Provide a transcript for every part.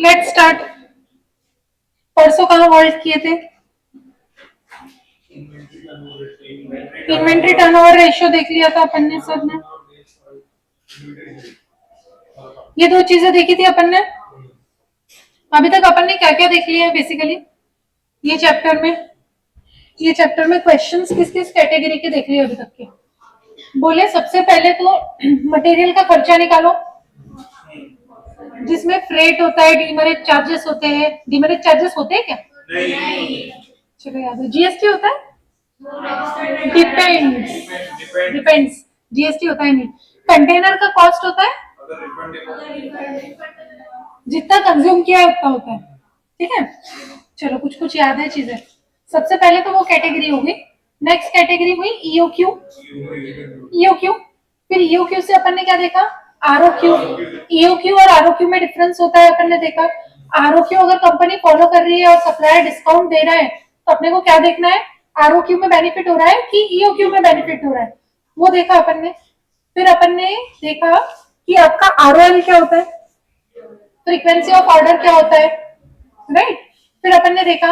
Let's start. परसों कहाँ hold किए थे? इन्वेंट्री टर्नओवर रेशियो देख लिया था अपन ने सब ने। ये दो चीजें देखी थी अपन ने। अभी तक अपन ने क्या क्या देख लिया है बेसिकली ये चैप्टर में? ये चैप्टर में क्वेश्चंस किस किस कैटेगरी के देख लिए अभी तक के? बोले सबसे पहले तो मटेरियल का खर्चा निकालो, जिसमें फ्रेट होता है, डीमरेज चार्जेस होते हैं। डीमरेज चार्जेस होते हैं क्या? नहीं। चलो याद है। जीएसटी होता है? डिपेंड्स। जीएसटी होता है नहीं। कंटेनर का कॉस्ट होता है, जितना कंज्यूम किया है उतना होता है। ठीक है, चलो कुछ कुछ याद है चीजें। सबसे पहले तो वो कैटेगरी होगी। नेक्स्ट कैटेगरी हुई ईओक्यू। ईओक्यू, फिर ईओक्यू से अपन ने क्या देखा? आरओक्यू। ईओक्यू और आरओक्यू में डिफरेंस होता है अपन ने देखा। आरओक्यू अगर कंपनी फॉलो कर रही है और सप्लायर डिस्काउंट दे रहा है तो अपने को क्या देखना है? आरओक्यू में बेनिफिट हो रहा है कि ईओक्यू में बेनिफिट हो रहा है, वो देखा अपन ने। फिर अपन ने देखा कि आपका आरओएल क्या होता है, फ्रीक्वेंसी ऑफ ऑर्डर क्या होता है, राइट। फिर अपन ने देखा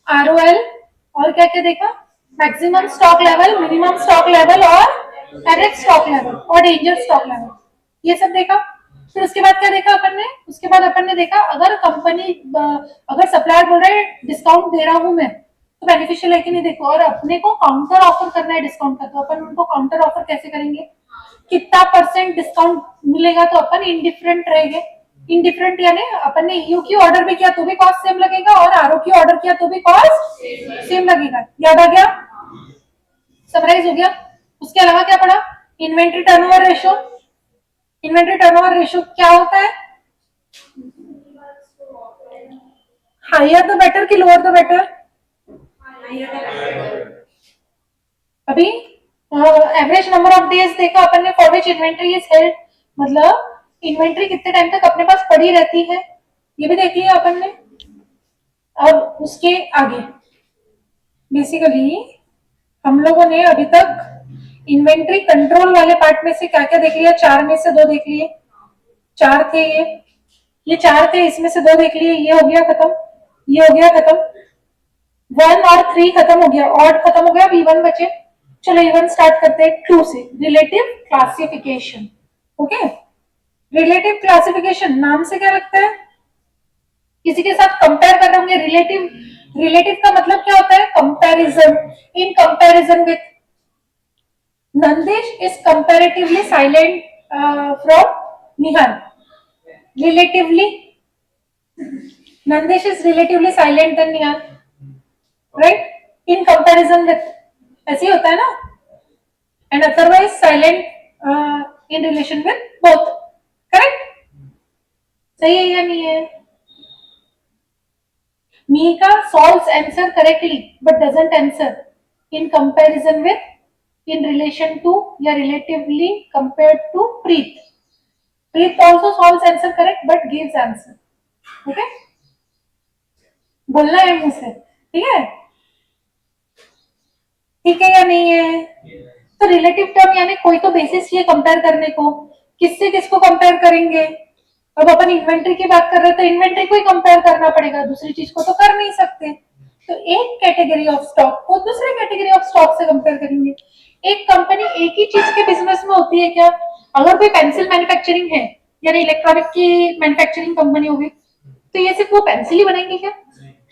आरओएल और क्या क्या देखा? Maximum stock level, minimum stock level और एवरेज स्टॉक लेवल और डेंजर स्टॉक लेवल, ये सब देखा। फिर उसके बाद क्या देखा अपन ने? उसके बाद अपन ने देखा अगर कंपनी अगर सप्लायर बोल रहे हैं डिस्काउंट दे रहा हूं मैं, तो बेनिफिशियल है कि नहीं देखो। और अपने को काउंटर ऑफर करना है डिस्काउंट का, तो अपन उनको काउंटर ऑफर कैसे करेंगे? कितना परसेंट डिस्काउंट मिलेगा तो अपन इनडिफरेंट रहेंगे। इनडिफरेंट यानी अपन ने ईयू की ऑर्डर भी किया तो भी कॉस्ट सेम लगेगा और आरओ की ऑर्डर किया तो भी कॉस्ट सेम लगेगा। याद आ गया? समराइज हो गया? उसके अलावा क्या पढ़ा? Inventory turnover ratio. Inventory turnover ratio क्या होता है? हायर द बेटर कि लोअर द बेटर? अभी एवरेज नंबर ऑफ डेज देखा अपन ने for which inventory is held, मतलब इन्वेंट्री कितने टाइम तक अपने पास पड़ी रहती है, ये भी देख लिया अपन ने। अब उसके आगे बेसिकली हम लोगों ने अभी तक इन्वेंट्री कंट्रोल वाले पार्ट में से क्या क्या देख लिया? चार में से दो देख लिए। चार थे ये चार थे, इसमें से दो देख लिए। ये हो गया खत्म, ये हो गया खत्म। 1 और 3 खत्म हो गया, ऑड खत्म हो गया, V1 बचे। चलो E1 स्टार्ट करते हैं 2 से, relative classification. Okay, relative classification नाम से क्या लगता है? किसी के साथ कंपेयर कर रहे होंगे। रिलेटिव, रिलेटिव का मतलब क्या होता है? Comparison. In comparison with Nandesh is comparatively silent from Nihal. Relatively, Nandesh is relatively silent than Nihal, right? In comparison with, ऐसे ही होता है ना? And otherwise silent in relation with both. Correct? सही है या नहीं है? Mika solves answer correctly but doesn't answer in comparison with, in relation to या relatively compared to Preet. Preet also solves answer correct but gives answer. Okay? बोलना है मुझसे, ठीक है? ठीक है या नहीं है? तो रिलेटिव टर्म यानी कोई तो बेसिस चाहिए कंपेयर करने को। किससे किसको कंपेयर करेंगे? अब अपन इन्वेंट्री की बात कर रहे हैं तो इन्वेंट्री को ही कंपेयर करना पड़ेगा, दूसरी चीज को तो कर नहीं सकते। तो एक कैटेगरी ऑफ स्टॉक को दूसरे कैटेगरी ऑफ स्टॉक से कंपेयर करेंगे। एक कंपनी एक ही चीज के बिजनेस में होती है क्या? अगर कोई पेंसिल मैन्युफैक्चरिंग है यानी इलेक्ट्रॉनिक की मैन्युफैक्चरिंग कंपनी होगी, तो ये सिर्फ वो पेंसिल ही बनाएंगे क्या?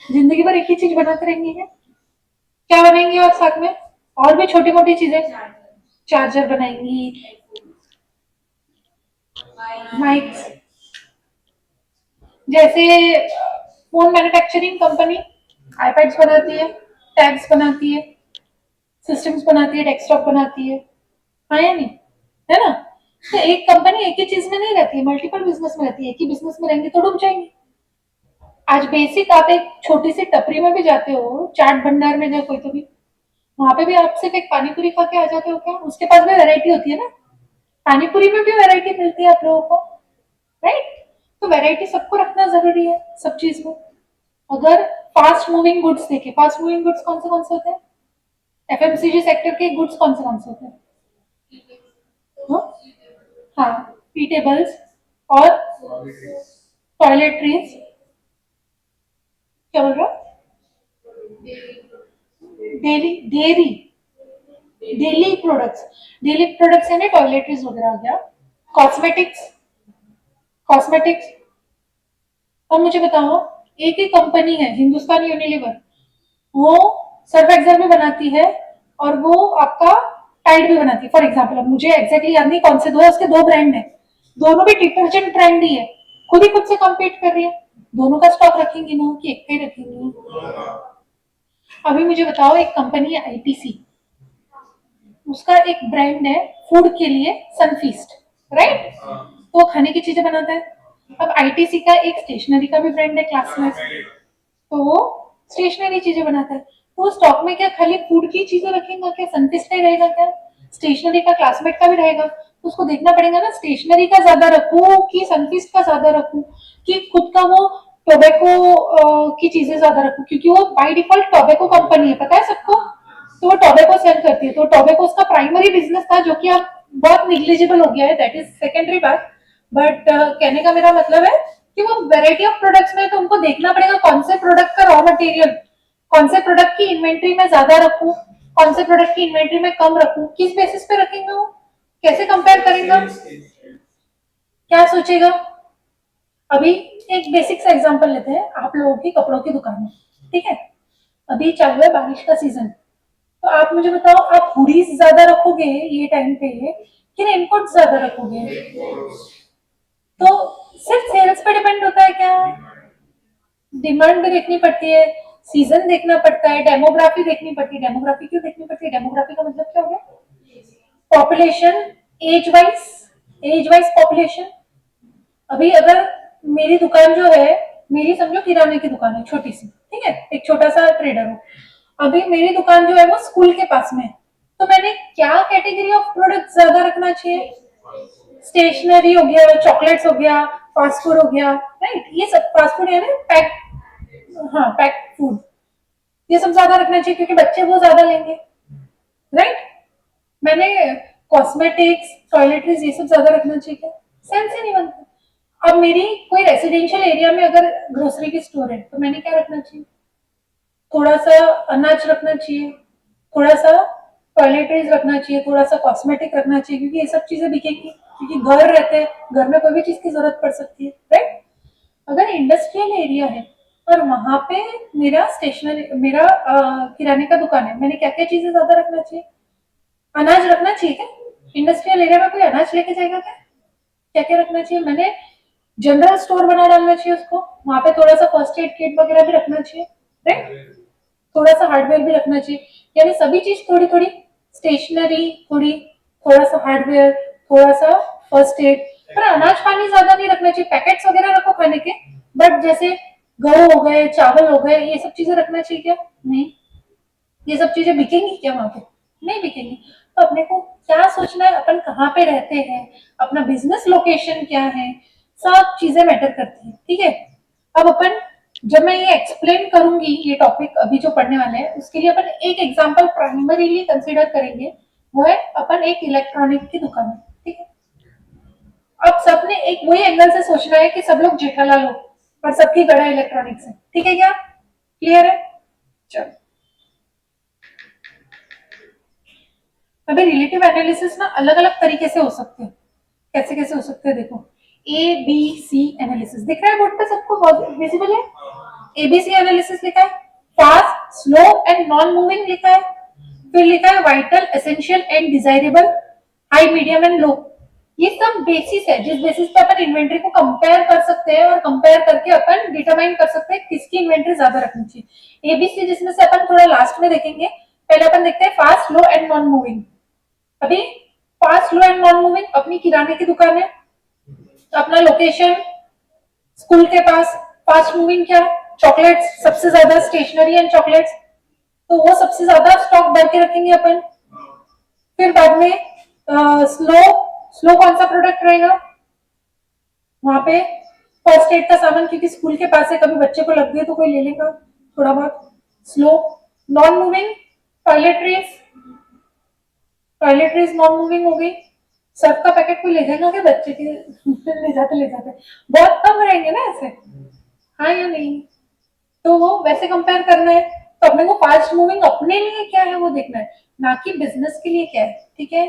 जिंदगी भर एक ही चीज बनाते रहेंगे क्या? क्या बनाएंगे और साथ में और भी छोटी मोटी चीजें, चार्जर बनाएंगी, माइक्स। जैसे फोन मैन्युफैक्चरिंग कंपनी आईपैड्स बनाती है, टैब्स बनाती है, सिस्टम्स बनाती है, डेस्कटॉप बनाती है, हाँ या नहीं? है ना? तो एक कंपनी एक ही चीज में नहीं रहती है, मल्टीपल बिजनेस में रहती है। एक ही बिजनेस में रहेंगे तो डूब जाएंगे। आज बेसिक आप एक छोटी सी टपरी में भी जाते हो, चाट भंडार में गए कोई तो भी, वहां पे भी आप सिर्फ एक पानी पूरी खा के आ जाते हो क्या? उसके पास भी वैरायटी होती है ना, पानी पूरी में भी वैरायटी मिलती है आप लोगों को, राइट? तो वैरायटी सबको रखना जरूरी है सब चीज में। अगर फास्ट मूविंग गुड्स देखे, फास्ट मूविंग गुड्स कौन से होते हैं? एफएमसीजी सेक्टर के गुड्स कौन से होते हैं? हाँ, ईटेबल्स और टॉयलेटरीज क्या बोल रहा? डेली डेयरी डेली प्रोडक्ट्स यानी टॉयलेटरीज वगैरह हो गया, कॉस्मेटिक्स, कॉस्मेटिक्स। और मुझे बताओ, एक ही कंपनी है हिंदुस्तान यूनिलीवर, वो सर्फ एक्सेल भी बनाती है और वो आपका टाइड भी बनाती है। फॉर एग्जाम्पल, अब मुझे एग्जैक्टली याद नहीं कौन से दो है, उसके दो ब्रांड है, दोनों भी डिटर्जेंट ब्रांड ही है, खुद ही खुद से कम्पीट कर रही है। दोनों का स्टॉक रखेंगी ना कि एक का ही रखेंगी? अभी मुझे बताओ, एक कंपनी है आईटीसी, उसका एक ब्रांड है फूड के लिए, सनफीस्ट, राइट? तो वो खाने की चीजें बनाता है। अब आईटीसी का एक स्टेशनरी का भी ब्रांड है, क्लासमेट, तो वो स्टेशनरी चीजें बनाता है। तो वो स्टॉक में क्या खाली फूड की चीजें रखेगा क्या? सनफिस्ट नहीं रहेगा क्या? स्टेशनरी का, क्लासमेट का भी रहेगा। तो उसको देखना पड़ेगा ना, स्टेशनरी का ज्यादा रखूं कि सनफिस्ट का ज्यादा रखूं, कि खुद का वो टोबैको की चीजें ज्यादा रखूं, क्योंकि वो बाय डिफॉल्ट टोबैको कंपनी है, पता है सबको। तो वो टोबैको सेल करती है, तो टोबैको उसका प्राइमरी बिजनेस था, जो कि अब बहुत निग्लिजिबल हो गया है, दैट इज सेकेंडरी बात। बट कहने का मेरा मतलब है कि वो वैरायटी ऑफ प्रोडक्ट्स में, तो उनको देखना पड़ेगा कौन से प्रोडक्ट का रॉ मटेरियल, कौन से प्रोडक्ट की इन्वेंट्री में ज्यादा रखूं, कौन से प्रोडक्ट की इन्वेंट्री में कम रखूं, किस बेसिस पे रखेंगे वो, कैसे कंपेयर करेंगे, क्या सोचेगा। अभी एक बेसिक सा एग्जांपल लेते हैं, आप लोगों की कपड़ों की दुकान है, ठीक है, अभी चालू है बारिश का सीजन, तो आप मुझे बताओ, आप हुडीज ज्यादा रखोगे ये टाइम पे कि रेनकोट ज्यादा रखोगे? तो सिर्फ सेल्स पे डिपेंड होता है क्या? डिमांड भी देखनी पड़ती है, सीजन देखना पड़ता है, डेमोग्राफी देखनी पड़ती है। डेमोग्राफी क्यों देखनी पड़ती है? डेमोग्राफी का मतलब क्या हो गया? Population, age wise, age wise population. अभी अगर मेरी दुकान जो है, मेरी समझो किराने की दुकान है छोटी सी, ठीक है, एक छोटा सा ट्रेडर हूँ, अभी मेरी दुकान जो है वो स्कूल के पास में है, तो मैंने क्या कैटेगरी ऑफ प्रोडक्ट ज्यादा रखना चाहिए? स्टेशनरी हो गया, चॉकलेट्स हो गया, फास्ट फूड हो गया, राइट? ये सब फास्ट फूड यानी पैक, हाँ पैक फूड, ये सब ज्यादा रखना चाहिए क्योंकि बच्चे वो ज्यादा लेंगे, राइट? मैंने कॉस्मेटिक्स, टॉयलेटरीज ये सब ज्यादा रखना चाहिए क्या? सेंस ही नहीं बनता। अब मेरी कोई रेसिडेंशियल एरिया में अगर ग्रोसरी की स्टोर है, तो मैंने क्या रखना चाहिए? थोड़ा सा अनाज रखना चाहिए, थोड़ा सा टॉयलेटरीज रखना चाहिए, थोड़ा सा कॉस्मेटिक रखना चाहिए, क्योंकि ये सब चीजें बिकेगी, क्योंकि घर रहते हैं, घर में कोई भी चीज की जरूरत पड़ सकती है, राइट? अगर इंडस्ट्रियल एरिया है और वहां पे मेरा स्टेशनरी, मेरा किराने का दुकान है, मैंने क्या क्या चीजें ज्यादा रखना चाहिए? अनाज रखना चाहिए क्या? इंडस्ट्रियल एरिया में कोई अनाज लेके जाएगा क्या? क्या क्या रखना चाहिए? मैंने जनरल स्टोर बना डालना चाहिए उसको, वहां पे थोड़ा सा फर्स्ट एड किट वगैरह भी रखना चाहिए, राइट? थोड़ा सा हार्डवेयर भी रखना चाहिए, यानी सभी चीज थोड़ी थोड़ी, स्टेशनरी थोड़ी, थोड़ा सा हार्डवेयर, थोड़ा सा फर्स्ट एड। पर अनाज पानी ज्यादा नहीं रखना चाहिए, पैकेट्स वगैरह रखो खाने के, बट जैसे गेहूं हो गए, चावल हो गए, ये सब चीजें रखना चाहिए क्या? नहीं। ये सब चीजें बिकेंगी क्या वहां पे? नहीं बिकेंगी। तो अपने को क्या सोचना है, अपन कहाँ पे रहते हैं, अपना बिजनेस लोकेशन क्या है, सब चीजें मैटर करती है, ठीक है। अब अपन, जब मैं ये एक्सप्लेन करूंगी ये टॉपिक अभी जो पढ़ने वाले हैं, उसके लिए अपन एक एग्जांपल प्राइमरीली कंसीडर करेंगे, वो है अपन एक इलेक्ट्रॉनिक की दुकान है, ठीक है। अब सबने एक वही एंगल से सोचना है कि सब लोग जेठालाल हो और सबकी गड़ा इलेक्ट्रॉनिक्स है, ठीक है क्या? क्लियर है? चलो, अभी रिलेटिव एनालिसिस ना अलग अलग तरीके से हो सकते हैं। कैसे कैसे हो सकते हैं देखो, ए बी सी एनालिसिस दिख रहा है बोर्ड पे सबको, विजिबल है? एबीसी एनालिसिस लिखा है, fast, slow and non moving लिखा है, फिर लिखा है vital, essential and desirable, high, medium and low. ये सब बेसिस है जिस बेसिस पे अपन इन्वेंट्री को कंपेयर कर सकते हैं, और कंपेयर करके अपन डिटरमाइन कर सकते हैं किसकी इन्वेंट्री ज्यादा रखनी चाहिए। एबीसी जिसमें से अपन थोड़ा लास्ट में देखेंगे, पहले अपन देखते हैं fast, slow and non moving. अभी fast, slow and non moving, अपनी किराने की दुकान है, अपना लोकेशन स्कूल के पास। फास्ट मूविंग क्या? चॉकलेट्स सबसे ज्यादा, स्टेशनरी एंड चॉकलेट्स, तो वो सबसे ज्यादा स्टॉक भर के रखेंगे अपन। फिर बाद में स्लो, स्लो कौन सा प्रोडक्ट रहेगा वहां पे? फर्स्ट एड का सामान, क्योंकि स्कूल के पास है, कभी बच्चे को लग गए तो कोई ले लेगा थोड़ा बहुत। Slow. Non moving, toiletries, toiletries non moving हो गई। सर्फ का पैकेट कोई ले जाएगा क्या बच्चे के? ले जाते बहुत कम रहेंगे ना ऐसे, हाँ या नहीं? तो वो वैसे कंपेयर करना है। तो अपने को फास्ट मूविंग अपने लिए क्या है वो देखना है, ना कि बिजनेस के लिए क्या है। ठीक है,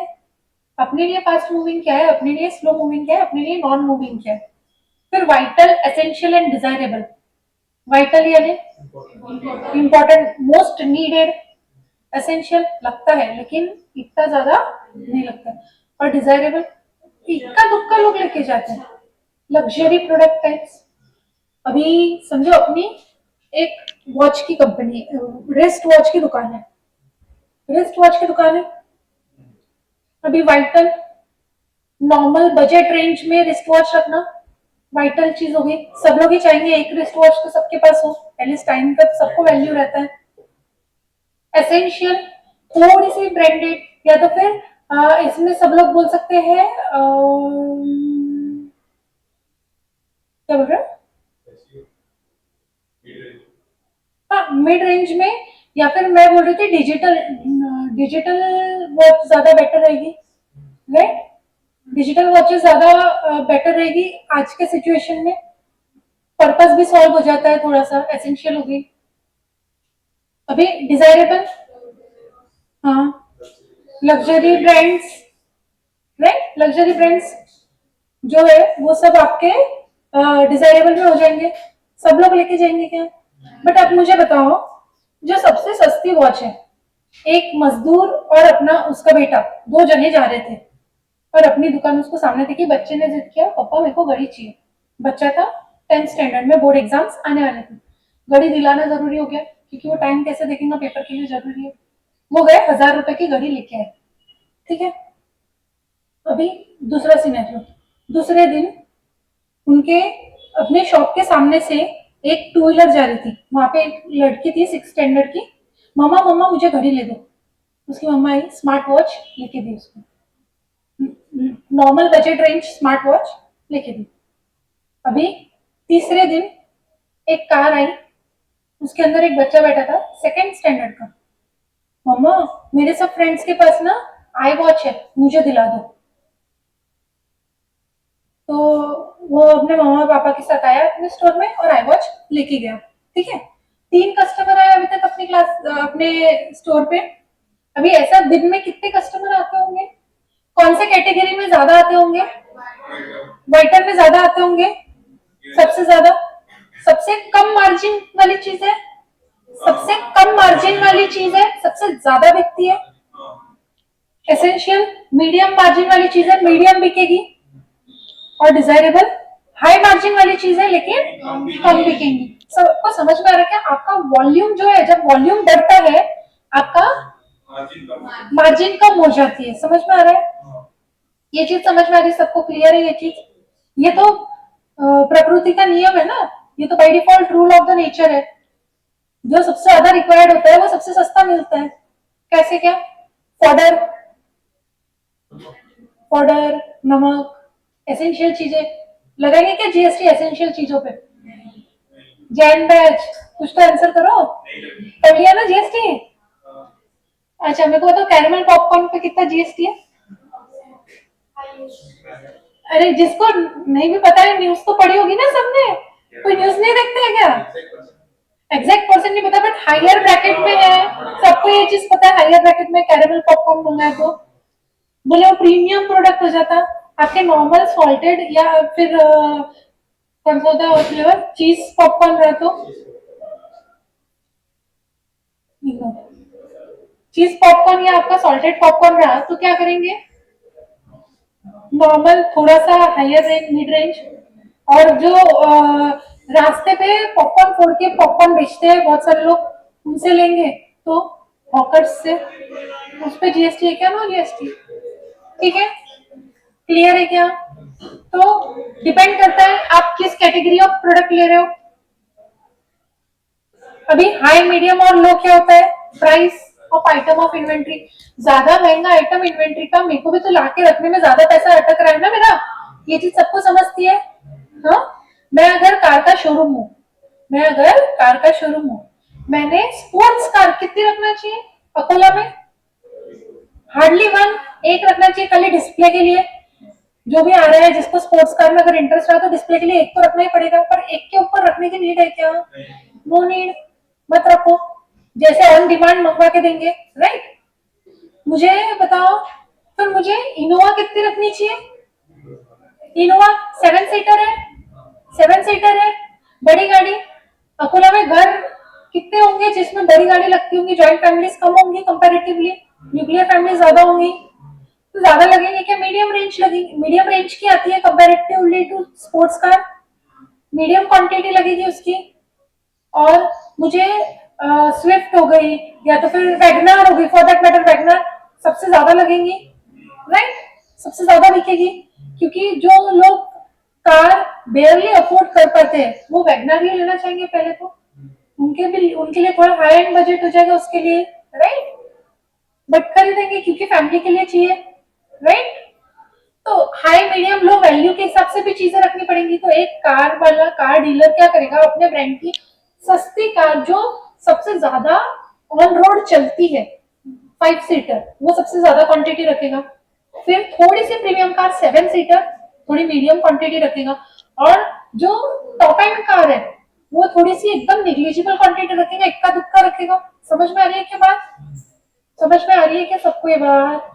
अपने लिए फास्ट मूविंग क्या है, अपने लिए स्लो मूविंग क्या है, अपने लिए नॉन मूविंग क्या है। फिर vital, essential and desirable. Vital यानी इंपॉर्टेंट, मोस्ट नीडेड। एसेंशियल लगता है लेकिन इतना ज्यादा नहीं लगता है। और डिजायरेबल इक्का दुक्का लोग लेके जाते हैं। लग्जरी प्रोडक्ट टाइप्स, अभी समझो अपनी एक वॉच की कंपनी, रिस्ट वॉच की दुकान है, रिस्ट वॉच की दुकान है। अभी वाइटल, नॉर्मल बजट रेंज में रिस्ट वॉच रखना वाइटल चीज होगी। सब लोग ही चाहेंगे एक रिस्ट वॉच तो सबके पास हो, एटलीस्ट टाइम का तो सबको वैल्यू रहता है। एसेंशियल, थोड़ी सी ब्रांडेड, या तो फिर इसमें सब लोग बोल सकते हैं क्या बोल रहे हैं, हाँ मिड रेंज में। या फिर मैं बोल रही थी डिजिटल, डिजिटल वॉच ज्यादा बेटर रहेगी, राइट। डिजिटल वॉचेस ज्यादा बेटर रहेगी आज के सिचुएशन में, पर्पस भी सॉल्व हो जाता है थोड़ा सा, एसेंशियल होगी। अभी डिजायरेबल, हाँ luxury brands, right, luxury brands जो है वो सब आपके डिजायरेबल में हो जाएंगे, सब लोग लेके जाएंगे क्या। बट आप मुझे बताओ, जो सबसे सस्ती वॉच है, एक मजदूर और अपना उसका बेटा, दो जने जा रहे थे और अपनी दुकान उसको सामने देखी, बच्चे ने जिद किया पापा मेरे को घड़ी चाहिए। बच्चा था 10th स्टैंडर्ड में, बोर्ड एग्जाम्स आने वाले थे, घड़ी दिलाना जरूरी हो गया क्योंकि वो टाइम कैसे देखेंगे, पेपर के लिए जरूरी है। वो गए 1000 रुपए की घड़ी लेके आए। ठीक है, अभी दूसरा सिनेरियो, दूसरे दिन उनके अपने शॉप के सामने से एक टू व्हीलर जा रही थी, वहां पे एक लड़की थी 6th स्टैंडर्ड की, मम्मा मम्मा मुझे घड़ी ले दो। उसकी मम्मा आई, स्मार्ट वॉच लेके दी उसको, normal budget range smart watch लेके दी। अभी तीसरे दिन एक कार आई, उसके अंदर एक बच्चा बैठा था 2nd स्टैंडर्ड का, मम्मा मेरे सब फ्रेंड्स के पास ना आई वॉच है मुझे दिला दो। तो वो अपने मम्मा पापा के साथ आया अपने स्टोर में और आई वॉच लेके गया। ठीक है, 3 कस्टमर आए अभी तक अपनी क्लास, अपने स्टोर पे। अभी ऐसा दिन में कितने कस्टमर आते होंगे, कौन से कैटेगरी में ज्यादा आते होंगे, वाइटल में ज्यादा आते होंगे, सबसे ज्यादा। सबसे कम मार्जिन वाली चीज है, सबसे कम मार्जिन वाली चीज है, सबसे ज्यादा बिकती है। एसेंशियल मीडियम मार्जिन वाली चीज है, मीडियम बिकेगी। और डिजायरेबल हाई मार्जिन वाली चीज है लेकिन कम बिकेंगी। सबको समझ में आ रहा है क्या, आपका वॉल्यूम जो है, जब वॉल्यूम बढ़ता है आपका मार्जिन कम हो जाती है। समझ में आ रहा है, ये चीज समझ में आ रही है सबको, क्लियर है ये चीज। ये तो प्रकृति का नियम है ना, ये तो by default rule of the nature है। जो सबसे ज्यादा रिक्वायर्ड होता है वो सबसे सस्ता मिलता है। कैसे क्या, फॉडर, पाउडर, नमक, एसेंशियल चीजें। लगाएंगे क्या जीएसटी एसेंशियल चीजों पे, जैन बैच, कुछ तो आंसर करो, कर लिया ना जीएसटी। अच्छा मेरे को बताओ कैरमल पॉपकॉर्न पे कितना जीएसटी है। अरे जिसको नहीं भी पता है, न्यूज तो पढ़ी होगी ना सबने, कोई न्यूज नहीं देखते हैं क्या। एग्जैक्ट परसेंट नहीं पता बट हायर ब्रैकेट में है, सबको ये चीज पता है, हायर ब्रैकेट में कैरमल पॉपकॉर्न मंगाए तो बोले वो प्रीमियम प्रोडक्ट हो जाता। आपके नॉर्मल सॉल्टेड या फिर कौन सा होता है फ्लेवर, चीज पॉपकॉर्न रहा तो, चीज पॉपकॉर्न या आपका सॉल्टेड पॉपकॉर्न रहा तो क्या करेंगे, नॉर्मल थोड़ा सा हायर रेंज, मिड रेंज। और जो रास्ते पे पॉपकॉर्न फोड़ के पॉपकॉर्न बेचते हैं बहुत सारे लोग, उनसे लेंगे तो हॉकर्स से, उस पर जीएसटी है क्या, नो जीएसटी। ठीक है, क्लियर है क्या। तो डिपेंड करता है आप किस कैटेगरी ऑफ प्रोडक्ट ले रहे हो। अभी हाई मीडियम और लो क्या होता है, price of item of inventory. ज्यादा महंगा आइटम इन्वेंट्री का, मेरे को भी तो लाके रखने में ज्यादा पैसा अटक रहा है ना मेरा, ये चीज सबको समझती है। हाँ, मैं अगर कार का शोरूम हूँ, मैं अगर कार का शोरूम हूँ, मैंने स्पोर्ट्स कार कितनी रखना चाहिए अकोला में, हार्डली वन, एक रखना चाहिए खाली डिस्प्ले के लिए। जो भी आ रहा है जिसको स्पोर्ट्स कार में अगर इंटरेस्ट रहा तो डिस्प्ले के लिए एक तो रखना ही पड़ेगा, पर एक के ऊपर रखने की नीड है क्या, नो नीड, मत रखो, जैसे ऑन डिमांड मंगवा के देंगे, राइट। मुझे बताओ, फिर मुझे इनोवा कितनी रखनी चाहिए? इनोवा 7 सीटर है, 7 सीटर है, बड़ी गाड़ी। अकोला में घर कितने होंगे जिसमें बड़ी गाड़ी लगती होंगी? जॉइंट फैमिलीज कम होंगी कंपैरेटिवली, न्यूक्लियर फैमिली ज्यादा होंगी, तो ज्यादा लगेंगे क्या? मीडियम रेंज लगेगी, मीडियम रेंज की आती है comparatively to sports car, medium quantity लगेगी उसकी। और मुझे स्विफ्ट हो गई या तो फिर वैगनर हो गई, फॉर दैट मैटर वैगनर सबसे ज्यादा लगेंगी, राइट, सबसे ज्यादा बिकेगी, क्योंकि जो लोग कार बेयरली अफोर्ड कर पाते हैं वो वैगनर ही लेना चाहेंगे पहले तो, उनके लिए थोड़ा हाई एंड बजट हो जाएगा उसके लिए, राइट, बट खरीदेंगे क्योंकि फैमिली के लिए चाहिए, राइट। तो हाई मीडियम लो वैल्यू के हिसाब से भी चीजें रखनी पड़ेंगी। तो एक कार वाला, कार डीलर क्या करेगा, अपने ब्रांड की सस्ती कार जो सबसे ज्यादा ऑन रोड चलती है 5 सीटर, वो सबसे ज्यादा क्वांटिटी रखेगा। फिर थोड़ी सी प्रीमियम कार 7 सीटर, थोड़ी मीडियम क्वांटिटी रखेगा। और जो टॉप एंड कार है वो थोड़ी सी एकदम निग्लिजिबल क्वांटिटी रखेगा, इक्का दुक्का रखेगा। समझ में आ रही है क्या बात? समझ में आ रही है क्या सबको ये बात?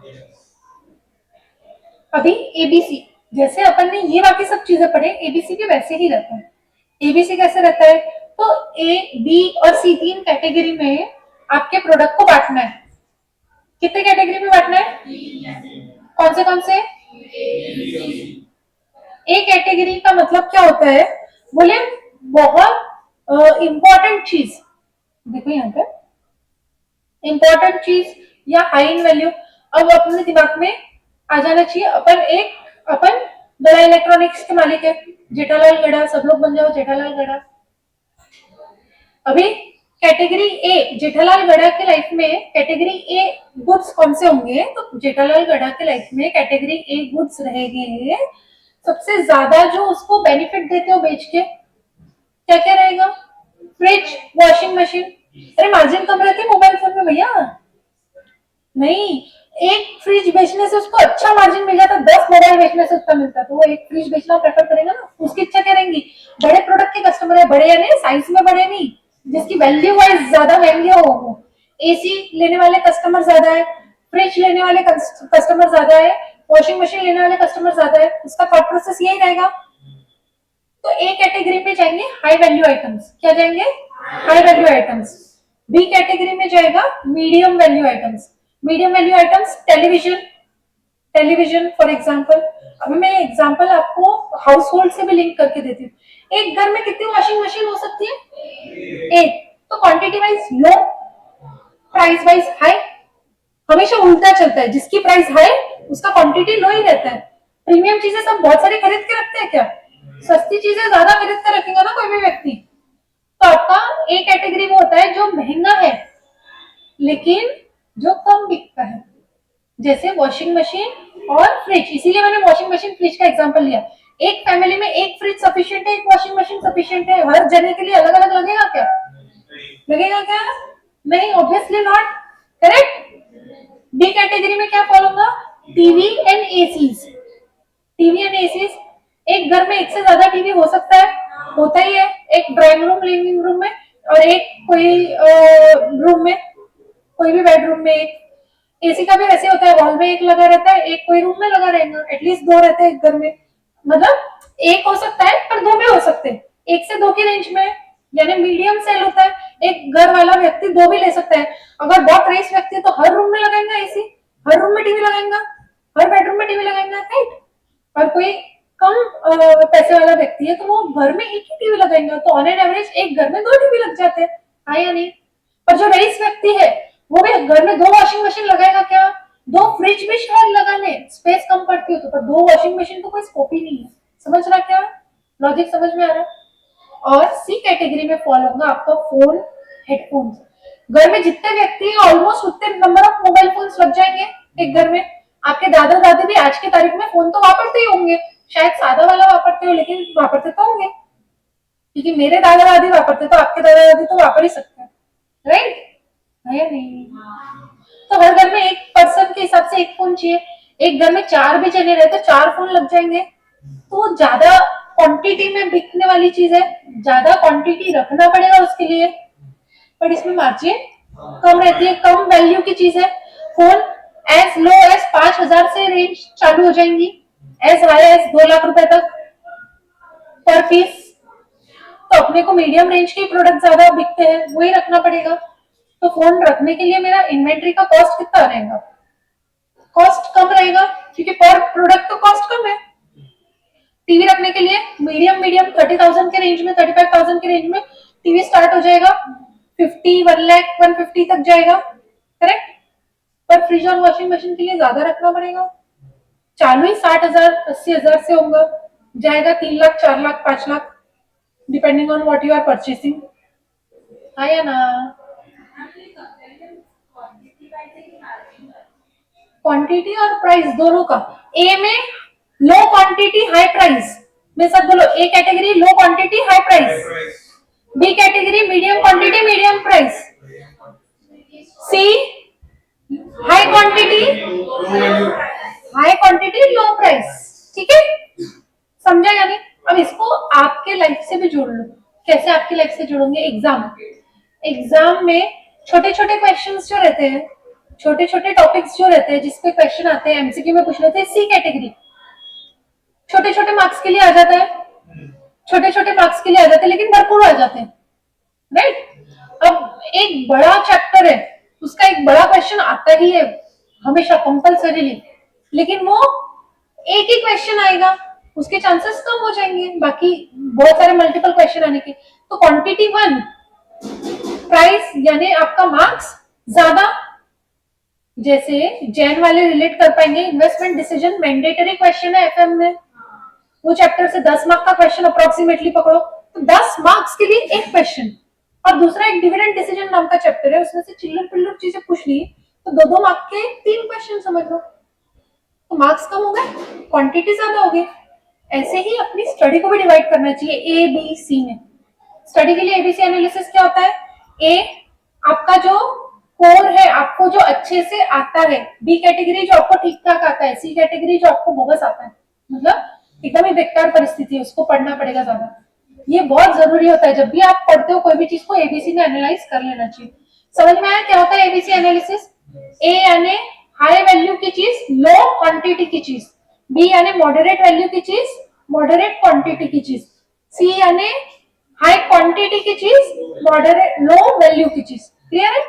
अभी एबीसी, जैसे अपन ने ये बाकी सब चीजें पढ़े, एबीसी भी वैसे ही रहता है। एबीसी कैसे रहता है? तो ए, बी और सी 3 कैटेगरी में आपके प्रोडक्ट को बांटना है। कितने कैटेगरी में बांटना है? कौन से? ए कैटेगरी का मतलब क्या होता है? बोले बहुत इंपॉर्टेंट चीज, देखो यहाँ पे इंपॉर्टेंट चीज या हाई इन वैल्यू। अब अपने दिमाग में आ जाना चाहिए, अपन गड़ा इलेक्ट्रॉनिक्स के मालिक है, जेठालाल गड़ा, सब लोग बन जाओ जेठालाल गड़ा। अभी कैटेगरी ए, जेठालाल गड़ा के लाइफ में कैटेगरी ए गुड्स कौन से होंगे? तो जेठालाल गड़ा के लाइफ में कैटेगरी ए गुड्स रहेंगे सबसे ज्यादा, जो उसको बेनिफिट देते हो बेच के। क्या क्या रहेगा? Fridge, washing machine. अरे मार्जिन कम रखे मोबाइल फोन में भैया, नहीं, एक फ्रिज बेचने से उसको अच्छा मार्जिन मिल जाता, 10 मोबाइल बेचने से उतना मिलता, तो वो एक फ्रिज बेचना प्रेफर करेगा ना, उसकी इच्छा क्या रहेंगी? बड़े प्रोडक्ट के कस्टमर है, बड़े या नहीं साइज में बड़े नहीं, जिसकी वैल्यू वाइज ज्यादा महंगे हो। एसी लेने वाले कस्टमर ज्यादा है, फ्रिज लेने वाले कस्टमर ज्यादा है, वॉशिंग मशीन लेने वाले कस्टमर ज्यादा है, उसका थॉट प्रोसेस यही रहेगा। तो ए कैटेगरी में जाएंगे हाई वैल्यू आइटम्स। क्या जाएंगे? High value items. B category में जाएगा medium value items. Medium value items, television, television for example. अभी मैं एग्जांपल आपको हाउस होल्ड से भी लिंक करके देती हूँ। एक घर में कितनी वॉशिंग मशीन हो सकती है? एक। तो क्वांटिटी वाइज लो, प्राइस वाइज हाई। हमेशा उल्टा चलता है, जिसकी प्राइस हाई उसका क्वांटिटी लो ही रहता है। प्रीमियम चीजें सब बहुत सारी खरीद के रखते हैं क्या? सस्ती चीजें ज्यादा खरीद कर रखेगा ना कोई भी व्यक्ति। तो आपका ए कैटेगरी वो होता है जो महंगा है लेकिन जो कम बिकता है, जैसे वॉशिंग मशीन और फ्रिज। इसीलिए मैंने वॉशिंग मशीन फ्रिज का एग्जांपल लिया। एक फैमिली में एक फ्रिज सफिशिएंट है, एक वॉशिंग मशीन सफिशिएंट है, हर जने के लिए अलग अलग लगेगा क्या? लगेगा क्या? नहीं, obviously not, correct. B category में क्या फॉलो होगा? TV and ACs. TV and ACs, एक घर में एक से ज्यादा टीवी हो सकता है, होता ही है, एक ड्राइंग रूम, लिविंग रूम में, और एक कोई रूम में, कोई भी बेडरूम में एक। एसी का भी वैसे होता है, हॉल में एक लगा रहता है, एक कोई रूम में लगा रहेगा, एटलीस्ट 2 रहते हैं एक घर में। मतलब एक हो सकता है पर 2 भी हो सकते हैं, 1 से 2 की रेंज में, यानी मीडियम सेल होता है। एक घर वाला व्यक्ति 2 भी ले सकता है। अगर बहुत रईस व्यक्ति है तो हर रूम में लगाएंगा एसी, हर रूम में टीवी लगाएंगा, हर बेडरूम में टीवी लगाएंगा, राइट। और कोई कम पैसे वाला व्यक्ति है तो वो घर में एक ही टीवी लगाएंगा, तो ऑन एन एवरेज एक घर में 2 टीवी लग जाते हैं, हाँ या नहीं? पर जो रईस व्यक्ति है वो भी घर में 2 वॉशिंग मशीन लगाएगा क्या? 2 फ्रिज भी शायद लगा ले, स्पेस कम पड़ती हो तो, पर 2 वॉशिंग मशीन तो कोई स्कोप ही नहीं है। समझ रहा क्या? लॉजिक समझ में आ रहा है? और सी कैटेगरी में फॉल होगा आपका फोन, हेडफोन्स। घर में जितने व्यक्ति हैं ऑलमोस्ट उतने नंबर ऑफ मोबाइल फोन्स लग जाएंगे एक घर में। आपके दादा दादी भी आज की तारीख में फोन तो वापरते ही होंगे, शायद सादा वाला वापरते हो लेकिन वापरते तो होंगे, क्योंकि मेरे दादा दादी वापरते तो आपके दादा दादी तो वापर ही सकते हैं, राइट है नहीं? तो हर घर में एक पर्सन के हिसाब से एक फोन चाहिए। एक घर में 4 भी जने रहे तो 4 फोन लग जाएंगे, तो ज्यादा क्वांटिटी में बिकने वाली चीज है, ज्यादा क्वांटिटी रखना पड़ेगा उसके लिए, बट इसमें मार्जिन कम रहती है, कम वैल्यू की चीज है। फोन एज लो एज 5,000 से रेंज चालू हो जाएंगी, एज हाई एज 2 लाख रुपए तक पर पीस। तो अपने को मीडियम रेंज के प्रोडक्ट ज्यादा बिकते हैं, वही रखना पड़ेगा। तो फोन रखने के लिए मेरा इन्वेंट्री का कॉस्ट कितना रहेगा? कॉस्ट कम रहेगा, क्योंकि पर प्रोडक्ट तो कॉस्ट कम है। टीवी रखने के लिए मीडियम मीडियम 30,000 के रेंज में, 35,000 के रेंज में टीवी स्टार्ट हो जाएगा, 50, 1 लाख 150 तक जाएगा, करेक्ट। पर फ्रिज और वॉशिंग मशीन के लिए ज्यादा रखना पड़ेगा, चालू ही 60,000 80,000 से होगा, जाएगा 3 lakh 4 lakh 5 lakh, depending on what you are purchasing, है या ना। क्वांटिटी और प्राइस दोनों का, ए में लो क्वांटिटी हाई प्राइस, मेरे साथ बोलो, A category low quantity high price, B category medium quantity medium price, C high quantity low price, ठीक है, समझा यानी। अब इसको आपके लाइफ से भी जोड़ लो। कैसे आपकी लाइफ से जोड़ोगे? एग्जाम में छोटे छोटे क्वेश्चंस जो रहते हैं, छोटे छोटे टॉपिक्स जो रहते हैं जिसपे क्वेश्चन आते हैं, एमसीक्यू में पूछ लेते हैं, सी कैटेगरी छोटे छोटे मार्क्स के लिए आ जाता है, छोटे छोटे मार्क्स के लिए आ जाते हैं, लेकिन भरपूर आ जाते हैं, राइट। अब एक बड़ा चैप्टर है, उसका एक बड़ा क्वेश्चन आता ही है हमेशा कंपल्सरीली, लेकिन वो एक ही क्वेश्चन आएगा, उसके चांसेस कम हो जाएंगे बाकी बहुत सारे मल्टीपल क्वेश्चन आने के। तो क्वांटिटी 1, प्राइस यानी आपका मार्क्स ज्यादा। जैसे जैन वाले रिलेट कर पाएंगे, इन्वेस्टमेंट डिसीजन मैंडेटरी क्वेश्चन है एफएम में, वो चैप्टर से 10 मार्क का क्वेश्चन अप्रोक्सीमेटली पकड़ो, तो 10 मार्क्स के लिए एक क्वेश्चन। और दूसरा एक डिविडेंड डिसीजन नाम का चैप्टर है, उसमें से चिल्लर पिल्लर चीजें पूछ ली, तो 2-2 मार्क के 3 क्वेश्चन समझ लो, तो मार्क्स कम हो गए, क्वांटिटी ज्यादा हो गई। ऐसे ही अपनी स्टडी को भी डिवाइड करना चाहिए ए बी सी में। स्टडी के लिए एबीसी एनालिसिस क्या होता है? ए आपका जो कोर है, आपको जो अच्छे से आता है, बी कैटेगरी जो आपको ठीक ठाक आता है, सी कैटेगरी जो आपको बोगस आता है, मतलब एकदम ही बेकार परिस्थिति है, उसको पढ़ना पड़ेगा ज्यादा। ये बहुत जरूरी होता है, जब भी आप पढ़ते हो कोई भी चीज को एबीसी में एनालाइज कर लेना चाहिए। समझ में आया क्या होता है एबीसी एनालिसिस? ए यानी हाई वैल्यू की चीज, लो क्वांटिटी की चीज, बी यानी मॉडरेट वैल्यू की चीज, मॉडरेट क्वांटिटी की चीज, सी यानी हाई क्वांटिटी की चीज, मॉडरेट लो वैल्यू की चीज। क्लियर है?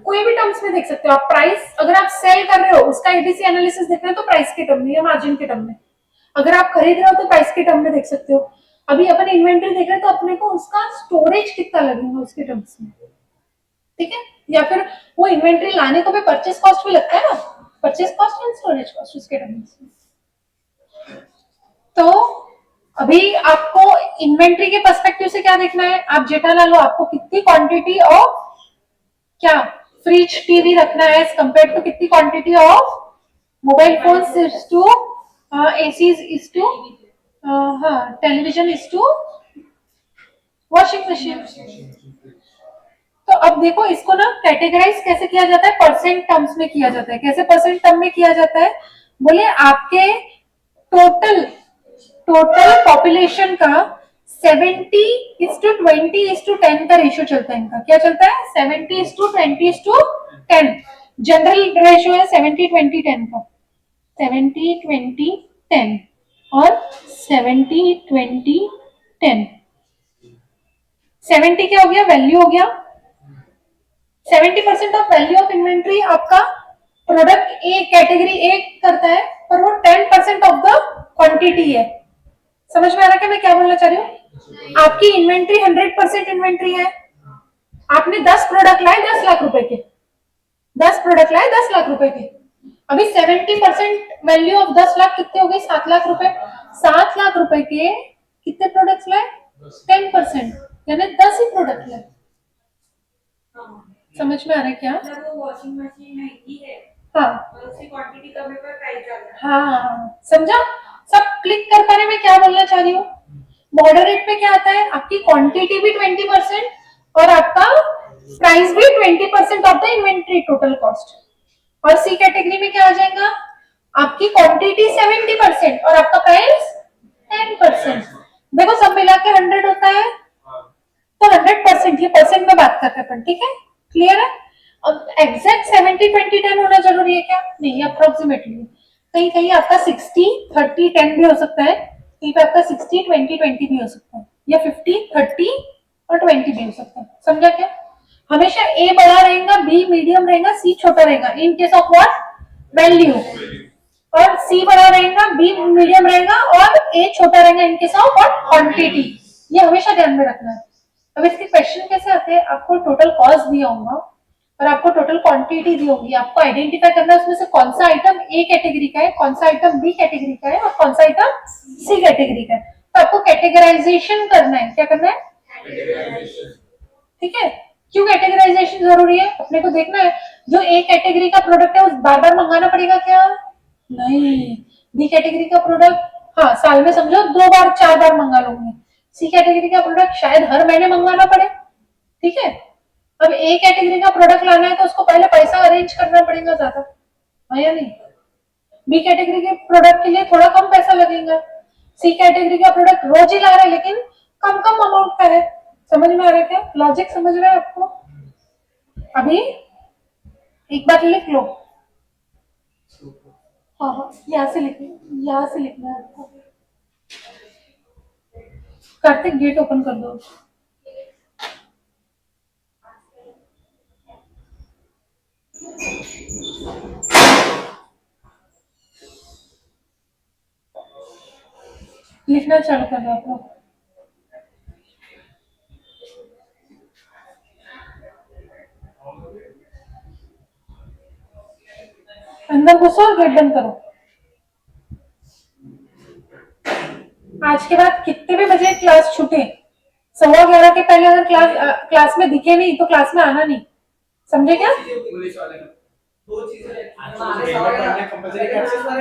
कोई भी टर्म्स में देख सकते हो आप। प्राइस अगर आप सेल कर रहे हो, उसका एबीसी एनालिसिस देख रहे हो तो प्राइस के टर्म में या मार्जिन के टर्म में। अगर आप खरीद रहे हो तो प्राइस के टर्म में देख सकते हो। अभी अपन इन्वेंटरी देख रहे हैं तो अपने को उसका स्टोरेज कितना लगेगा उसके टर्म्स में, ठीक है। या फिर वो इन्वेंटरी लाने को भी परचेस कॉस्ट भी लगता है ना, purchase cost and storage cost उसके टर्म्स में। तो अभी आपको इन्वेंट्री के पर्सपेक्टिव से क्या देखना है? आप जेठालाल लो, आपको कितनी क्वांटिटी ऑफ क्या फ्रिज टीवी रखना है एज कंपेयर टू कितनी quantity of mobile phone is to ACs is to television is to washing machine. तो अब देखो इसको ना कैटेगराइज कैसे किया जाता है? परसेंट टर्म्स में किया जाता है। कैसे परसेंट टर्म में किया जाता है? बोले आपके टोटल पॉपुलेशन का 70:20:10 का रेशियो चलता है इनका। क्या चलता है? 70:20:10। जनरल रेशियो है 70:20:10 का, 70:20:10 और 70:20:10। 70 क्या हो गया? वैल्यू हो गया। 70% ऑफ वैल्यू ऑफ इन्वेंट्री आपका प्रोडक्ट ए कैटेगरी ए करता है, पर वो 10% ऑफ द क्वांटिटी है। समझ में आ रहा है क्या मैं क्या बोलना चाह रही हूँ? आपकी इन्वेंट्री 100% इन्वेंट्री है, आपने 10 प्रोडक्ट लाए 10 लाख रुपए के, 10 प्रोडक्ट लाए 10 लाख रुपए के। अभी 70% वैल्यू ऑफ 10 लाख कितने हो गए? 7 लाख रुपए। 7 लाख रुपए के कितने प्रोडक्ट्स लाए? 10%, यानी 10 ही प्रोडक्ट लाए। समझ में आ रहा है क्या? वो वॉशिंग मशीन महंगी है, हाँ, और उसकी क्वांटिटी कम है पर प्राइस ज्यादा है। हाँ, समझा? सब क्लिक कर पा रहे मैं क्या बोलना चाह रही हूँ? मॉडरेट पे क्या आता है? आपकी क्वांटिटी भी 20% और आपका प्राइस भी 20% of the inventory total cost. और सी कैटेगरी में क्या आ जाएगा? आपकी क्वांटिटी 70% और आपका प्राइस 10%। देखो सब मिला के 100 होता है, तो 100%, ये परसेंट में बात करते हैं अपन, ठीक है, क्लियर है। अब एग्जैक्ट 70-20-10 होना जरूरी है क्या? नहीं, अप्रोक्सीमेटली। कहीं कहीं आपका 60-30-10 भी हो सकता है, कहीं पे आपका 60-20-20 भी हो सकता है, या 50-30 और 20 भी हो सकता है। समझा क्या? हमेशा ए बड़ा रहेगा, बी मीडियम रहेगा, सी छोटा रहेगा in case of what? Value. और सी बड़ा रहेगा, बी मीडियम रहेगा और ए छोटा रहेगा in case of what? Quantity. ये हमेशा ध्यान में रखना है। अब इसके क्वेश्चन कैसे आते हैं? आपको टोटल कॉस्ट दिया होगा और आपको टोटल क्वांटिटी दी होगी, आपको आइडेंटिफाई करना है उसमें से कौन सा आइटम ए कैटेगरी का है, कौन सा आइटम बी कैटेगरी का है और कौन सा आइटम सी कैटेगरी का है। तो आपको कैटेगराइजेशन करना है। क्या करना है? ठीक है। क्यों कैटेगराइजेशन जरूरी है? अपने को देखना है जो ए कैटेगरी का प्रोडक्ट है उस बार बार मंगाना पड़ेगा क्या? नहीं। बी कैटेगरी का प्रोडक्ट हाँ साल में समझो 2 बार 4 बार मंगा लोगे। सी कैटेगरी का प्रोडक्ट शायद हर महीने मंगाना पड़े। ठीक है। अब ए कैटेगरी का प्रोडक्ट लाना है तो उसको पहले पैसा अरेंज करना पड़ेगा ज्यादा, है या नहीं? बी कैटेगरी के प्रोडक्ट के लिए थोड़ा कम पैसा लगेगा। सी कैटेगरी का प्रोडक्ट रोज ही ला रहा है लेकिन कम कम अमाउंट का है। समझ में आ रहा है क्या? लॉजिक समझ रहे हैं आपको? अभी एक बार लिख लो। हाँ हाँ, यहाँ से लिखना है आपको। कार्तिक गेट ओपन कर दो। लिखना चालू कर दो आप लोग। अंदर घुसो और गेट बंद करो। आज के बाद कितने भी बजे क्लास छूटे, 11:15 के पहले अगर क्लास में दिखे नहीं तो क्लास में आना नहीं। समझे क्या? दो चीजें कंपलसरी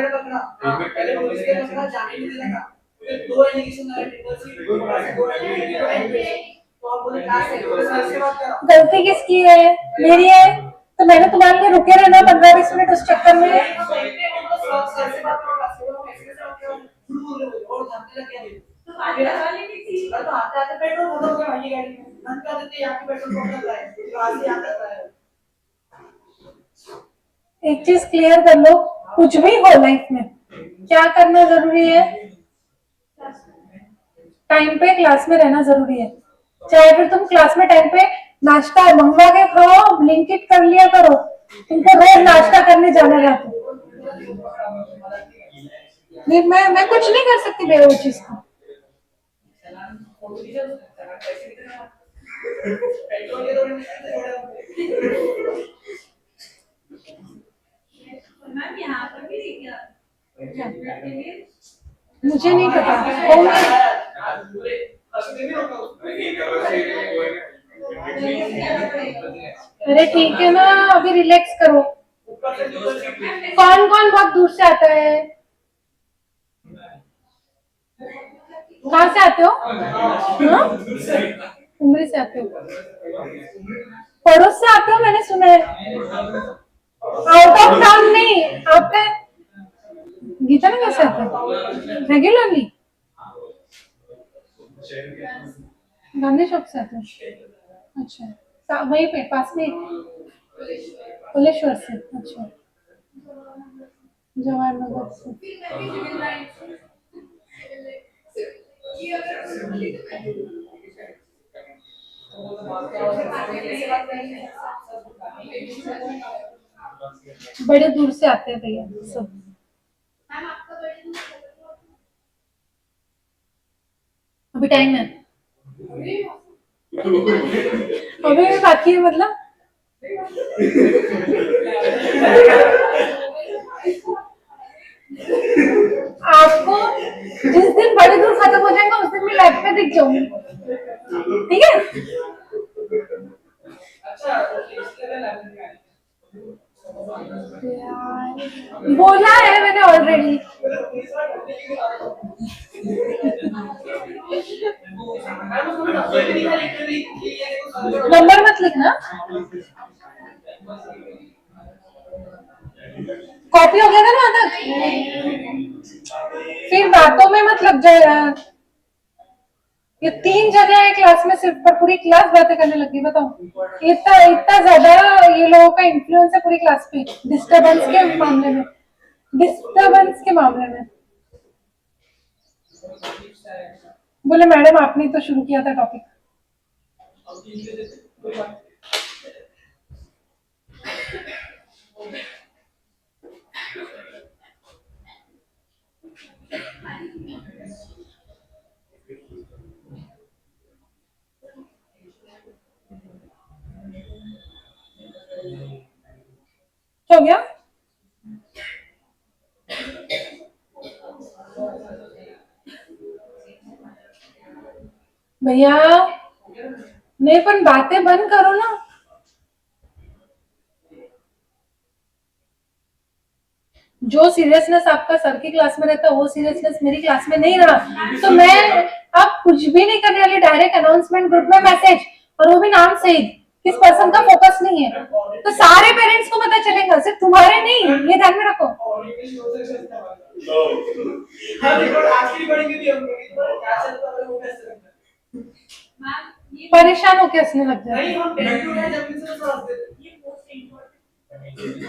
रखना पहले पुलिस के रखना जाने नहीं देने का, फिर 2 एलिगेशन तो आप बोले क्लास है पुलिस से बात करो। गलती किसकी है? मेरी है। तो मैंने तुम्हारे लिए रुके रहना 15-20 मिनट उस चक्कर में। सर से बात करो, क्लास में ऐसे कैसे बात करो, झूठ बोल रहे हो और जानते लग गया। तो आगे वाली भी थी तो आते आते पेट्रोल खत्म हो गया भाई गाड़ी में, बंद कर देते यहाँ पे पेट्रोल पंप लग रहा है, क्लास से यहाँ तक है। एक चीज क्लियर कर लो, कुछ भी हो लाइफ में क्या करना जरूरी है? टाइम पे क्लास में रहना जरूरी है। चाहे फिर तुम क्लास में टाइम पे नाश्ता मंगवा के खाओ, ब्लिंकिट कर लिया करो, तुमको रोज नाश्ता करने जाना रहता। नहीं, मैं कुछ नहीं कर सकती बेवो चीज को। मैम यहाँ पर भी क्या मुझे नहीं पता। अरे ठीक है ना, अभी रिलैक्स करो। कौन कौन बहुत दूर से आता है? कहाँ से आते हो? हाँ? उमरी से आते हो? पड़ोस से आते हो मैंने सुना है। आउट ऑफ टाउन नहीं आपका? गीता में कैसे आते हो? रेगुलरली गांधी चौक से आते हो? अच्छा, वहीं पे पास में पुलेश्वर से? अच्छा, जवाहर नगर से। बड़े दूर से आते हैं भैया सब। अभी टाइम है, अभी भी बाकी है मतलब। आपको जिस दिन बड़े दूर खत्म हो जाएगा उस दिन मैं लाइफ में दिख जाऊंगी, ठीक है? बोला है मैंने ऑलरेडी। नंबर मत लिखना। कॉपी हो गया था ना आधा। फिर बातों में मत लग जाए यार। ये 3 जगह है क्लास में सिर्फ, पर पूरी क्लास बातें करने लगी। बताओ इतना इतना ज्यादा ये लोगों का इन्फ्लुएंस है पूरी क्लास पे, डिस्टरबेंस के मामले में, डिस्टरबेंस के मामले में। बोले मैडम आपने ही तो शुरू किया था टॉपिक। क्या हो गया? भैया नहीं, पण बातें बंद करो ना। जो सीरियसनेस आपका सर की क्लास में रहता है वो सीरियसनेस मेरी क्लास में नहीं रहा, तो मैं अब कुछ भी नहीं करने वाली। डायरेक्ट अनाउंसमेंट ग्रुप में मैसेज, और वो भी नाम सहित, किस पर्सन का फोकस नहीं है, तो सारे पेरेंट्स को पता चलेगा, सिर्फ तुम्हारे नहीं, ये ध्यान में रखो। हाँ रिकॉर्ड आज की रिकॉर्डिंग भी हम क्या चलता है वो कैसे लगता है मैम ये परेशान होके हंसने लग जाए। नहीं हम टेन टू है जब इनसे समझ देते ये मोस्ट इम्पोर्टेंट।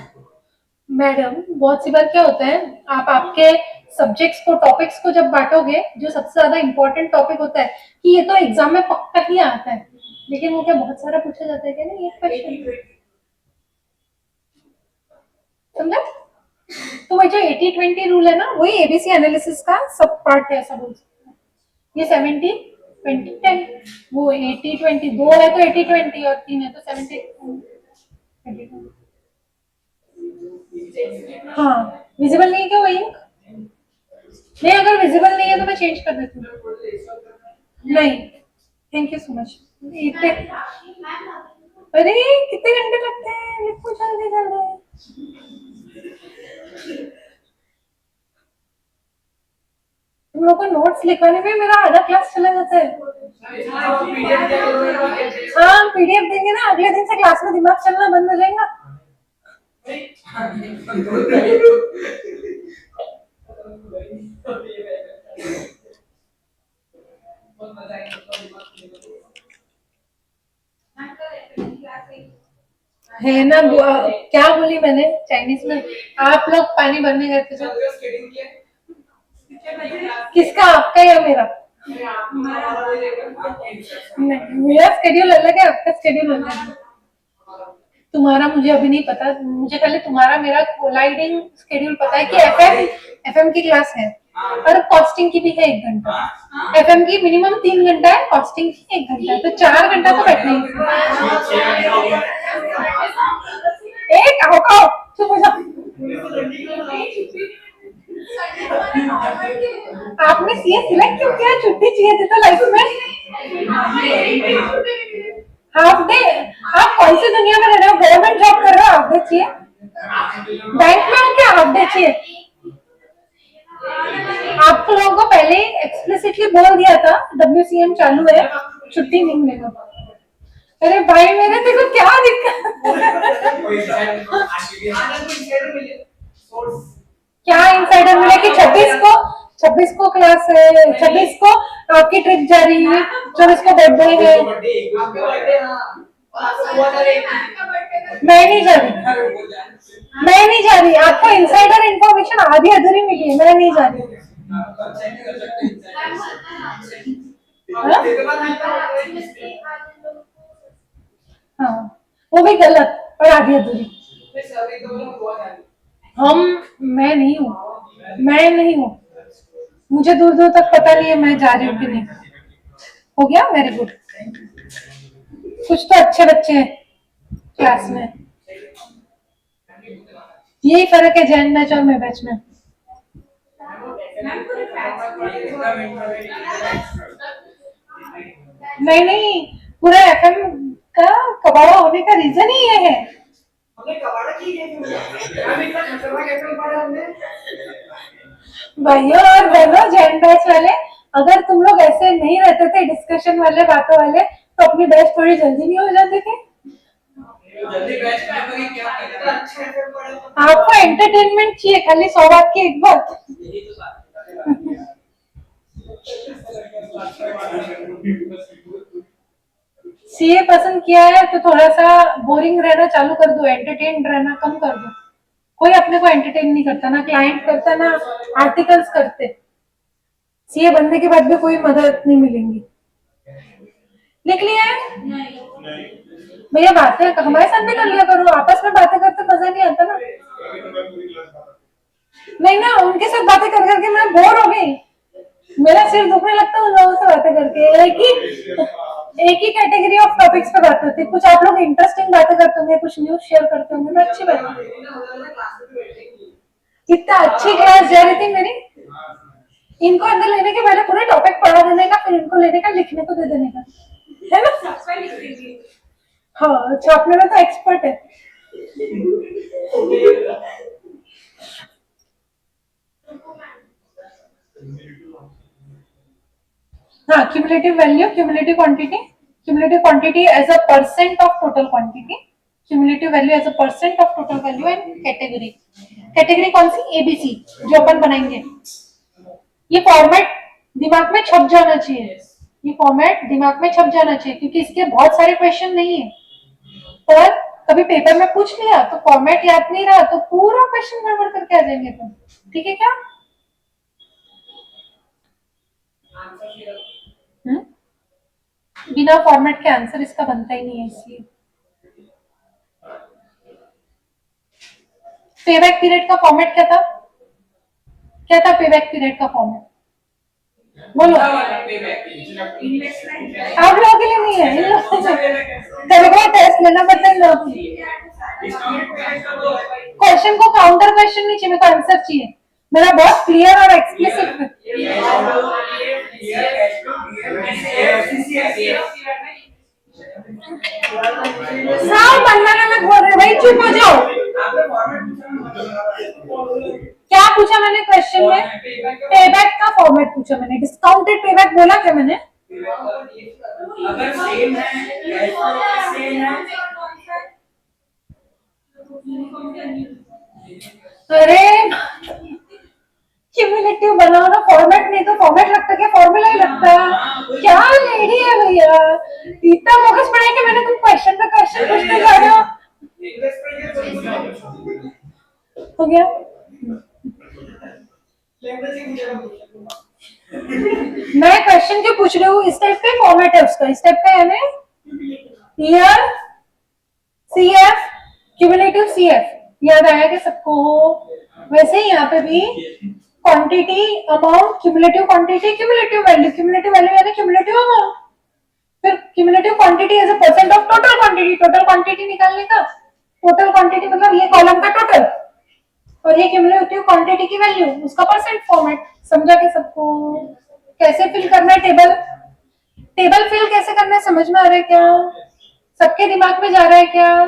मैडम बहुत सी बार क्या होता है, आप आपके सब्जेक्ट्स को, टॉपिक्स को जब बांटोगे, जो सबसे ज्यादा इंपॉर्टेंट टॉपिक होता है कि ये तो एग्जाम में पक्का ही आता है, लेकिन वो क्या बहुत सारा पूछा जाता है क्या, नहीं एक क्वेश्चन, समझा? तो वही जो 80-20 रूल है ना, वही एबीसी एनालिसिस का सब पार्ट है, ऐसा बोल सकते हैं। ये 70-20-10, वो 80-20 दो है तो 80-20, और 3 है तो 70-20। हाँ विजिबल नहीं है क्या वो इंक? नहीं, अगर विजिबल नहीं है तो मैं चेंज कर देती हूँ। नहीं, थैंक यू सो मच। इतने, अरे कितने घंटे लगते हैं, लिखो जल्दी जल्दी। तुम लोग को नोट्स लिखवाने में मेरा आधा क्लास चला जाता है। हाँ पीडीएफ देंगे ना, अगले दिन से क्लास में दिमाग चलना बंद हो जाएगा। मैम का क्लास है ना क्या बोली मैंने चाइनीज में? आप लोग पानी भरने गए थे जब? किसका, आपका या मेरा? नहीं, मेरा स्केड्यूल अलग है, आपका स्केड्यूल अलग है। तुम्हारा मुझे अभी नहीं पता, मुझे खाली तुम्हारा मेरा कोलाइडिंग स्केड्यूल पता है कि एफएम की क्लास है, और कॉस्टिंग की भी है 1 घंटा। एफएम की मिनिमम 3 घंटा है, कॉस्टिंग की 1 घंटा है, तो 4 घंटा तो बैठना ही है। एक आओ चुप हो जाओ। आपने सीए सिलेक्ट क्यों किया? छुट्टी चाहिए थी तो लाइफ में। Half day? आप कौन सी दुनिया में रह रहे हो? गवर्नमेंट जॉब कर रहे हो, हाफ डे चाहिए? बैंक में हो क्या, हाफ डे चाहिए? आप लोगों को पहले एक्सप्लिसिटली बोल दिया था डब्ल्यूसीएम चालू है, छुट्टी नहीं मिलेगा। अरे भाई मेरे देखो क्या दिक्कत। क्या इनसाइडर मिले कि 26 को क्लास है, 26 को आपकी ट्रिप जा रही है, 24 को बर्थडे है। मैं नहीं जा रही, मैं नहीं जा रही, आपको इनसाइडर इंफॉर्मेशन आधी अधूरी मिली है, मैं नहीं जा रही। हाँ? हाँ वो भी गलत और आधी अधूरी। मैं नहीं हूँ, मैं नहीं हूँ, मुझे दूर दूर तक पता नहीं है मैं जा रही हूँ कि नहीं। हो गया, वेरी गुड। कुछ तो अच्छे बच्चे हैं क्लास में, यही फर्क है जैन बैच और मैं बैच में। नहीं नहीं, पूरा एफएम का कबाड़ा होने का रीजन ही ये है। हमने कबाड़ा की है हम इतना खतरनाक एफएम पढ़ा हमने। भाइयों और बहनों, जैन बैच वाले, अगर तुम लोग ऐसे नहीं रहते थे डिस्कशन वाले, बातों वाले, तो अपनी बैच थोड़ी जल्दी नहीं हो जाती थी। जल्दी बैच में क्या अच्छा एफएम पढ़ा। आपको एंटरटेनमेंट चाहिए, खाली 100 बात की एक बात। सीए पसंद किया है तो थोड़ा सा बोरिंग रहना चालू कर दो, एंटरटेन रहना कम कर दो। कोई अपने को एंटरटेन नहीं करता, ना क्लाइंट करता ना आर्टिकल्स करते। सीए बनने के बाद भी कोई मदद नहीं मिलेंगी। लिख लिया है भैया? बातें हमारे साथ भी कर लिया करो, आपस में बातें करते मजा नहीं आता ना। नहीं ना, उनके साथ बातें कर करके मैं बोर हो गई, मेरा सिर दुखने लगता है उन लोगों से बातें करके। एक ही कैटेगरी ऑफ टॉपिक्स पे बात होती है, कुछ आप लोग इंटरेस्टिंग बातें करते होंगे, कुछ न्यूज शेयर करते होंगे, तो अच्छी बात है। कितना अच्छी क्लास जा रही थी मेरी। इनको अंदर लेने के पहले पूरे टॉपिक पढ़ा देने का, फिर इनको लेने का, लिखने को दे देने का, है ना? हाँ, छापने में तो एक्सपर्ट है। हाँ, cumulative value, cumulative quantity as a percent of total quantity, cumulative value as a percent of total value and category. Category कौन सी? एबीसी, जो अपन बनाएंगे। ये फॉर्मेट दिमाग में छप जाना चाहिए, ये फॉर्मेट दिमाग में छप जाना चाहिए, क्योंकि इसके बहुत सारे क्वेश्चन नहीं है। पर कभी पेपर में पूछ लिया तो फॉर्मेट याद नहीं रहा तो पूरा क्वेश्चन गड़बड़ करके आ जाएंगे तुम। ठीक है क्या? बिना फॉर्मेट के आंसर इसका बनता ही नहीं है, इसलिए। पेबैक पीरियड का फॉर्मेट क्या था? क्या था पेबैक पीरियड का फॉर्मेट? बोलो। आप लोगों के लिए नहीं है, इन लोगों को टेस्ट लेना पड़ता है। क्वेश्चन को काउंटर क्वेश्चन नहीं चाहिए, मेरे को आंसर चाहिए। मेरा बहुत क्लियर और एक्सप्लिसिट है। सब अलग अलग बोल रहे भाई, चुप हो जाओ। क्या पूछा मैंने क्वेश्चन में? पेबैक का फॉर्मेट पूछा मैंने। डिस्काउंटेड पेबैक बोला क्या मैंने? अगर सेम है अरे क्यूमुलेटिव बनाओ ना, फॉर्मेट नहीं तो फॉर्मेट लगता क्या? फॉर्मूला ही लगता। क्या लेडी है भैया, इतना फोकस पढ़ाई कि मैंने तुम क्वेश्चन पे क्वेश्चन पूछते जा रहे हो। हो गया? मैं क्वेश्चन क्यों पूछ रही हूँ? इस टाइप का फॉर्मेट है उसका, इस टाइप का, यानी ईयर सीएफ, क्यूमुलेटिव सीएफ, याद आया कि सबको? वैसे ही यहाँ पे भी quantity, amount, cumulative quantity, cumulative value यानी क्यूमुलेटिव अमाउंट, फिर cumulative quantity as a percent of total quantity. Total quantity निकालने का, टोटल क्वांटिटी मतलब ये कॉलम का टोटल, और ये क्यूमुलेटिव क्वांटिटी की वैल्यू, उसका परसेंट फॉर्मेट। समझा के सबको? कैसे फिल करना है टेबल? टेबल फिल कैसे करना है समझ में आ रहा है क्या? सबके दिमाग में जा रहा है क्या?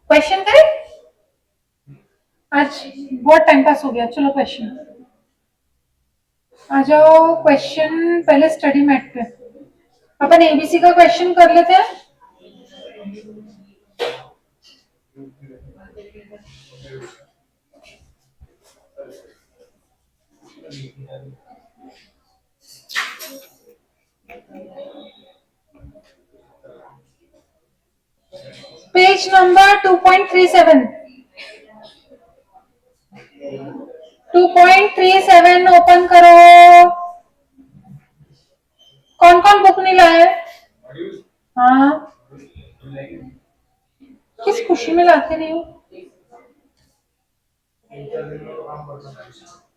क्वेश्चन करें? आज बहुत टाइम पास हो गया, चलो क्वेश्चन आ जाओ। क्वेश्चन पहले स्टडी मैट पे अपन एबीसी का क्वेश्चन कर लेते हैं। पेज नंबर 2.37 2.37 ओपन करो। कौन कौन बुक नहीं लाए? हाँ, किस खुशी में लाते नहीं हो?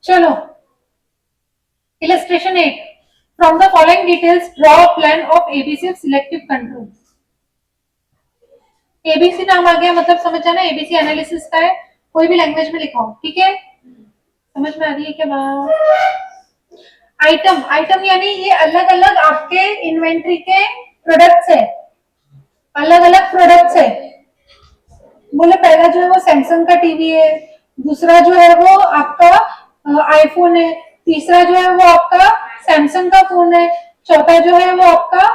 चलो, illustration 8. From the following details, draw a plan of ABC selective control. ABC नाम आ गया मतलब समझ जाना ABC एनालिसिस का है, कोई भी लैंग्वेज में लिखा हो, ठीक है? समझ में आ रही है क्या बात? आइटम यानी ये अलग अलग आपके इन्वेंट्री के प्रोडक्ट्स है, अलग अलग प्रोडक्ट्स है। बोले पहला जो है वो सैमसंग का टीवी है, दूसरा जो है वो आपका आईफोन है, तीसरा जो है वो आपका सैमसंग का फोन है, चौथा जो है वो आपका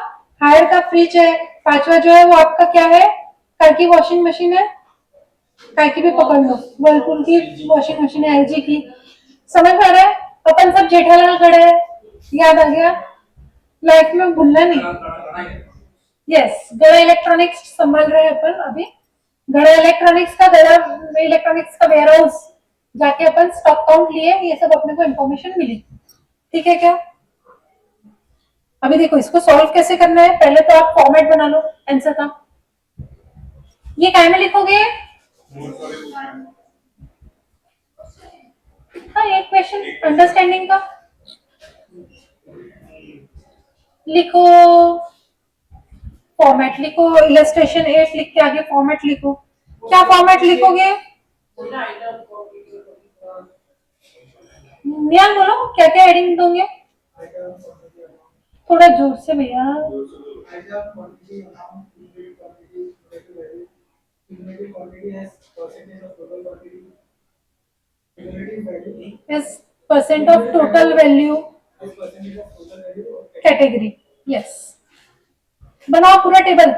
हायर का फ्रिज है, पांचवा जो है वो आपका क्या है? काय की वॉशिंग मशीन है, काय की भी पकड़ लो, वर्लपूल की वॉशिंग मशीन है, एलजी की, समझ में आ रहा है? अपन सब जेठालाल खड़े हैं, याद आ गया? लाइफ में भूलना नहीं। यस, गड़ा इलेक्ट्रॉनिक्स संभाल रहे हैं अपन अभी। गड़ा इलेक्ट्रॉनिक्स का वेयर हाउस जाके अपन स्टॉक काउंट लिए, ये सब अपने को इन्फॉर्मेशन मिली। ठीक है क्या? अभी देखो इसको सॉल्व कैसे करना है, पहले तो आप फॉर्मेट बना लो आंसर का। ये काय में लिखोगे? हाँ, एक क्वेश्चन अंडरस्टैंडिंग का लिखो, फॉर्मेट लिखो, इलस्ट्रेशन 8 लिख के आगे फॉर्मेट लिखो। क्या फॉर्मेट लिखोगे? नियाल बोलो, क्या क्या हेडिंग दोगे? थोड़ा जोर से भैया। Is percent of total value category. Yes, बनाओ पूरा टेबल,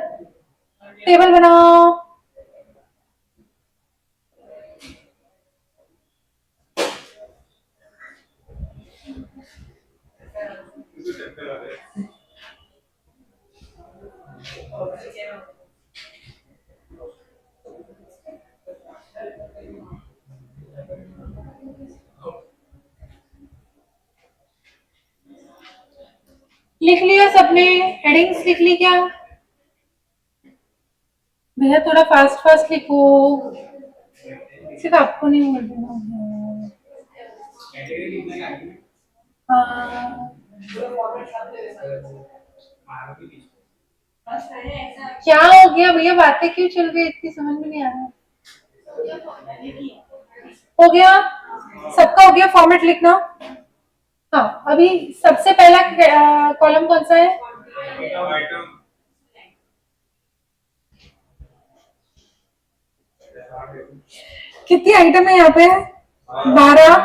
टेबल बनाओ। लिख लिया सबने? हेडिंग्स लिख ली क्या? भैया थोड़ा फास्ट फास्ट लिखो, सिर्फ आपको नहीं बोल देना। हाँ, क्या हो गया भैया, बातें क्यों चल रही है इतनी, समझ में नहीं आ रहा। हो गया सबका, हो गया फॉर्मेट लिखना। हाँ, अभी सबसे पहला कॉलम कौन सा है? कितनी आइटम है यहाँ पे? 12।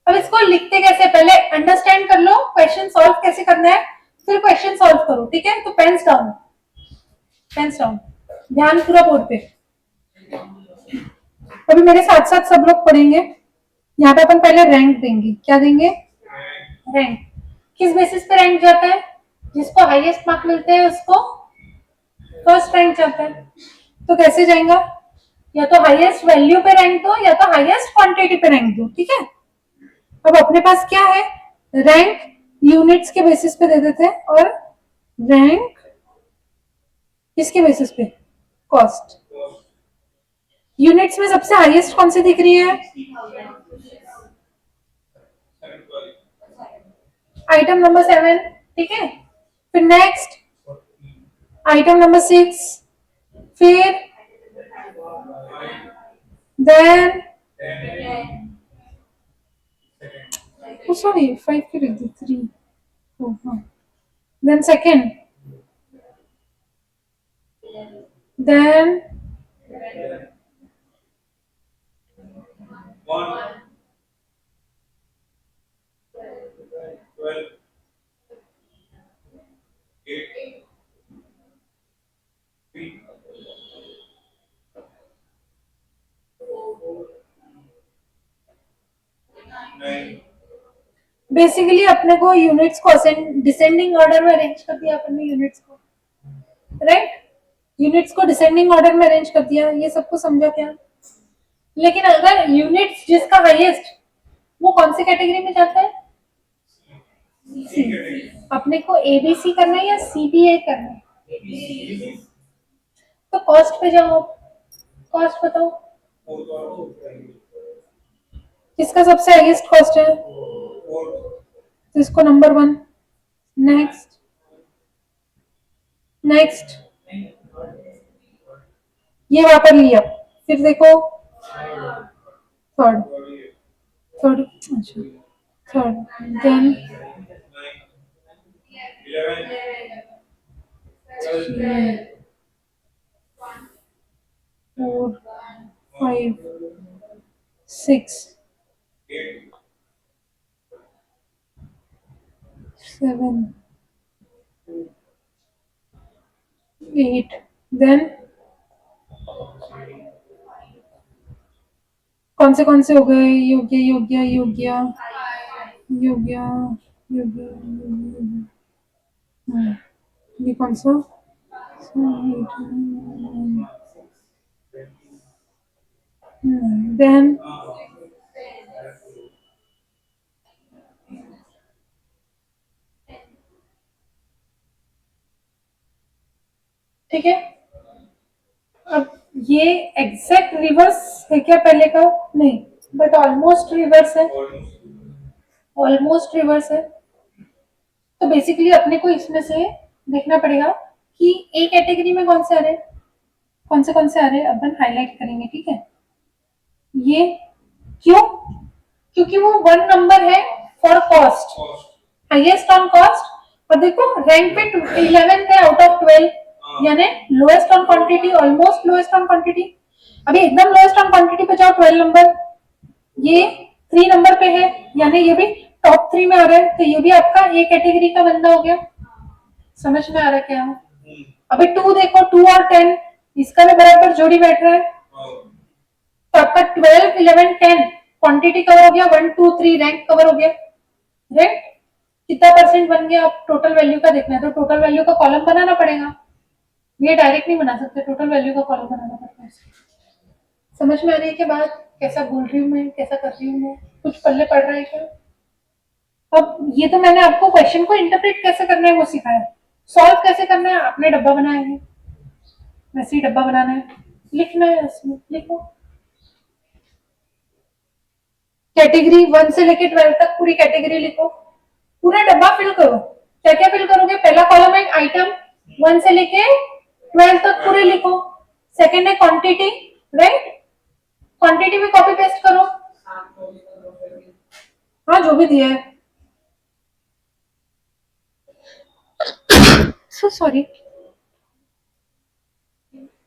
अब इसको लिखते कैसे, पहले अंडरस्टैंड कर लो क्वेश्चन सॉल्व कैसे करना है, फिर क्वेश्चन सॉल्व करो। ठीक है, तो पेन्स डाउन, पेन्स डाउन, ध्यान पूरा बोर्ड पे। अभी मेरे साथ साथ सब लोग पढ़ेंगे। यहाँ पे अपन पहले रैंक देंगे। क्या देंगे? रैंक। किस बेसिस पे रैंक जाता है? जिसको हाईएस्ट मार्क मिलते हैं उसको फर्स्ट रैंक जाता है। तो कैसे जाएगा? या तो हाईएस्ट वैल्यू पे रैंक दो, या तो हाईएस्ट क्वांटिटी पे रैंक दो। ठीक है, अब अपने पास क्या है? रैंक यूनिट्स के बेसिस पे दे देते हैं, और रैंक किसके बेसिस पे? कॉस्ट। यूनिट्स में सबसे हाईएस्ट कौन सी दिख रही है? Item number 7। ठीक है, फिर नेक्स्ट आइटम नंबर 6, फिर देन सॉरी 5 की लिख दी, 3। हाँ, देन सेकेंड, देन बेसिकली अपने को यूनिट्स को डिसेंडिंग ऑर्डर में अरेंज कर दिया अपने यूनिट्स को, राइट? यूनिट्स को डिसेंडिंग ऑर्डर में अरेंज कर दिया, ये सबको समझा क्या? लेकिन अगर यूनिट्स जिसका हाईएस्ट, वो कौन सी कैटेगरी में जाता है? सी। अपने को एबीसी करना है या सीबीए करना है? तो कॉस्ट पे जाओ, कॉस्ट बताओ किसका सबसे हाईएस्ट कॉस्ट है? तो इसको नंबर 1। नेक्स्ट, नेक्स्ट, ये वहां पर लिया। फिर देखो थर्ड, थर्ड, अच्छा थर्ड, देन 4, 5, 6, 7, 8, then कौन से हो गए? योग्य योग्य योग्य योग्य योग्य ये कौन सा? देन ठीक है। अब ये एग्जैक्ट रिवर्स है क्या पहले का? नहीं, बट ऑलमोस्ट रिवर्स है। ऑलमोस्ट रिवर्स है। तो बेसिकली अपने को इसमें से देखना पड़ेगा कि ए कैटेगरी में कौन से आ रहे हैं, कौन से आ रहे हैं, अपन हाईलाइट करेंगे, ठीक है। ये क्यों? क्योंकि वो वन नंबर है for cost, highest on cost. और देखो रैंक पे 11th है आउट ऑफ 12, यानी lowest on quantity, almost lowest on quantity. अभी एकदम लोएस्ट ऑन क्वांटिटी पे जाओ 12 नंबर, ये 3 नंबर पे है, यानी ये भी टॉप 3 में आ रहा है। तो ये भी आपका ए कैटेगरी का बंदा हो गया। समझ में आ रहा है क्या? अभी 2 देखो, 2 और 10 इसका भी बराबर जोड़ी बैठ रहा है। तो आपका 12, 11, 10 क्वांटिटी कवर हो गया, 1, 2, 3 रैंक कवर हो गया, राइट। कितना परसेंट बन गया? अब टोटल वैल्यू का देखना है, तो टोटल वैल्यू का कॉलम बनाना पड़ेगा। ये डायरेक्ट नहीं बना सकते, टोटल वैल्यू का कॉलम बनाना पड़ता है। समझ में आ रही है क्या बात? कैसा बोल रही हूँ मैं, कैसा कर रही हूँ मैं? कुछ पल्ले पड़ रहा है क्या? अब ये तो मैंने आपको क्वेश्चन को इंटरप्रेट कैसे करना है वो सिखाया, सॉल्व कैसे करना है आपने डब्बा बनाया है, वैसे ही डब्बा बनाना है, लिखना है उसमें, लिखो। कैटेगरी 1 से लेके 12 तक पूरी कैटेगरी लिखो, पूरा डब्बा फिल करो। क्या क्या फिल करोगे? पहला कॉलम है आइटम 1 से लेके 12 तक पूरे लिखो। सेकंड है क्वांटिटी, राइट, क्वांटिटी भी कॉपी पेस्ट करो, हाँ जो भी दिया है। So sorry.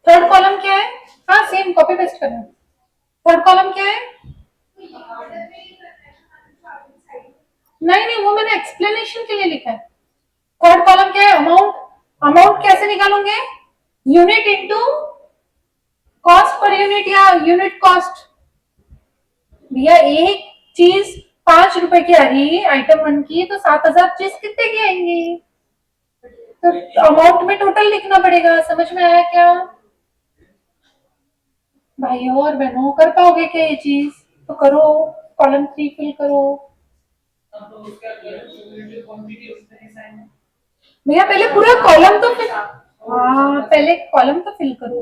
थर्ड कॉलम क्या है? हाँ सेम कॉपी पेस्ट करना। थर्ड कॉलम क्या है? नहीं नहीं, वो मैंने एक्सप्लेनेशन के लिए लिखा है। थर्ड कॉलम क्या है? अमाउंट। अमाउंट कैसे निकालोगे? Unit into cost per unit या यूनिट कॉस्ट। भैया एक चीज 5 रुपए की आ रही है आइटम 1 की, तो 7000 चीज कितने की आएंगी? तो अमाउंट में टोटल लिखना पड़ेगा। समझ में आया क्या भाइयों और बहनों? कर पाओगे क्या ये चीज? तो करो, कॉलम 3 फिल करो। भैया पहले पूरा कॉलम तो फिल, हाँ पहले कॉलम तो फिल करो।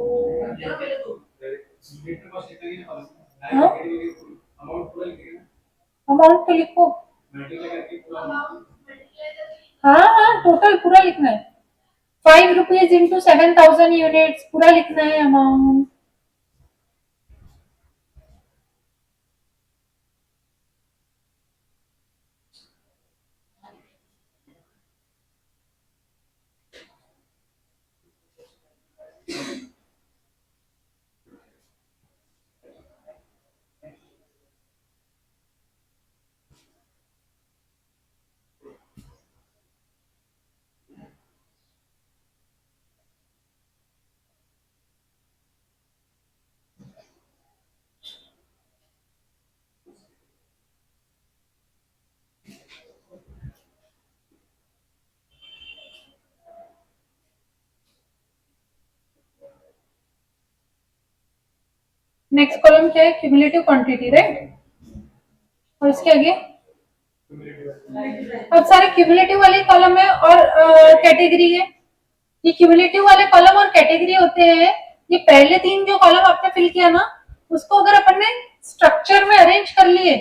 हाँ? अमाउंट तो लिखो। हाँ हाँ टोटल पूरा लिखना है। 5 रुपीज इंटू 7000 यूनिट्स पूरा लिखना है अमाउंट। नेक्स्ट कॉलम क्या है? Cumulative quantity, right. और इसके आगे अब सारे क्यूमुलेटिव वाले कॉलम है और कैटेगरी है। ये क्यूमुलेटिव वाले कॉलम और कैटेगरी होते हैं। ये पहले 3 जो कॉलम आपने फिल किया ना, उसको अगर अपन ने स्ट्रक्चर में अरेंज कर लिए,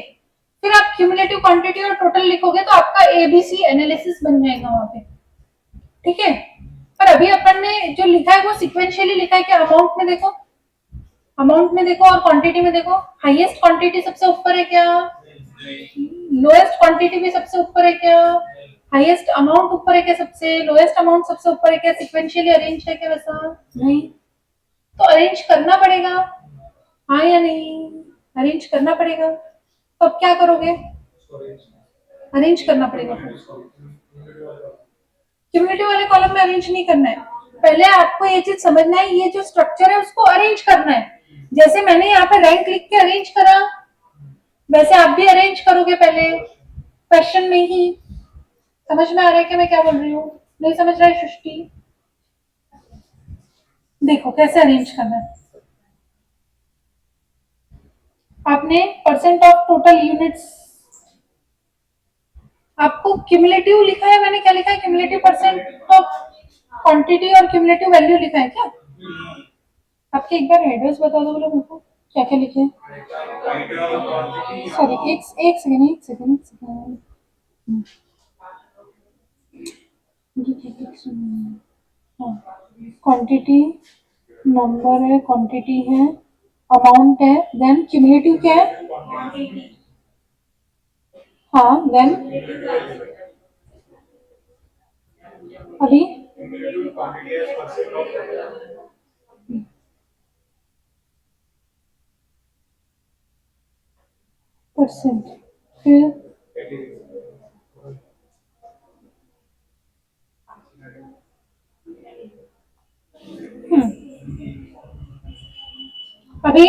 फिर आप क्यूमुलेटिव क्वांटिटी और टोटल लिखोगे तो आपका एबीसी एनालिसिस बन जाएगा वहां पे, ठीक है। पर अभी अपन ने जो लिखा है वो सिक्वेंशियली लिखा है कि अमाउंट में देखो, अमाउंट में देखो और क्वांटिटी में देखो। हाईएस्ट क्वांटिटी सबसे ऊपर है क्या? लोएस्ट क्वांटिटी भी सबसे ऊपर है क्या? हाईएस्ट अमाउंट ऊपर है क्या सबसे? लोएस्ट अमाउंट सबसे ऊपर है क्या? सिक्वेंशियली अरेंज है क्या? वैसा नहीं, तो अरेंज करना पड़ेगा, हाँ या नहीं? अरेंज करना पड़ेगा। तो अब क्या करोगे? अरेंज करना पड़ेगा। क्यूमुलेटिव वाले कॉलम में अरेंज नहीं करना है, पहले आपको ये चीज समझना है, ये जो स्ट्रक्चर है उसको अरेंज करना है। जैसे मैंने यहाँ पे रैंक लिख के अरेंज करा, वैसे आप भी अरेंज करोगे पहले क्वेश्चन में ही। समझ में आ रहा है कि मैं क्या बोल रही हूँ? नहीं समझ रहा है सृष्टि? देखो कैसे अरेंज करना है। आपने परसेंट ऑफ टोटल यूनिट्स, आपको क्यूमुलेटिव लिखा है, मैंने क्या लिखा है? क्यूमुलेटिव परसेंट ऑफ क्वांटिटी और क्यूमुलेटिव वैल्यू लिखा है क्या? आपके एक बार एड्रेस बता दो बोलो मेरे को, क्या क्या लिखे हैं। सॉरी एक सेकेंड एक सेकेंड एक सेकेंड। हाँ, क्वांटिटी नंबर है, क्वांटिटी है, अमाउंट है, देन क्यूमुलेटिव क्या है? हाँ देन अभी परसेंट, फिर अभी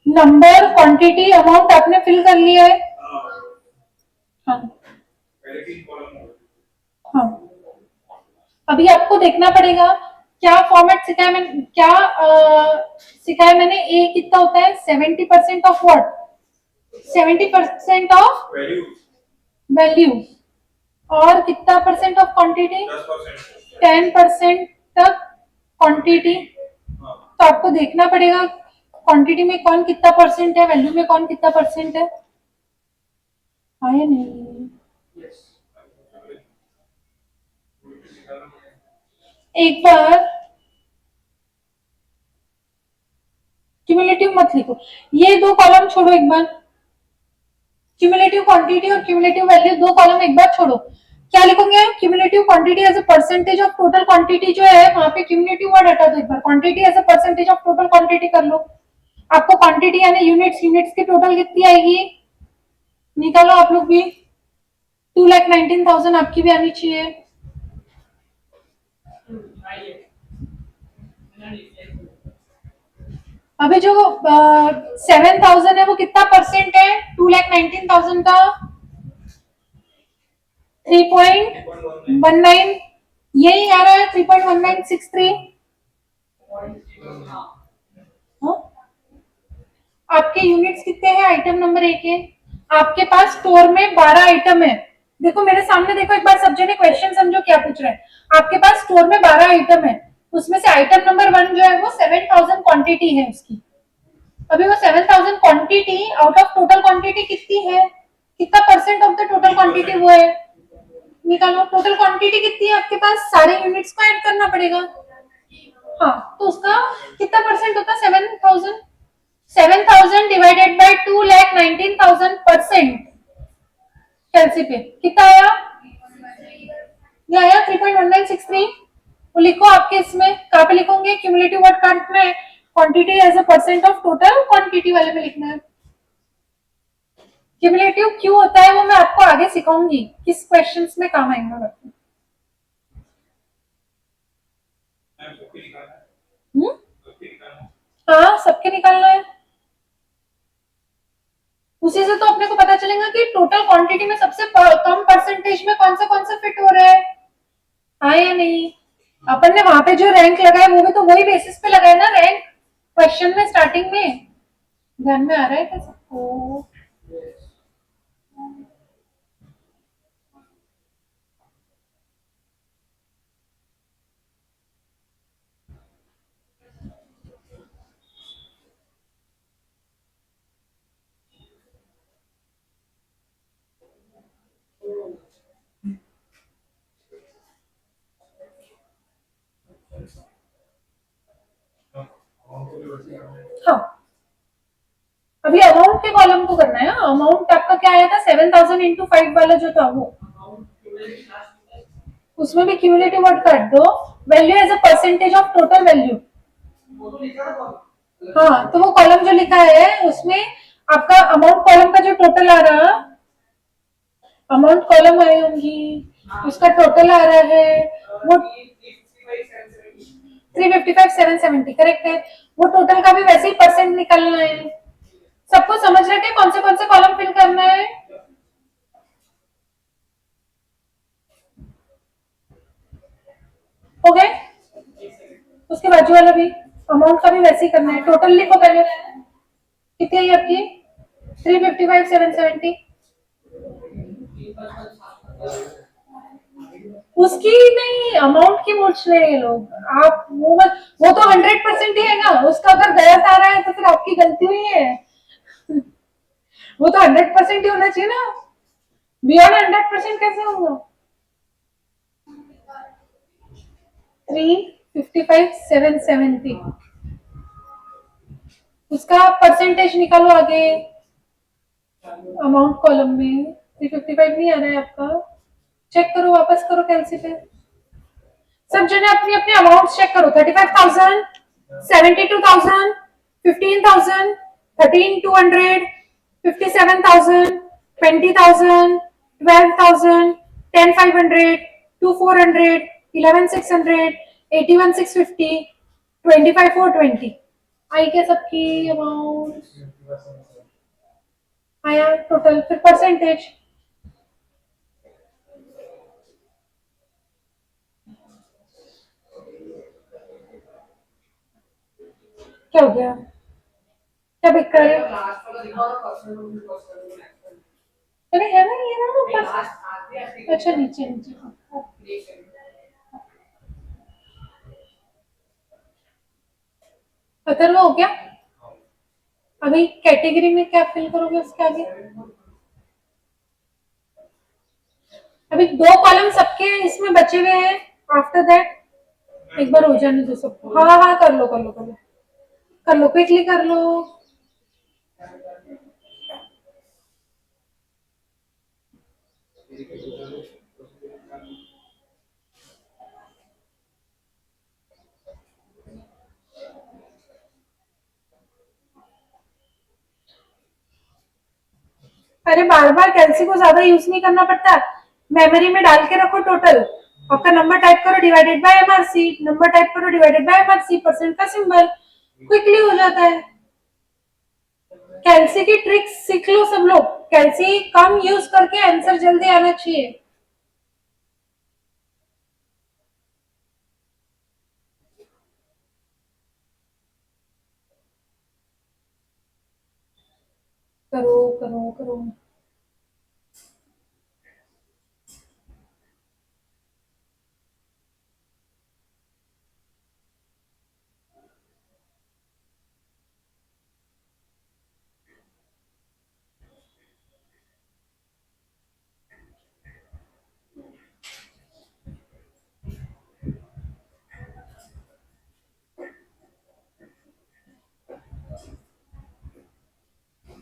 नंबर क्वांटिटी अमाउंट आपने फिल कर लिया है। हाँ हाँ, अभी आपको देखना पड़ेगा क्या फॉर्मेट सिखाया मैंने, क्या सिखाया मैंने। ए कितना होता है? 70% ऑफ व्हाट? 70% of value. और कितना परसेंट ऑफ क्वांटिटी? 10% तक क्वांटिटी। तो आपको देखना पड़ेगा क्वांटिटी में कौन कितना परसेंट है, वैल्यू में कौन कितना परसेंट है। हाँ या नहीं? एक बार क्यूमुलेटिव मत लिखो, ये दो कॉलम छोड़ो एक बार। क्यूमुलेटिव क्वांटिटी और क्यूमुलेटिव वैल्यू दो कॉलम एक बार छोड़ो। क्या लिखोगे? Cumulative quantity as a percentage of total quantity जो है वहां पे क्यूमुलेटिव वर्ड हटा दो, एक बार quantity as a percentage of total quantity कर लो। आपको क्वांटिटी यानी यूनिट्स, यूनिट्स की टोटल कितनी आएगी निकालो आप लोग भी। 2,19,000 आपकी भी आनी चाहिए। अभी जो 7,000 है वो कितना परसेंट है 2,19,000 का? 3.19, यही आ रहा है 3.1963। हाँ? आपके यूनिट्स कितने हैं? आइटम नंबर 1 है, आपके पास स्टोर में 12 आइटम है। देखो मेरे सामने देखो एक बार, सब जने क्वेश्चन समझो क्या पूछ रहे हैं। आपके पास स्टोर में 12 आइटम है, उसमें से आइटम नंबर 1 जो है वो 7,000 क्वांटिटी है उसकी। अभी वो 7,000 quantity out of total quantity कितनी है, कितना percent of the total quantity वो है, निकालो। टोटल क्वांटिटी कितनी है आपके पास, सारे यूनिट्स को ऐड करना पड़ेगा। हाँ, तो उसका कितना परसेंट होता है? 7,000। 7,000 डिवाइडेड बाय 2,19,000 परसेंट कैलसी पे कितना आया? ये आया 3.1963। वो लिखो आपके इसमें, कहाँ पे लिखोगे? क्यूमुलेटिव वर्ड कांट में quantity as a percent of total quantity वाले में लिखना है। क्यूमुलेटिव क्यों होता है वो मैं आपको आगे सिखाऊंगी, किस क्वेश्चंस में काम आएगा। हाँ सबके निकालना है, उसी से तो अपने को पता चलेगा कि टोटल क्वांटिटी में सबसे कम परसेंटेज में कौन सा फिट हो रहा है, हाँ या नहीं। अपन ने वहां पे जो रैंक लगाया वो भी तो वही बेसिस पे लगाया ना रैंक, क्वेश्चन में स्टार्टिंग में। ध्यान में आ रहा है क्या सबको? हाँ, अभी अमाउंट के कॉलम को करना है। अमाउंट आपका क्या आया था? 7,000 इंटू 5 वाला जो था वो, उसमें भी क्यूमुलेटिव वर्ड काट दो। Value as a percentage of total value. हाँ, तो वो कॉलम जो लिखा है उसमें आपका अमाउंट कॉलम का जो टोटल आ रहा, अमाउंट कॉलम आई होंगी, उसका टोटल आ रहा है वो 355,770 करेक्ट है। वो टोटल का भी वैसे ही परसेंट निकलना है। सबको समझ रखे कौन से कॉलम फिल करना है? हो गए? उसके बाजू वाला भी अमाउंट का भी वैसे ही करना है। टोटल लिखो पहले, कितनी आई आपकी? 355,770। उसकी नहीं, अमाउंट की पूछ रहे हैं ये लोग। आप वो मत, वो तो 100% ही है ना, उसका अगर गलत आ रहा है तो फिर आपकी गलती हुई है। वो तो 100% ही होना चाहिए ना, बियॉन्ड 100% कैसे होगा? 355,770 उसका परसेंटेज निकालो आगे, अमाउंट कॉलम में 355 नहीं आ रहा है आपका, चेक करो, वापस करो कैलसी पे। सब जने अपनी अपनी अमाउंट चेक करो। 35,000, 72,000, 15,000, 13,200, 57,000, 20,000, 12,000, 10,500, 2,400, 11,600, 81,650, 25,420। आई क्या सबकी अमाउंट? आया टोटल, फिर परसेंटेज। क्या हो गया? क्या दिक्कत है? लास्ट वाला दिखाओ ना, पर्सनल लोन पर्सनल लोन। अरे है ना, ये ना ऊपर। लास्ट आखिरी अच्छा नीचे नीचे। अथर्व हो गया? अभी कैटेगरी में क्या फिल करोगे उसके आगे? अभी दो कॉलम सबके इसमें बचे हुए हैं। आफ्टर दैट एक बार हो जाने दो सबको। हाँ हाँ कर लो कर लो कर लो कर लो, क्विकली कर लो। अरे बार बार कैलसी को ज्यादा यूज नहीं करना पड़ता, मेमोरी में डाल के रखो टोटल। आपका नंबर टाइप करो divided by MRC, number type करो डिवाइडेड बाय एमआरसी, परसेंट का सिंबल, क्विकली हो जाता है। कैलसी की ट्रिक्स सीख लो सब लोग, कैलसी कम यूज करके आंसर जल्दी आना चाहिए। करो करो करो।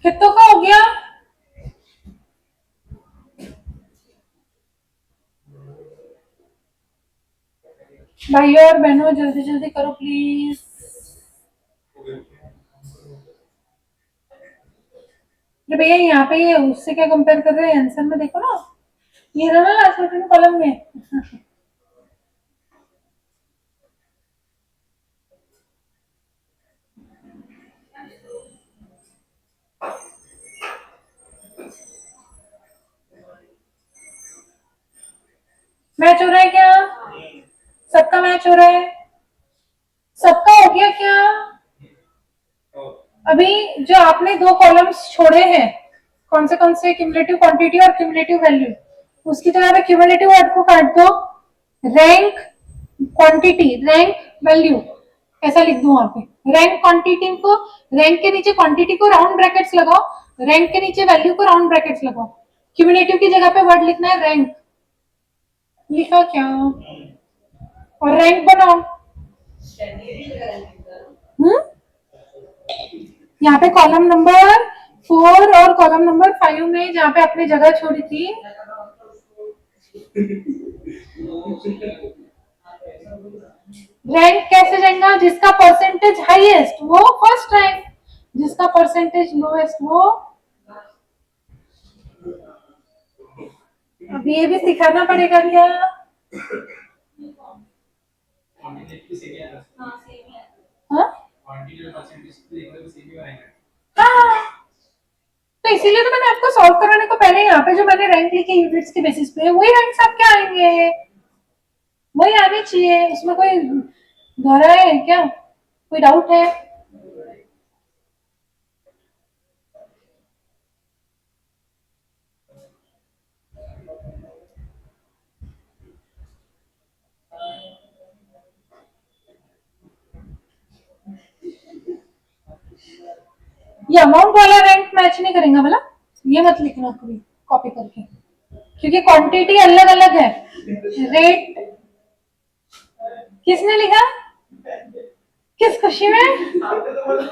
कितनों का हो गया? भाइयों और बहनों जल्दी जल्दी करो प्लीज। अरे भैया यहाँ पे ये उससे क्या कंपेयर कर रहे हैं, आंसर में देखो ना, ये रहा ना लास्ट बटन कॉलम में। मैच हो रहा है क्या? सबका मैच हो रहा है? सबका हो गया क्या? अभी जो आपने दो कॉलम्स छोड़े हैं, कौन से क्यूमुलेटिव क्वांटिटी और क्यूमुलेटिव वैल्यू, उसकी जगह पे क्यूमुलेटिव वर्ड को काट दो, रैंक क्वांटिटी रैंक वैल्यू ऐसा लिख दो वहां पे। रैंक क्वांटिटी को, रैंक के नीचे क्वांटिटी को राउंड ब्रैकेट्स लगाओ, रैंक के नीचे वैल्यू को राउंड ब्रैकेट्स लगाओ। क्यूमुलेटिव की जगह पे वर्ड लिखना है रैंक। लिखा क्या? और रैंक बनाओ। हम्म, यहाँ पे कॉलम नंबर 4 और कॉलम नंबर 5 में जहाँ पे आपने जगह छोड़ी थी, रैंक कैसे जाएगा? जिसका परसेंटेज हाईएस्ट वो फर्स्ट रैंक, जिसका परसेंटेज लोएस्ट वो। अब ये भी सिखाना पड़ेगा क्या? हाँ हाँ, तो इसीलिए तो मैंने आपको सॉल्व कराने को पहले यहाँ पे जो मैंने रैंक लिखी यूनिट्स के बेसिस पे वही रैंक्स आपके आएंगे, वही आने चाहिए, उसमें कोई दोहरा है क्या, कोई डाउट है? ये अमाउंट वाला रैंक मैच नहीं करेगा भला, ये मत लिखना कभी कॉपी करके, क्योंकि क्वांटिटी अलग अलग है। रेट किसने लिखा, किस खुशी में? आपने तो बोला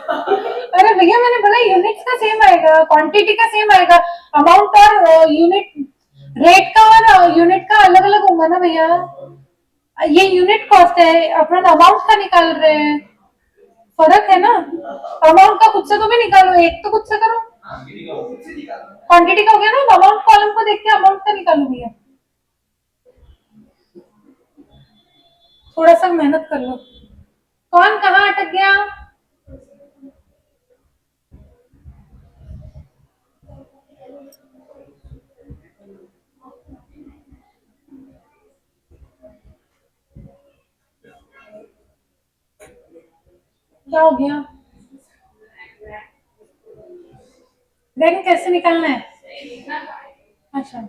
अरे भैया मैंने बोला यूनिट्स का सेम आएगा, क्वांटिटी का सेम आएगा, अमाउंट और यूनिट, रेट का और यूनिट का अलग अलग होगा ना भैया। ये यूनिट कॉस्ट है, अपन अमाउंट का निकाल रहे हैं, फर्क है ना। अमाउंट का खुद से तो भी निकालो, एक तो खुद से करो, क्वांटिटी का हो गया ना, अमाउंट कॉलम को देख के अमाउंट का निकालो भैया, थोड़ा सा मेहनत कर लो। कौन कहाँ अटक गया? क्या हो गया? रैंक कैसे निकालना है? अच्छा,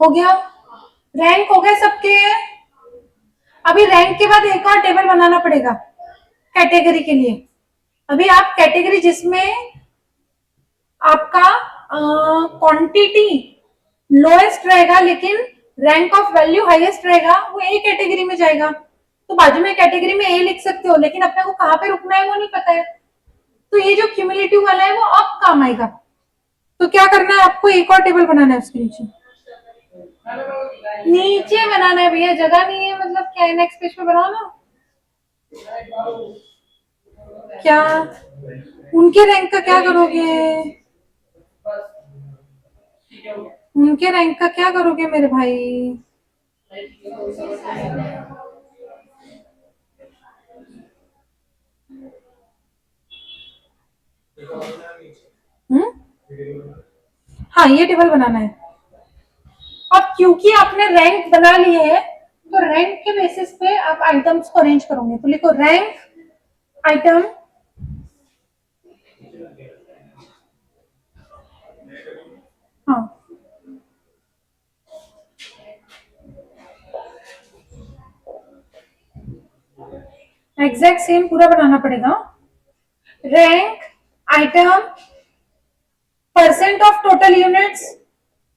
हो गया, रैंक हो गए सबके। अभी रैंक के बाद एक और टेबल बनाना पड़ेगा कैटेगरी के लिए। अभी आप कैटेगरी जिसमें आपका क्वांटिटी लोएस्ट रहेगा लेकिन रैंक ऑफ वैल्यू हाईएस्ट रहेगा, वो ए कैटेगरी में जाएगा। तो बाजू में कैटेगरी में ए लिख सकते हो, लेकिन अपने को कहाँ पे रुकना है वो नहीं पता है, तो ये जो क्यूमुलेटिव वाला है वो अब काम आएगा। तो क्या करना है आपको, एक और टेबल बनाना है उसके नीचे, नीचे बनाना है भैया, जगह नहीं है, मतलब क्या है, नेक्स्ट पेज पे बनाओ ना। क्या उनके रैंक का क्या करोगे, उनके रैंक का क्या करोगे मेरे भाई? हम्म, हाँ ये टेबल बनाना है। अब क्योंकि आपने रैंक बना लिए है, तो रैंक के बेसिस पे आप आइटम्स को अरेंज करोगे, तो लिखो रैंक आइटम हाँ, एग्जैक्ट सेम पूरा बनाना पड़ेगा। Rank item percent of total units,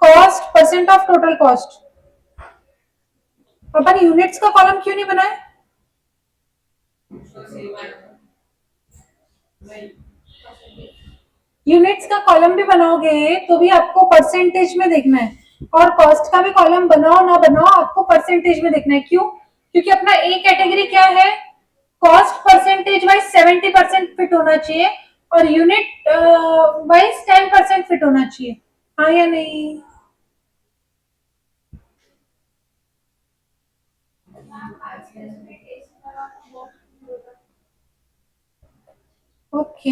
cost percent of total cost. Upon units का कॉलम क्यों नहीं बनाए? यूनिट्स का कॉलम भी बनाओगे तो भी आपको परसेंटेज में देखना है, और कॉस्ट का भी कॉलम बनाओ ना बनाओ आपको परसेंटेज में देखना है। क्यों? क्योंकि अपना ए कैटेगरी क्या है, कॉस्ट परसेंटेज वाइज 70% फिट होना चाहिए और यूनिट वाइज 10% फिट होना चाहिए, हाँ या नहीं? ओके,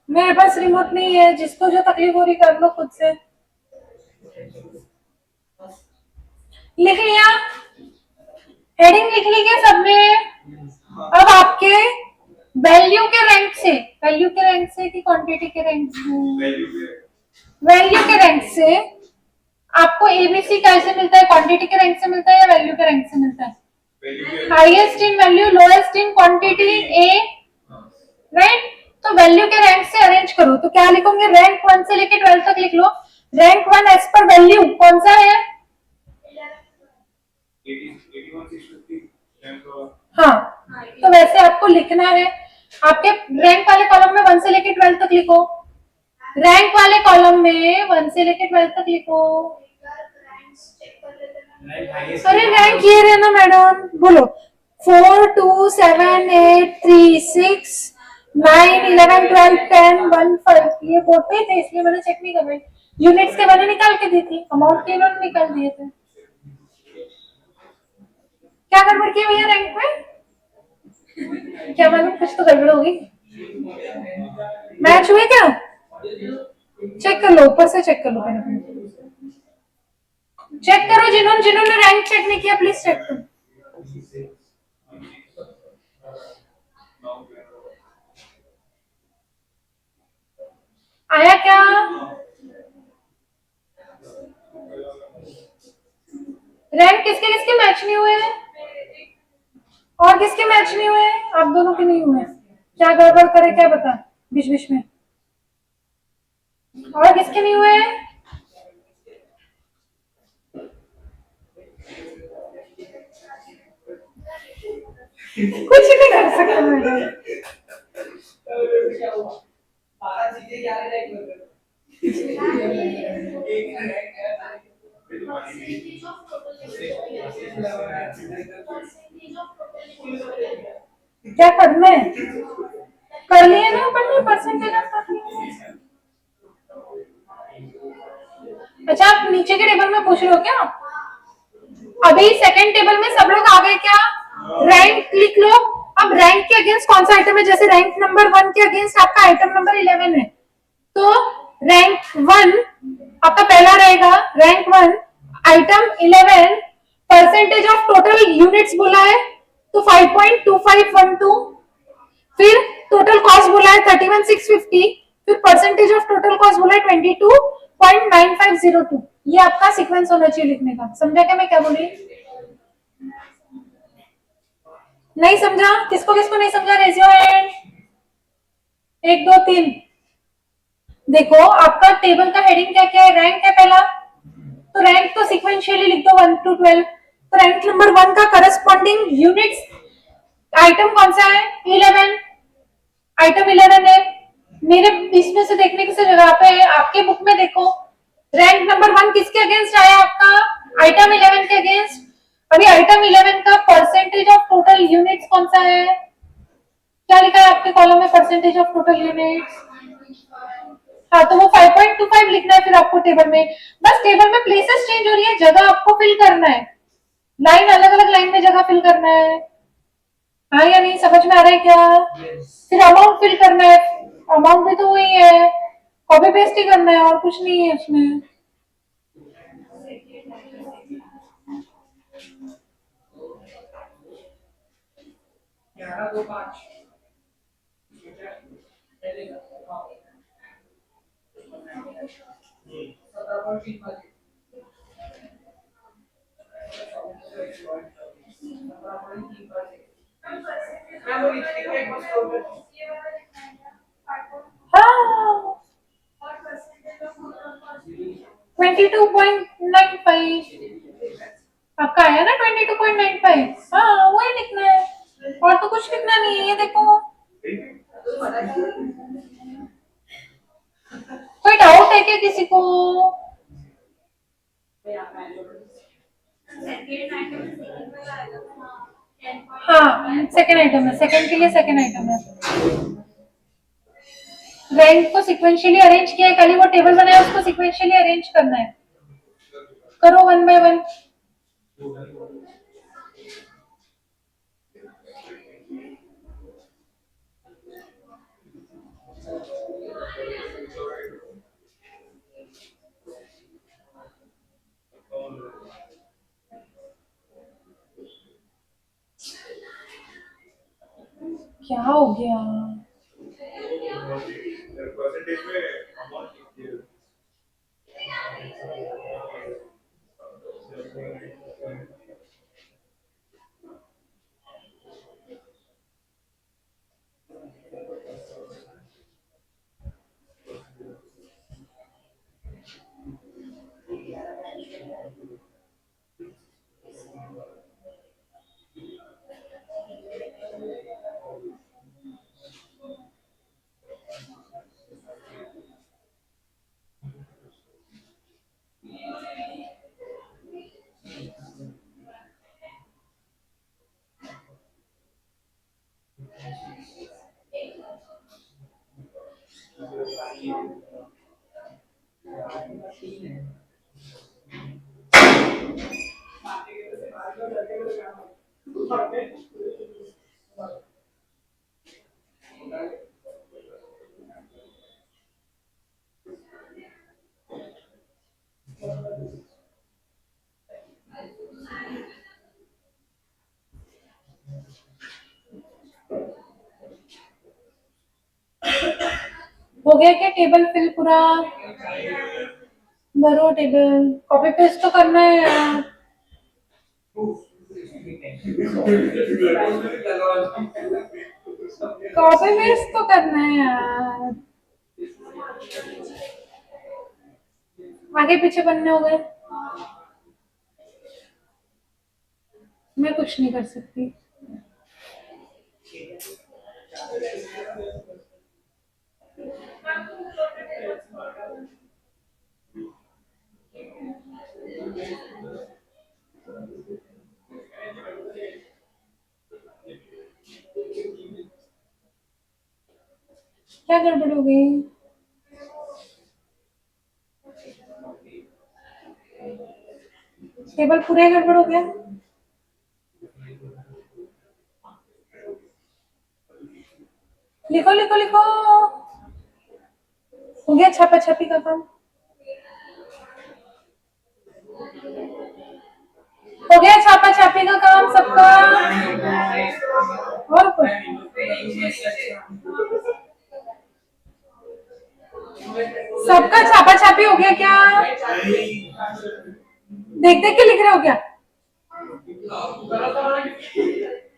मेरे पास रिमोट नहीं है, जिसको जो तकलीफ हो रही कर लो खुद से। लिख लिया, हेडिंग लिख ली क्या सबने? अब आपके वैल्यू के रैंक से, वैल्यू के रैंक से कि क्वांटिटी के रैंक से? वैल्यू के रैंक से आपको एबीसी कैसे मिलता है, क्वांटिटी के रैंक से मिलता है या वैल्यू के रैंक से मिलता है? Highest in value lowest in quantity A, right. तो वैल्यू के रैंक से अरेंज करो, तो क्या लिखोगे, रैंक 1 से लेके 12 तक लिख लो। रैंक 1 एज पर वैल्यू कौन सा है? हाँ, तो वैसे आपको लिखना है। आपके रैंक वाले कॉलम में 1 से लेके 12 तक लिखो, रैंक वाले कॉलम में 1 से लेके 12 तक लिखो। अरे रैंक ये रहे ना मैडम, बोलो 4, 2, 7, 8, 3, 6, 9, 11, 12, 10, 1, 5 ये बोर्ड पे थे इसलिए मैंने चेक नहीं करवाई। यूनिट्स के मैंने निकाल के दी थी, अमाउंट के इन्होंने निकाल दिए थे। क्या गड़बड़ किया भैया रैंक में? क्या मालूम, कुछ तो गड़बड़ होगी। मैच हुए क्या? चेक कर लो, ऊपर से चेक कर लो पहले। चेक करो, जिन्होंने जिन्होंने रैंक चेक नहीं किया प्लीज चेक करो। आया क्या? रैंक किसके किसके मैच नहीं हुए हैं? और किसके मैच नहीं हुए हैं? आप दोनों के नहीं हुए हैं। क्या गड़बड़ करे क्या बता बीच बीच में। और किसके नहीं हुए हैं? कुछ नहीं कर सकता मैडम। सारा चीजें याद रखेंगे। क्या करना है? कर लिए ना अपन ने परसेंटेज। अच्छा आप नीचे के टेबल में पूछ रहे हो क्या? अभी सेकंड टेबल में सब लोग आ गए क्या? रैंक लिख लो। अब रैंक के अगेंस्ट कौन सा आइटम है? जैसे रैंक नंबर 1 के अगेंस्ट आपका आइटम नंबर 11 है, तो रैंक 1 आपका पहला रहेगा। Rank 1 item 11 percentage of total units बोला है तो 5.2512। फिर टोटल कॉस्ट बोला है 31,650। फिर परसेंटेज ऑफ टोटल कॉस्ट बोला है 22.9502। ये आपका सीक्वेंस होना चाहिए लिखने का। समझा क्या मैं क्या बोली? नहीं समझा? किसको किसको नहीं समझा? Raise your hand. 1 2 3। देखो आपका टेबल का हेडिंग क्या क्या है? रैंक है पहला, तो रैंक तो सिक्वेंशियली लिख दो 1 to 12। तो रैंक नंबर 1 का करस्पॉन्डिंग यूनिट्स आइटम कौन सा है? 11। आइटम 11 है। मेरे इसमें से देखने की जगह पे आपके बुक में देखो, रैंक नंबर 1 किसके अगेंस्ट आया आपका? आइटम 11 के अगेंस्ट। अभी आइटम 11 का परसेंटेज ऑफ टोटल यूनिट्स कौन सा है? क्या लिखा है आपके कॉलम में? Percentage of total units. हाँ तो वो 5.25 लिखना है फिर आपको टेबल में। बस टेबल में प्लेसेस चेंज हो रही है, जगह आपको फिल करना है। लाइन अलग अलग लाइन में जगह फिल करना है। हाँ या नहीं समझ में आ रहा है क्या? फिर अमाउंट फिल करना है। अमाउंट भी तो वही है, कॉपी पेस्ट ही करना है और कुछ नहीं है उसमें। ग्यारह दो पाँच हाँ 22.95 आपका आया ना 22.95। हाँ वही लिखना है और तो कुछ लिखना नहीं है। ये देखो, कोई डाउट है क्या किसी को? हाँ सेकेंड आइटम है, सेकेंड के लिए सेकेंड आइटम है। रैंक को सिक्वेंशियली अरेंज किया है, खाली वो टेबल बनाया उसको सिक्वेंशियली अरेंज करना है। करो 1 by 1। क्या हो गया? परसेंटेज में अमाउंट लिखिए। हो गया क्या टेबल फिल पूरा? भरो टेबल, कॉपी पेस्ट तो करना है यार। कॉपी पेस्ट तो करना है यार। आगे पीछे बनने हो गए, मैं कुछ नहीं कर सकती। क्या गड़बड़ हो गई? टेबल पूरा ही गड़बड़ हो गया। लिखो लिखो लिखो। हो गया छापा छापी का काम? हो गया छापा छापी का काम सबका? और कुछ? सबका छापा छापी हो गया क्या? देख देख के लिख रहे हो क्या?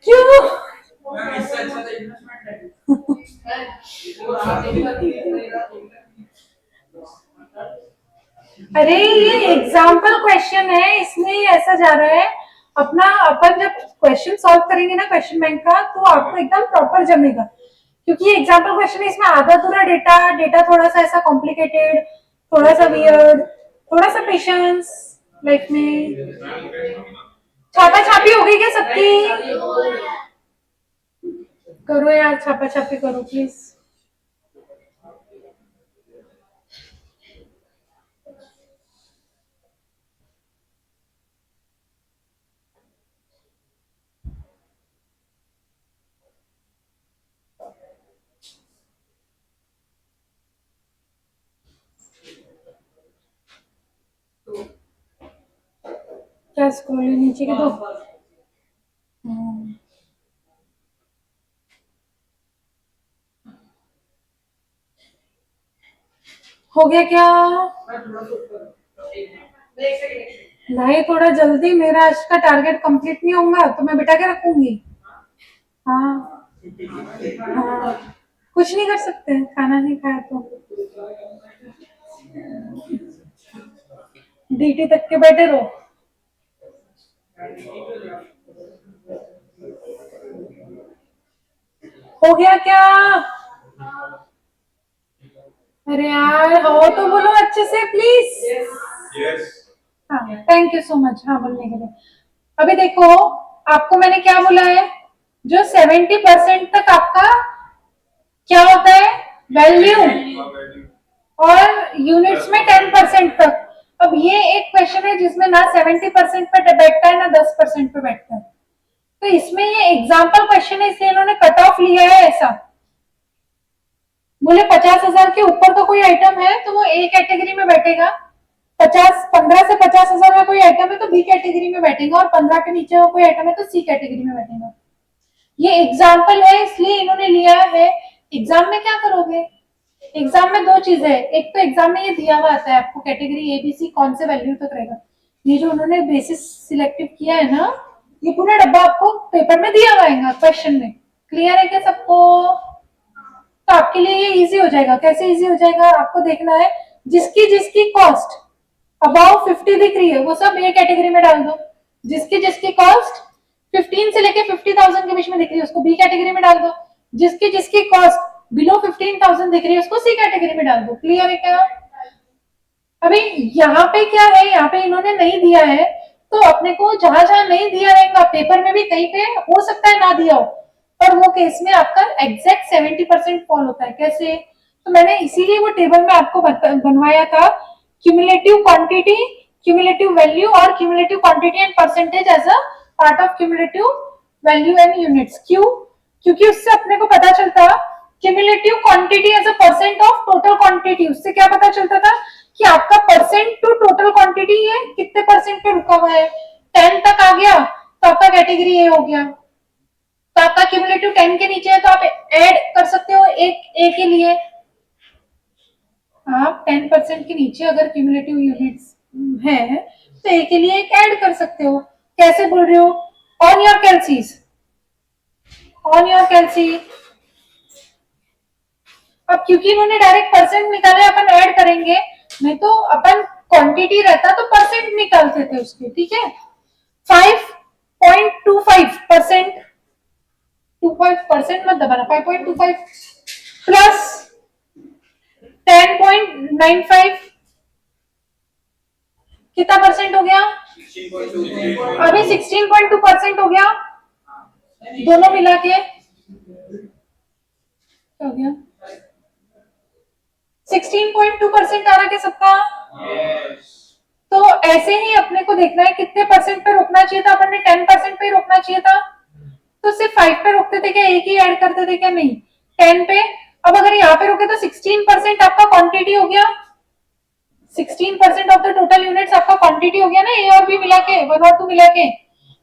क्यों? अरे ये एग्जाम्पल क्वेश्चन है, इसमें ऐसा जा रहा है। अपना अपन जब क्वेश्चन सॉल्व करेंगे ना क्वेश्चन बैंक का, तो आपको एकदम प्रॉपर जमेगा, क्योंकि ये एग्जाम्पल क्वेश्चन है। इसमें आधा अधूरा डेटा थोड़ा सा ऐसा कॉम्प्लिकेटेड, थोड़ा सा वियर्ड, थोड़ा सा पेशेंस लाइफ में। छापा छापी हो गई क्या सबकी? करो यार, छापा छापी करो प्लीज। क्या स्क्रॉल नीचे के दो? हो गया क्या भाई? थोड़ा जल्दी, मेरा आज का टारगेट कंप्लीट नहीं होगा तो मैं बिठा के रखूंगी। हाँ हाँ, कुछ नहीं कर सकते, खाना नहीं खाया तो डीटी तक के बैठे रहो। हो गया क्या? अरे यार हो तो बोलो अच्छे से प्लीज। Yes. हाँ थैंक यू सो मच, हाँ बोलने के लिए। अभी देखो, आपको मैंने क्या बोला है, जो 70% तक आपका क्या होता है वैल्यू, और यूनिट्स में 10% तक। अब ये एक क्वेश्चन है जिसमें ना 70% पे बैठता है ना 10% पे बैठता है, तो इसमें ये एग्जाम्पल क्वेश्चन है, इसलिए इन्होंने कट ऑफ लिया है ऐसा। बोले 50,000 के ऊपर का कोई आइटम है तो वो ए कैटेगरी में बैठेगा, 15 से 50,000 का कोई आइटम है तो बी कैटेगरी में बैठेगा, और 15 के नीचे का कोई आइटम है तो सी कैटेगरी में बैठेगा। ये एग्जाम्पल है इसलिए इन्होंने लिया है। एग्जाम में क्या करोगे? एग्जाम में दो चीजें है, एक तो एग्जाम में ये दिया हुआ आता है आपको कैटेगरी एबीसी कौन से वैल्यू तक रहेगा। ये जो उन्होंने बेसिस सिलेक्टिव किया है ना, ये पूरा डब्बा आपको पेपर में दिया हुआ है क्वेश्चन में। क्लियर है क्या सबको? तो आपके लिए ये इजी हो जाएगा। कैसे इजी हो जाएगा? आपको देखना है जिसकी जिसकी कॉस्ट अबाउ 50 दिख रही है वो सब ए कैटेगरी में डाल दो, जिसकी जिसकी कॉस्ट 15 से लेके 50,000 के बीच में दिख रही है उसको बी कैटेगरी में डाल दो, जिसकी जिसकी कॉस्ट बिलो 15,000 दिख रही है उसको सी कैटेगरी में डाल दो। क्लियर है क्या? अभी यहाँ पे क्या है, यहाँ पे इन्होंने नहीं दिया है, तो अपने को जहां जहां नहीं दिया रहेगा पेपर में भी कहीं पे हो सकता है ना दिया हो, पर वो केस में आपका एग्जैक्ट 70% फॉल होता है। कैसे? तो मैंने इसीलिए वो टेबल में आपको बनवाया था cumulative quantity, cumulative value और cumulative quantity and percentage as a part of cumulative value and units. क्यों? क्योंकि उससे अपने को पता चलता cumulative quantity as a percent of total quantity, उससे क्या पता चलता था कि आपका परसेंट टू टोटल क्वांटिटी है कितने परसेंट पे रुका हुआ है. 10 तक आ गया तो आपका कैटेगरी ए हो गया. तो आपका क्यूमुलेटिव 10 के नीचे है तो आप ऐड कर सकते हो एक ए के लिए. आप 10% के नीचे अगर क्यूमुलेटिव यूनिट्स है तो ए के लिए एक ऐड कर सकते हो. कैसे बोल रहे हो? On your कैलसीज, on your कैलसी. अब क्योंकि इन्होंने डायरेक्ट परसेंट निकाले अपन ऐड करेंगे, नहीं तो अपन क्वांटिटी रहता तो परसेंट निकालते थे उसके. ठीक है. 5.25%, 25% मत दबाना, 5.25 प्लस 10.95 कितना परसेंट हो गया? अभी 16.2% हो गया. दोनों मिला के हो गया 16.2% आ रहा है सबका. तो ऐसे ही अपने को देखना है कितने परसेंट पे रोकना चाहिए था. अपन ने 10% पे रोकना चाहिए था तो सिर्फ 5 पे रोकते थे क्या? एक ही ऐड करते थे क्या? नहीं, 10 पे. अब अगर यहाँ पे रोके तो 16% आपका क्वांटिटी हो गया. 16% ऑफ द टोटल यूनिट्स आपका क्वांटिटी हो गया ना, ए और बी मिला के, 1 और 2 मिला के.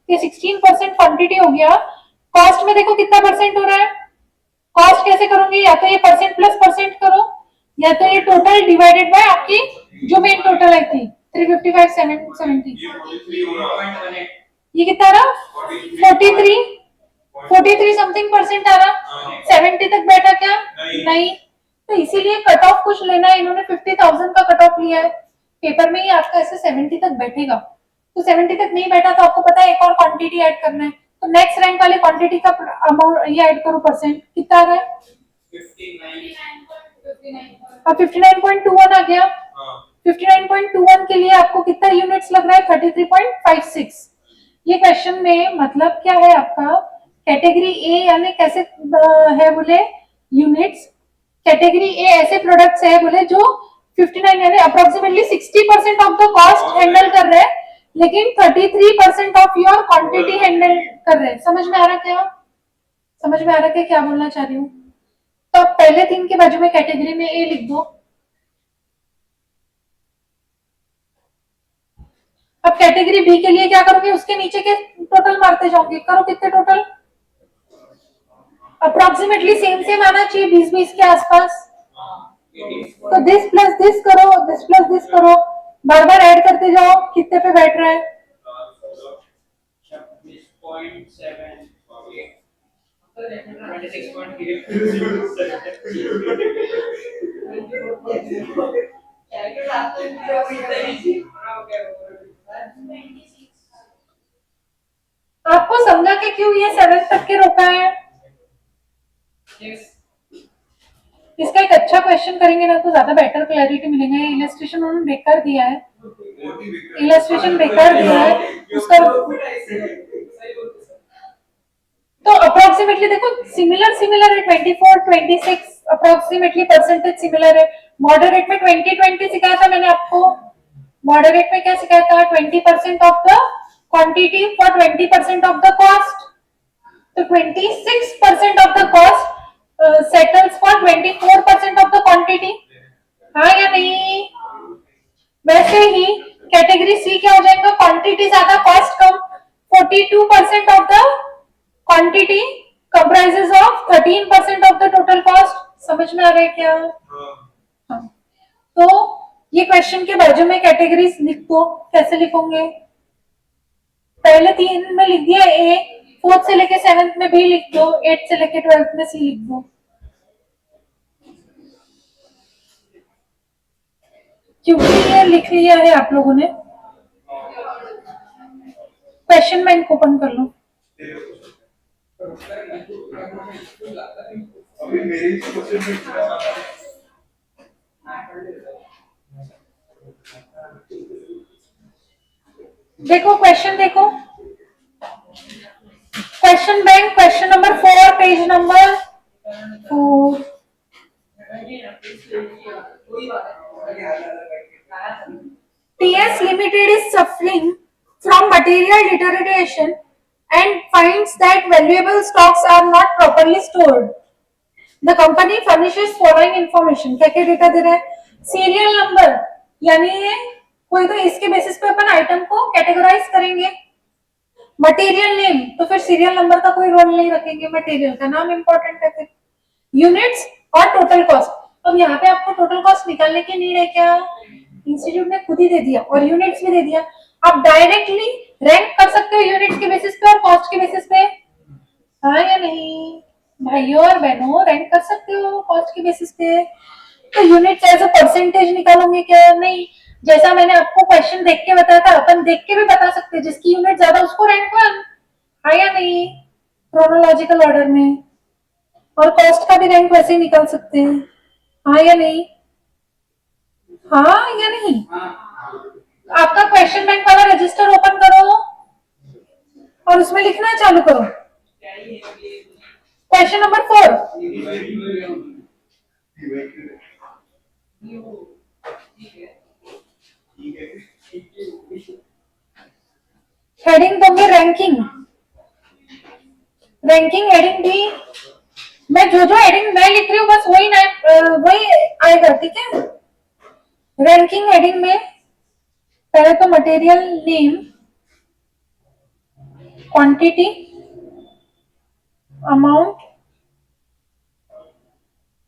ये 16% क्वांटिटी हो गया. कॉस्ट में देखो कितना परसेंट हो रहा है. कॉस्ट कैसे करोगे? या तो ये परसेंट प्लस परसेंट करो, या तो ये टोटल डिवाइडेड बाय आपकी जो मेन टोटल आई थी 355,770. ये कितना आ रहा? 43 समथिंग परसेंट आ रहा. 70 तक बैठा क्या? नहीं. तो इसीलिए कट ऑफ कुछ लेना है. इन्होंने 50,000 का कट ऑफ लिया है. पेपर में ही आपका ऐसे 70 तक बैठेगा. तो 70 तक नहीं बैठा तो आपको पता है एक और क्वांटिटी ऐड करना है. तो नेक्स्ट रैंक वाली क्वांटिटी का अमाउंट ये ऐड करो. परसेंट कितना आ रहा है? 59.21 आ गया. 59.21 के लिए आपको कितना यूनिट्स लग रहा है? 33.56. ये क्वेश्चन में मतलब क्या है आपका? कैटेगरी ए यानी कैसे है बोले यूनिट्स. कैटेगरी ए ऐसे प्रोडक्ट्स है बोले जो 59 यानी approximately 60% of the cost handle कर रहे हैं, लेकिन 33% ऑफ योर क्वांटिटी हैंडल कर रहे हैं. समझ में आ रहा क्या? समझ में आ रहा क्या बोलना चाह रही हूँ? तो आप पहले 3 के बाजू में कैटेगरी में ए लिख दो. अब कैटेगरी बी के लिए क्या करोगे? उसके नीचे के टोटल मारते जाओगे. करो कितने टोटल? अप्रोक्सीमेटली सेम सेम आना चाहिए, 20-20 के आसपास. तो दिस प्लस दिस करो, दिस प्लस दिस करो, बार बार ऐड करते जाओ. कितने पे बैठ रहा है? 26. आपको समझा कि क्यों ये 7 तक के रोका है? इसका एक अच्छा क्वेश्चन करेंगे ना तो ज्यादा बेटर क्लैरिटी मिलेगा. इलस्ट्रेशन उन्होंने बेकार दिया है. इलस्ट्रेशन बेकार दिया है उसका. तो अप्रोक्सीमेटली देखो सिमिलर सिमिलर है. 24-26 अप्रोक्सीमेटली परसेंटेज सिमिलर है. मॉडरेट में 20-20 सिखाया था मैंने आपको. मॉडरेट में क्या सिखाया था? 20% of the quantity for 20% of the cost. तो 26% of the cost settles for 24% of the quantity. हाँ या नहीं? वैसे ही कैटेगरी सी क्या हो जाएगा? क्वांटिटी ज्यादा cost come. 42% of the quantity comprises of 13% of the total cost. समझ में आ रहा है क्या? हाँ. तो ये क्वेश्चन के बाजू में कैटेगरीज लिख दो. कैसे लिखोगे? पहले 3 में लिख दिया ए, 4th से लेके 7th में बी लिख दो, 8th से लेके 12th में सी लिख दो. क्योंकि ये लिख लिया है आप लोगों ने. क्वेश्चन बैंक ओपन कर लो. अभी मेरी क्वेश्चन में देखो क्वेश्चन देखो. Question bank question number 4 page number 4. TS Limited is suffering from material deterioration and finds that valuable stocks are not properly stored. The company furnishes following information. क्या क्या data दे रहा है? सीरियल नंबर, यानी ये कोई तो इसके बेसिस पे अपन आइटम को कैटेगराइज करेंगे. मटेरियल नेम, तो फिर सीरियल नंबर का कोई रोल नहीं रखेंगे, मटेरियल का नाम इंपॉर्टेंट है. फिर यूनिट्स और टोटल कॉस्ट. अब यहाँ पे आपको टोटल कॉस्ट निकालने की नीड है क्या? इंस्टीट्यूट ने खुद ही दे दिया और यूनिट्स भी दे दिया. आप डायरेक्टली रैंक कर सकते हो यूनिट्स के बेसिस पे और कॉस्ट के बेसिस पे. हाँ या नहीं भाइयों और बहनों, रैंक कर सकते हो कॉस्ट के बेसिस पे. तो यूनिट एज अ परसेंटेज निकालोगे क्या? नहीं. जैसा मैंने आपको क्वेश्चन देख के बताया था, अपन देख के भी बता सकते हैं. जिसकी यूनिट ज्यादा उसको रैंक 1. हाँ या नहीं, क्रोनोलॉजिकल ऑर्डर में. और कॉस्ट का भी रैंक वैसे ही निकाल सकते हैं. हाँ या नहीं? हाँ या नहीं? आपका क्वेश्चन बैंक वाला रजिस्टर ओपन करो और उसमें लिखना चालू करो. Question number 4. हेडिंग दोगे रैंकिंग. रैंकिंग हेडिंग भी मैं जो हेडिंग मैं लिख रही हूँ बस वही आएगा. ठीक है. रैंकिंग हेडिंग में पहले तो material name, quantity, amount,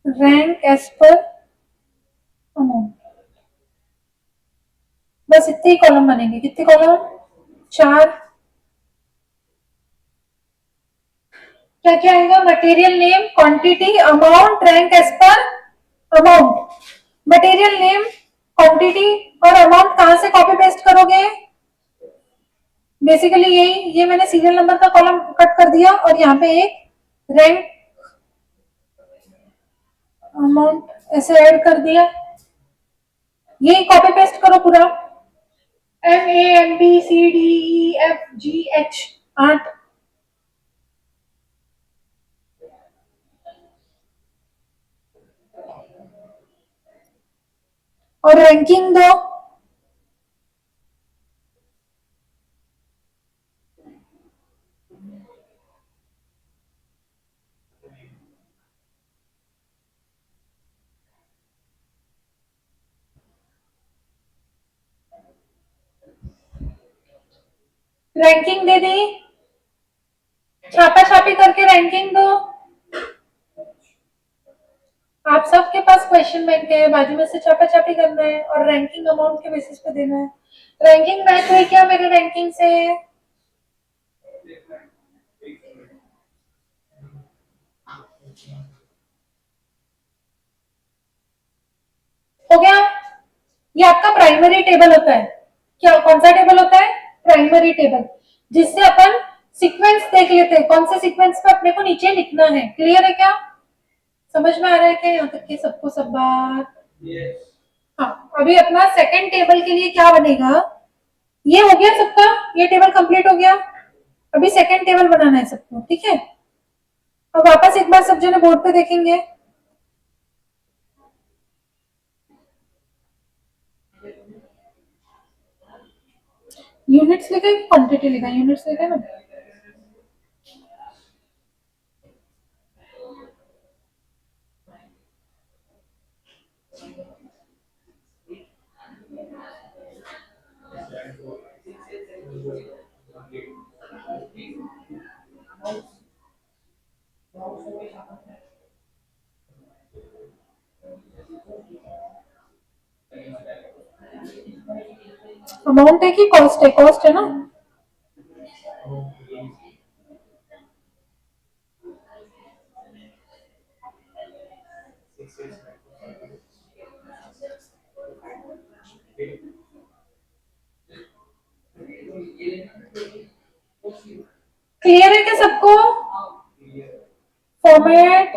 rank as per amount. बस इतने ही कॉलम बनेंगे. कितने कॉलम? 4. क्या क्या आएगा? Material name, quantity, amount, rank as per amount. Material name, quantity और अमाउंट कहां से कॉपी पेस्ट करोगे? बेसिकली यही, ये मैंने सीरियल नंबर का कॉलम कट कर दिया और यहाँ पे एक रैंक अमाउंट ऐसे ऐड कर दिया. यही कॉपी पेस्ट करो पूरा. MAMBCDEFGH 8. और रैंकिंग दो. रैंकिंग दे दी. छापा छापी करके रैंकिंग दो. आप सबके पास क्वेश्चन बैंक है, बाजू में से छापा छापी करना है और रैंकिंग अमाउंट के बेसिस पे देना है. रैंकिंग मैच हुई क्या मेरे रैंकिंग से? हो गया. ये आपका प्राइमरी टेबल होता है. क्या कौन सा टेबल होता है? प्राइमरी टेबल, जिससे अपन सीक्वेंस देख लेते हैं. कौन से सीक्वेंस पे अपने को नीचे लिखना है. क्लियर है क्या? समझ में आ रहा है क्या यहाँ तक की सबको सब बात? हाँ. अभी अपना सेकंड टेबल के लिए क्या बनेगा? ये हो गया सबका, ये टेबल कंप्लीट हो गया. अभी सेकंड टेबल बनाना है सबको. ठीक है. अब वापस एक बार सब जने बोर्ड पे देखेंगे. यूनिट्स लिखा है कि क्वांटिटी लिखा है? यूनिट्स लिखा है ना. अमाउंट है कि कॉस्ट है? कॉस्ट है ना. क्लियर है क्या सबको? फॉर्मेट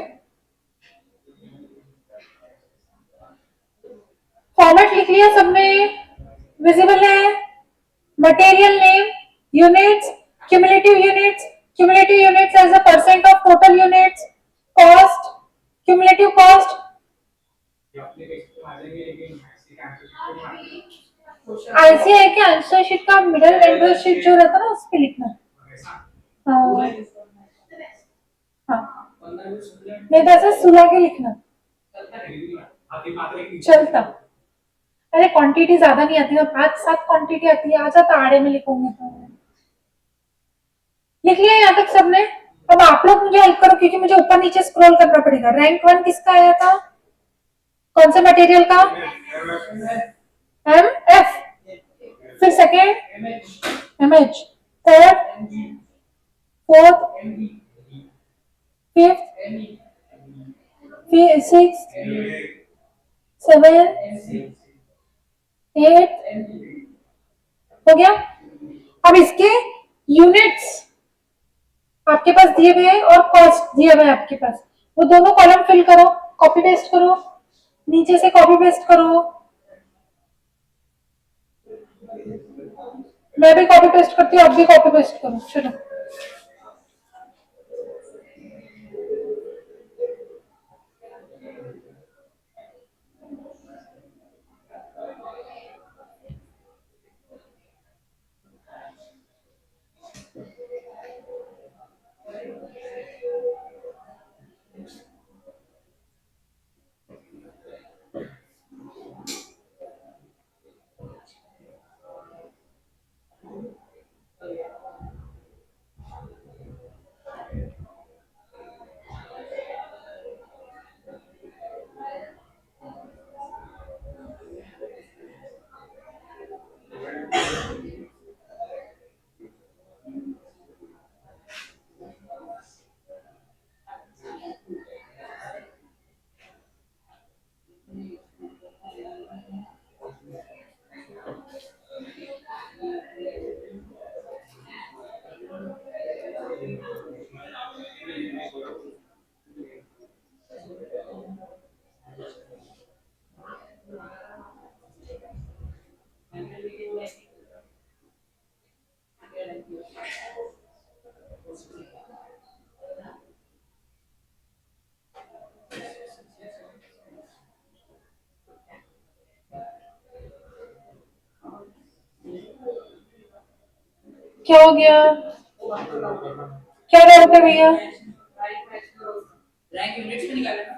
फॉर्मेट लिख लिया सबने? विजिबल है? Material name, units, cumulative units as a percent of total units, cost, cumulative cost. ICI के आंसर शीट का मिडल एंडर शीट जो रहता है ना उस पे लिखना। हाँ हाँ, नहीं तो ऐसे सुला के लिखना चलता। अरे क्वांटिटी ज्यादा नहीं आती ना, 5-7 क्वांटिटी आती है, आ जाता आड़े में लिखूंगे तो। लिख लिया यहाँ तक सबने? अब आप लोग मुझे हेल्प करो क्योंकि मुझे ऊपर नीचे स्क्रॉल करना पड़ेगा। रैंक 1 किसका आया था? कौन से मटेरियल का? M F. फिर second M H, third, fourth, fifth, six, seven, eight, हो गया। अब इसके यूनिट्स आपके पास दिए हुए हैं और कॉस्ट दिए हुए हैं आपके पास, वो दोनों कॉलम फिल करो, कॉपी पेस्ट करो, नीचे से कॉपी पेस्ट करो। मैं भी कॉपी पेस्ट करती हूँ, आप भी कॉपी पेस्ट करो। चलो क्या हो गया? क्या डाउट है भैया? रैंक यूनिट्स में निकाले ना?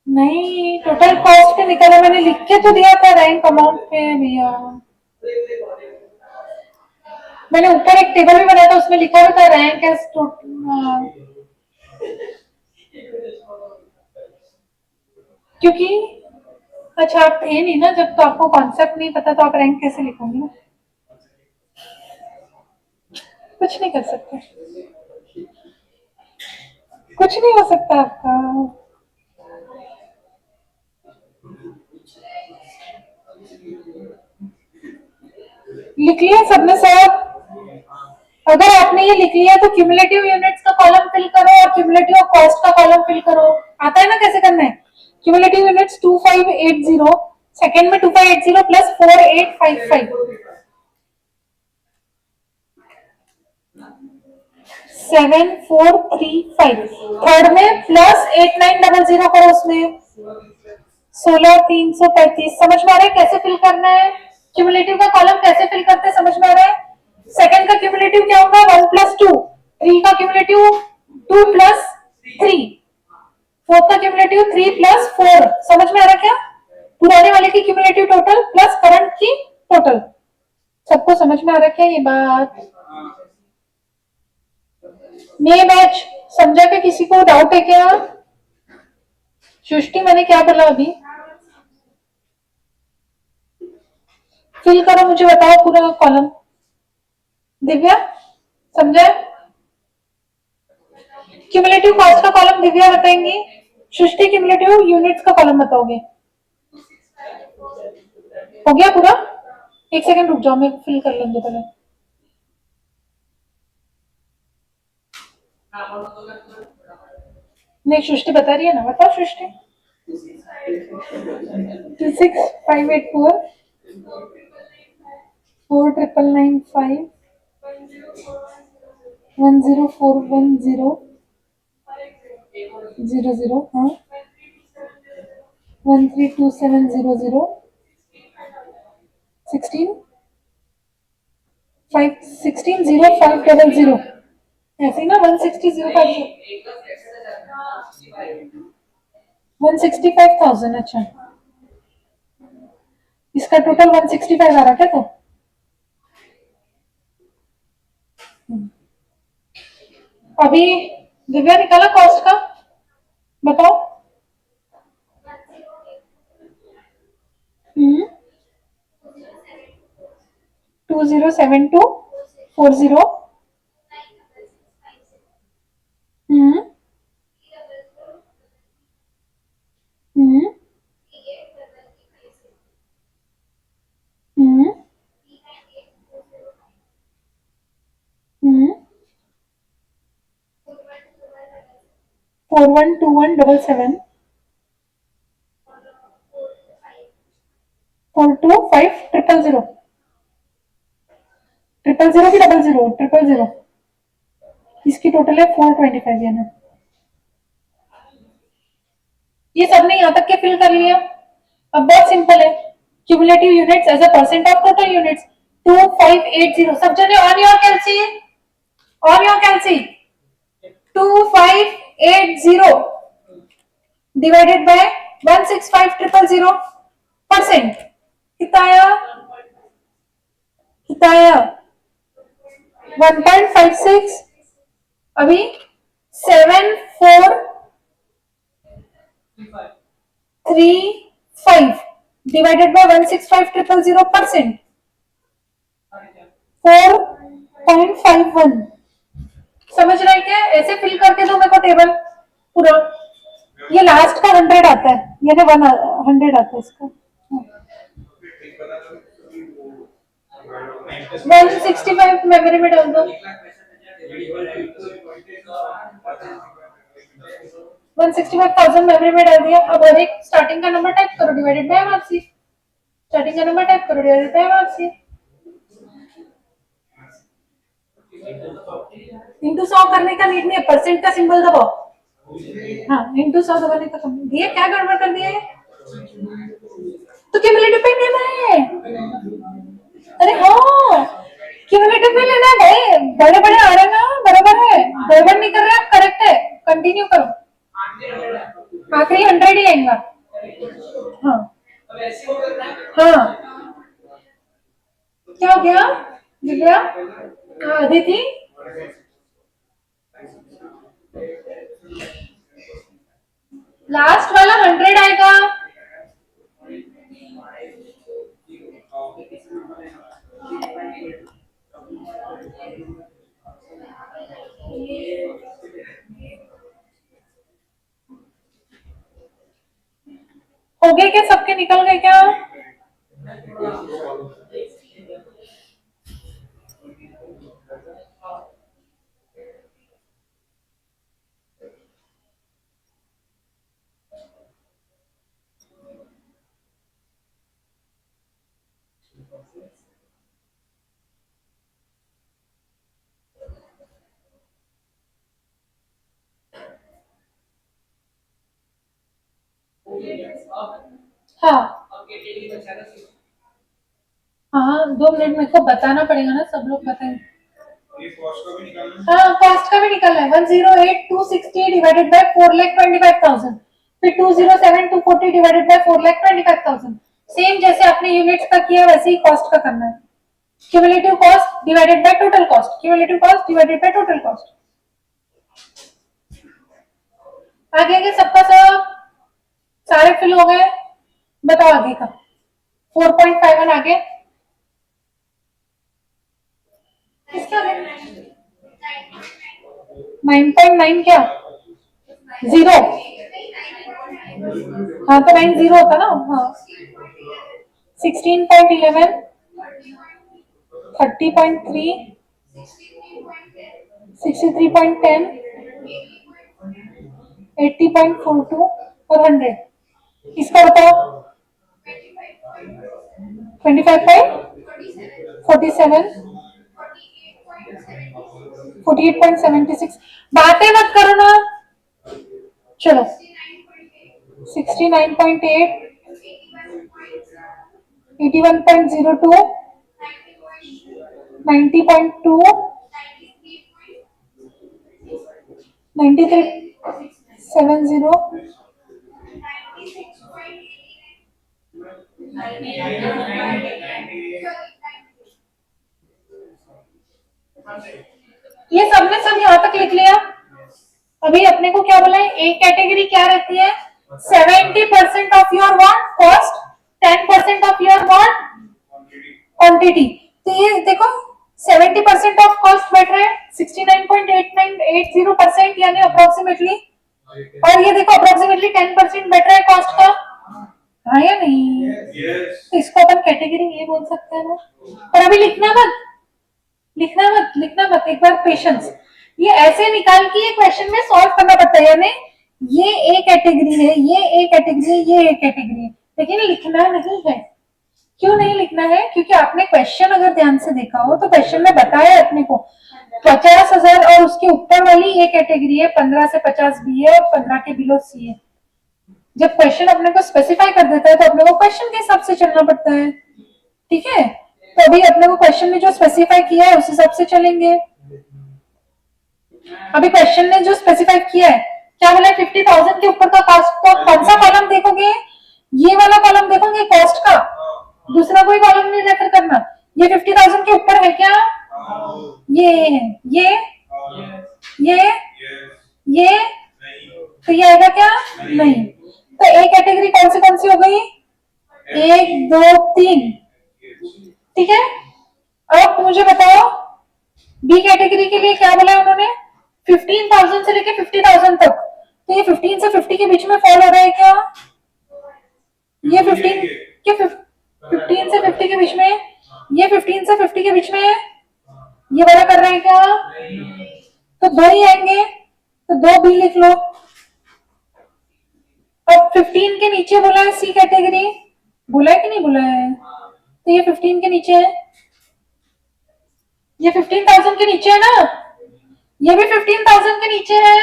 नहीं, टोटल कॉस्ट पे निकाला, मैंने लिख के तो दिया था रैंक अमाउंट पे भैया। मैंने ऊपर एक टेबल भी बनाया था, उसमें लिखा हुआ था रैंक एज क्योंकि अच्छा आप थे नहीं ना जब, तो आपको कॉन्सेप्ट नहीं पता, तो आप रैंक कैसे लिखोगे ना? कुछ नहीं कर सकते, कुछ नहीं हो सकता आपका। लिख लिया सबने सब? अगर आपने ये लिख लिया तो क्यूमुलेटिव यूनिट्स का कॉलम फिल करो और क्यूमुलेटिव कॉस्ट का कॉलम फिल करो। आता है ना कैसे करना है? क्यूमुलेटिव यूनिट्स 2580, सेकंड में 2580 प्लस 4855, 7435, थर्ड में प्लस 8900 करो, उसमें 16335। समझ में आ रहा है कैसे फिल करना है? क्यूमुलेटिव का कॉलम कैसे फिल करते हैं समझ में आ रहा है? सेकंड का क्यूमुलेटिव क्या होगा? 1 प्लस 2, 3 का क्यूमुलेटिव 2 प्लस 3, फोर्थ का क्यूमुलेटिव 3 प्लस 4। समझ में आ रहा है क्या? पुराने वाले की क्यूमुलेटिव टोटल प्लस करंट की टोटल। सबको समझ में आ रहा है क्या ये बात? नहीं बैच समझा क्या? किसी को डाउट है क्या? सृष्टि मैंने क्या बोला अभी? फिल करो, मुझे बताओ पूरा कॉलम। दिव्या समझा? क्यूमुलेटिव कॉस्ट का कॉलम दिव्या बताएंगी, सृष्टि क्यूमुलेटिव यूनिट्स का कॉलम बताओगे। हो गया पूरा? एक सेकंड रुक जाओ, मैं फिल कर लेंगे पहले। नहीं सृष्टि बता रही है ना, बताओ सृष्टि। 26584 4995 10410 00, हाँ 132700 16 5 16 0 5 डबल 0 ऐसे ही ना 160 0 5 एक का फ्लेक्शन जाता है 165,000 अच्छा इसका टोटल 165 आ रहा क्या तो अभी दिव्या निकाला कॉस्ट का बताओ 207240 हम्म हम्म हम्म हम्म 412177 425 000 000 की डबल 0 000 इसकी टोटल है 425 है ना ये सबने यहाँ तक के फिल कर लिया अब बहुत सिंपल है cumulative units as a percent of total units 2580 सब जने on your calci 2580 divided by 165,000 percent कितना आया 1.56 अभी 7435 डिवाइडेड बाय 165,000 परसेंट 4.51 समझ रहे हैं क्या ऐसे फिल करके दो मेरे को टेबल पूरा ये लास्ट का 100 आता है यानी 100 आता है इसका 165 मेमोरी में डाल दो 165,000 मेमोरी में डाल दिया अब हर एक स्टार्टिंग का नंबर टाइप करो डिवाइडेड बाय एमआरसी स्टार्टिंग का नंबर टाइप करो डिवाइडेड बाय एमआरसी इंटू 100 करने का नीड नहीं है परसेंट का सिंबल दबाओ हाँ इंटू 100 दबाने का कम दिया क्या गड़बड़ कर दिया है तो क्यूमुलेटिव पे लेना है अरे हाँ क्यूमुलेटिव पे लेना है भाई बड़े बड़े आ रहे हैं ना बराबर है गड़बड़ नहीं कर रहे आप करेक्ट है कंटिन्यू करो आखिरी 100 ही आएगा हाँ अब ऐसे हो करना है हाँ क्या हो गया दिव्या हाँ अदिति लास्ट वाला 100 आएगा हो गए क्या सबके निकल गए क्या हाँ अब कैटेगरी बचा रहा है हाँ 2 मिनट मेरे को बताना पड़ेगा ना सब लोग बताएंगे ये कॉस्ट का भी निकालना हाँ कॉस्ट का भी निकलना है 108,260 डिवाइडेड बाय 4,25,000 फिर 207,240 डिवाइडेड बाय 4,25,000 सेम जैसे आपने यूनिट्स का किया वैसे ही कॉस्ट का करना है cumulative cost divided by total cost cumulative cost divided by total cost आगे के सबका सब सारे फिल हो गए बताओ आगे का 4.51 आगे किसका है 9.9 क्या 0 हाँ तो 90 होता ना हाँ 16.11 30.3 63.10 80.42 और 100 इसका बताओ 25.47 48.76 बातें मत करो ना चलो 69.8 81.02, 90.2, 93.70, 96.88 ये सबने सब यहाँ तक लिख लिया। अभी अपने को क्या बोला है, ए कैटेगरी क्या रहती है, 70% of your what cost, 10% of your what quantity. तो ये देखो 70% ऑफ कॉस्ट बैठ रहा है 69.8980% यानी अप्रोक्सीमेटली, और ये देखो अप्रोक्सीमेटली 10% बैठ रहा है कॉस्ट का, हाँ या नहीं? Yes. तो इसको अपन कैटेगरी ये बोल सकते हैं ना। पर अभी लिखना मत, एक बार पेशेंस। ये ऐसे निकाल के ये क्वेश्चन में सॉल्व करना पड़ता है, यानी ये ए कैटेगरी है, ये ए कैटेगरी है, ये ए कैटेगरी है, लेकिन लिखना नहीं है। क्यों नहीं लिखना है? क्योंकि आपने क्वेश्चन अगर ध्यान से देखा हो तो क्वेश्चन में बताया अपने को 50,000 और उसके ऊपर वाली ये कैटेगरी है, 15 से 50 बी है और 15 के बिलो सी है। जब क्वेश्चन अपने को स्पेसिफाई कर देता है तो अपने को क्वेश्चन के हिसाब से चलना पड़ता है, ठीक है? तो अभी अपने को क्वेश्चन में जो स्पेसिफाई किया है उस हिसाब से चलेंगे। अभी क्वेश्चन ने जो स्पेसिफाई किया है क्या बोला है, 50,000 के ऊपर का कॉस्ट, तो कौन सा कॉलम देखोगे? ये वाला कॉलम देखोगे कॉस्ट का, दूसरा कोई कॉलम नहीं रेफर करना। ये 50,000 के ऊपर है क्या? ये है, ये तो ये आएगा क्या? नहीं। तो ए कैटेगरी कौन सी हो गई? 1 2 3, ठीक है। अब मुझे बताओ बी कैटेगरी के लिए क्या बोला है उन्होंने, 15,000 से लेके 50,000 तक। तो ये 15 से 50 के बीच में फॉल हो रहा है क्या? ये 15 से 50 के बीच में, ये 15 से 50 के बीच में ये वाला कर रहा है क्या? तो दो ही आएंगे, तो 2 बी लिख लो। अब 15 के नीचे बोला है सी कैटेगरी, बोला है कि नहीं बोला है? तो ये 15 के नीचे है, ये 15,000 के नीचे है ना, ये भी 15,000 के नीचे है।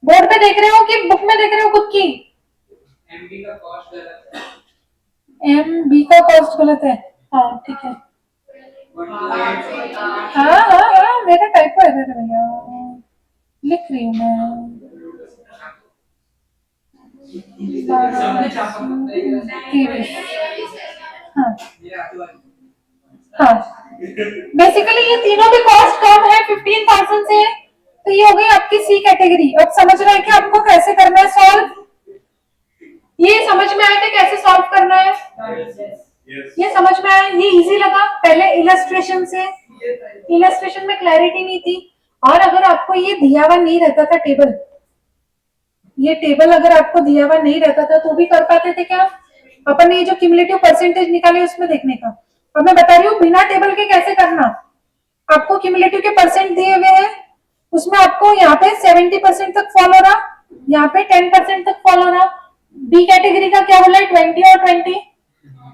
बोर्ड पे देख रहे हो कि बुक में देख रहे हो खुद की? एमबी का कॉस्ट गलत है, एमबी का कॉस्ट गलत है, हाँ ठीक है। हाँ मेरा टाइपो एरर है भैया, लिख रही हूँ मैं। सबने छापा होता है हाँ ये आजू बाजू हाँ, बेसिकली ये तीनों भी कॉस्ट कम है 15,000 से, तो ये हो गई आपकी सी कैटेगरी। अब समझ रहे हैं कि आपको कैसे करना है सॉल्व? ये समझ में आया कि कैसे सॉल्व करना है? ये समझ में आया? ये इजी लगा? पहले इलस्ट्रेशन से, इलस्ट्रेशन में क्लैरिटी नहीं थी, और अगर आपको ये दिया हुआ नहीं रहता था टेबल, ये टेबल अगर आपको दिया हुआ नहीं रहता था तो भी कर पाते थे क्या? अपन ने ये जो क्यूमुलेटिव परसेंटेज निकाले उसमें देखने का। अब मैं बता रही हूँ बिना टेबल के कैसे करना। आपको क्यूमुलेटिव के परसेंट दिए हुए हैं, उसमें आपको यहाँ पे 70% तक फॉल हो रहा, यहाँ पे 10% तक फॉल हो रहा। बी कैटेगरी का क्या बोला है, 20 और 20,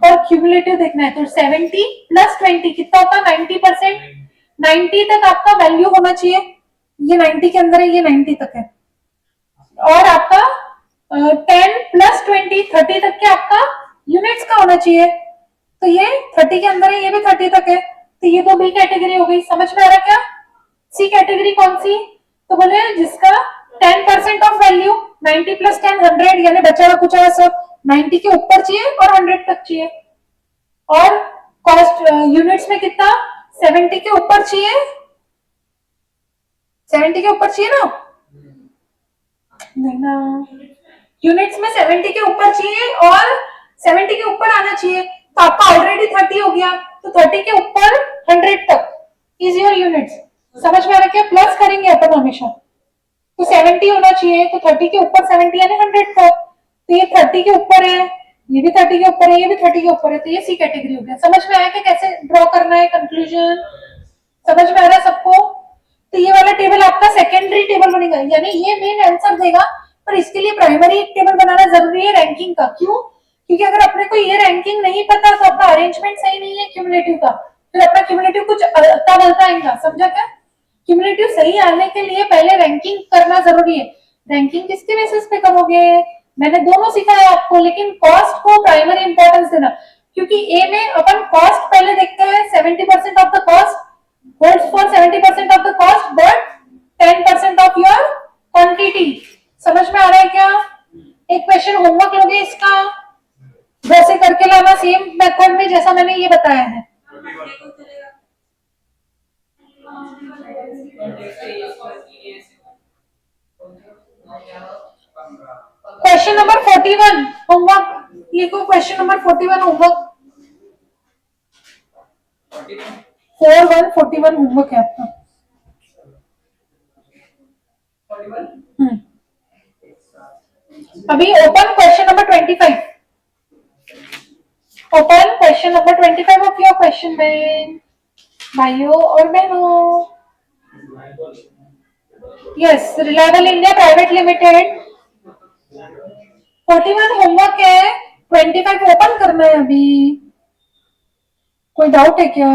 और क्यूमुलेटिव देखना है तो 70 प्लस 20 कितना होता है, 90%। 90 तक आपका वैल्यू होना चाहिए, ये 90 के अंदर है, ये 90 तक है। और आपका 10 प्लस 20 30 तक के आपका यूनिट्स का होना चाहिए, तो ये 30 के अंदर है, ये भी 30 तक है, तो ये तो बी कैटेगरी हो गई। समझ में आ रहा क्या? सी कैटेगरी कौन सी? तो बोले जिसका 10% ऑफ वैल्यू 90 प्लस 10 100, यानी बचा कुछ सब 90 के ऊपर चाहिए और 100 तक चाहिए। और कॉस्ट यूनिट्स में कितना, 70 के ऊपर चाहिए, 70 के ऊपर चाहिए ना, नहीं ना, यूनिट्स में 70 के ऊपर चाहिए और 70 के ऊपर आना चाहिए। तो आपका ऑलरेडी 30 हो गया, तो 30 के ऊपर 100 तक इज योर यूनिट्स। समझ में आ रहा क्या? प्लस करेंगे अपन हमेशा, तो 70 होना चाहिए, तो 30 के ऊपर 70 यानी 100 तक। तो ये 30 के ऊपर है, ये भी 30 के ऊपर है, ये भी 30 के ऊपर है, तो ये सी कैटेगरी हो गया। समझ में आया कि कैसे ड्रॉ करना है कंक्लूजन? समझ में आ रहा है सबको? तो ये वाला टेबल आपका सेकेंडरी टेबल बनेगा, यानी ये मेन आंसर देगा, पर इसके लिए प्राइमरी टेबल बनाना जरूरी है रैंकिंग का। क्यों? क्योंकि अगर अपने को ये रैंकिंग नहीं पता तो अपना अरेंजमेंट सही नहीं है क्यूमुलेटिव का, फिर अपना क्यूमुलेटिव कुछ अता बलता आएगा। समझा क्या? क्यूमुलेटिव सही आने के लिए पहले रैंकिंग करना जरूरी है। रैंकिंग किसके बेसिस पे करोगे? मैंने दोनों सिखाया आपको, लेकिन कॉस्ट को प्राइमरी इंपॉर्टेंस देना, क्योंकि ए में अपन कॉस्ट पहले देखते हैं 70% of the cost holds for 70% of the cost but 10% of your quantity. समझ में आ रहा है क्या? एक क्वेश्चन होमवर्क लोगे इसका, वैसे करके लाना सेम मेथड में जैसा मैंने ये बताया है। क्वेश्चन नंबर 41 होमवर्क लिखो। क्वेश्चन नंबर 41 होमवर्क 41 होमवर्क है आपका। 41 अभी open question number 25। Open question number 25 of your question bank भाइयों और बहनों। Yes, reliable India private limited 41 homework है, 25 ओपन करना है अभी। कोई डाउट है क्या?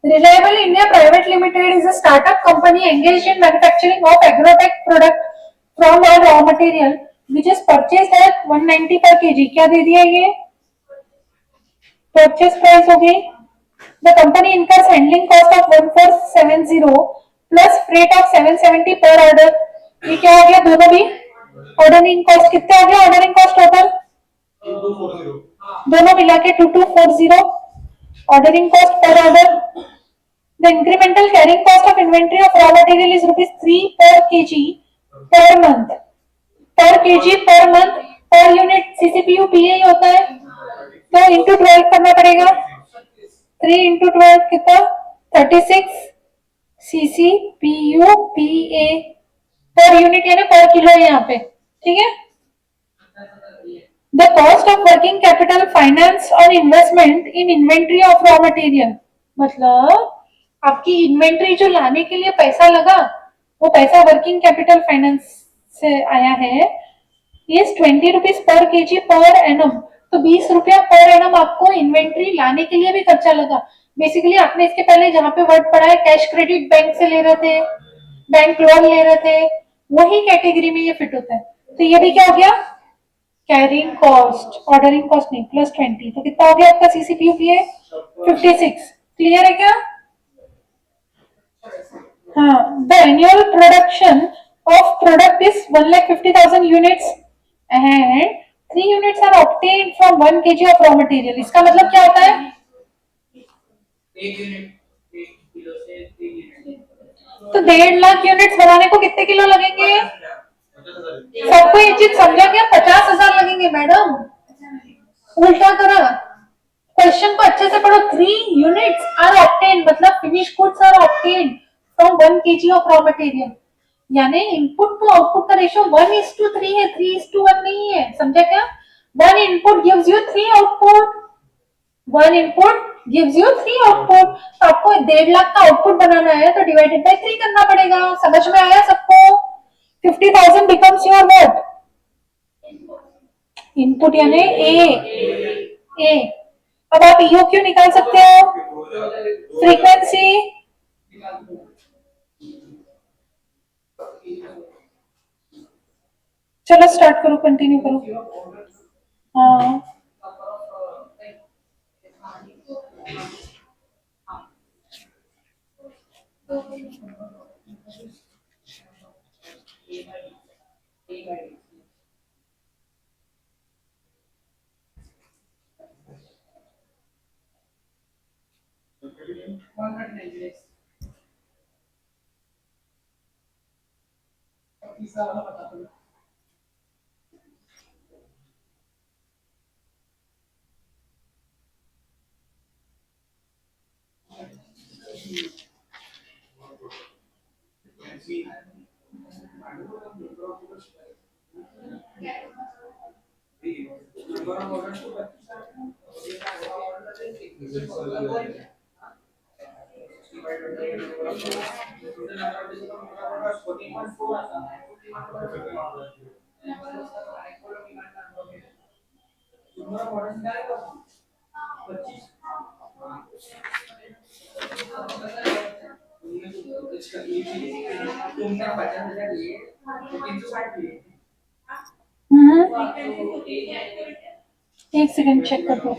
Reliable India Private Limited is a startup company engaged in manufacturing of agrotech product from a raw material which is purchased at 190 per kg। क्या दे दिया ये? Purchase price हो गई। The company incurs handling cost of 1470 plus freight of 770 per order। ये क्या हो गया? दोनों भी ऑर्डरिंग कॉस्ट कितने हो गया? ऑर्डरिंग कॉस्ट टोटल 2240 दोनों मिला के 2240 ordering cost per order। The incremental carrying cost of inventory of raw material is rupees 3 per kg per month। per kg per month per unit CCPU PA ही होता है, तो into 12 करना पड़ेगा। 3 into 12 कितना? 36 CCPU PA per unit यानी per kilo है यहाँ पे, ठीक है। The cost of working capital finance or investment in inventory of raw material, मतलब आपकी इन्वेंट्री जो लाने के लिए पैसा लगा वो पैसा वर्किंग कैपिटल फाइनेंस से आया है। ये 20 rupees per KG per annum, तो 20 रुपया पर एनम आपको इन्वेंट्री लाने के लिए भी खर्चा लगा। बेसिकली आपने इसके पहले जहां पे वर्ड पढ़ा है कैश क्रेडिट बैंक से ले रहे थे, बैंक लोन ले रहे थे, वही कैटेगरी में ये फिट होता है। तो ये भी क्या हो गया? कैरिंग कॉस्ट, ऑर्डरिंग कॉस्ट नहीं, प्लस 20, तो कितना हो गया आपका सीसीपीयू पीए? 56। क्लियर है क्या? हाँ, the annual production of product is 1,50,000 units and 3 units are obtained from 1 kg of raw material. इसका मतलब क्या होता है? 1 यूनिट 1 किलो से 3 यूनिट, तो 1.5 लाख यूनिट्स बनाने को कितने किलो लगेंगे? सबको ये चीज समझा क्या? 50,000 लगेंगे मैडम। उल्टा करा, क्वेश्चन को अच्छे से पढ़ो। 3 यूनिट्स आर ऑब्टेन्ड मतलब finish goods are obtained from 1 kg of raw material, यानी इनपुट टू आउटपुट का रेशियो 1:3 है, 3:1 नहीं है। समझा क्या? 1 input gives you 3 output, 1 input gives you 3 output. तो आपको 1.5 लाख का आउटपुट बनाना है तो डिवाइडेड बाय 3 करना पड़ेगा। समझ में आया सबको? 50,000 बिकम्स योर व्हाट? इनपुट यानी ए। अब आप ईओ क्यों निकाल सकते हो? फ्रीक्वेंसी चलो स्टार्ट करो, कंटिन्यू करो। हाँ, एक सेकंड चेक कर दो।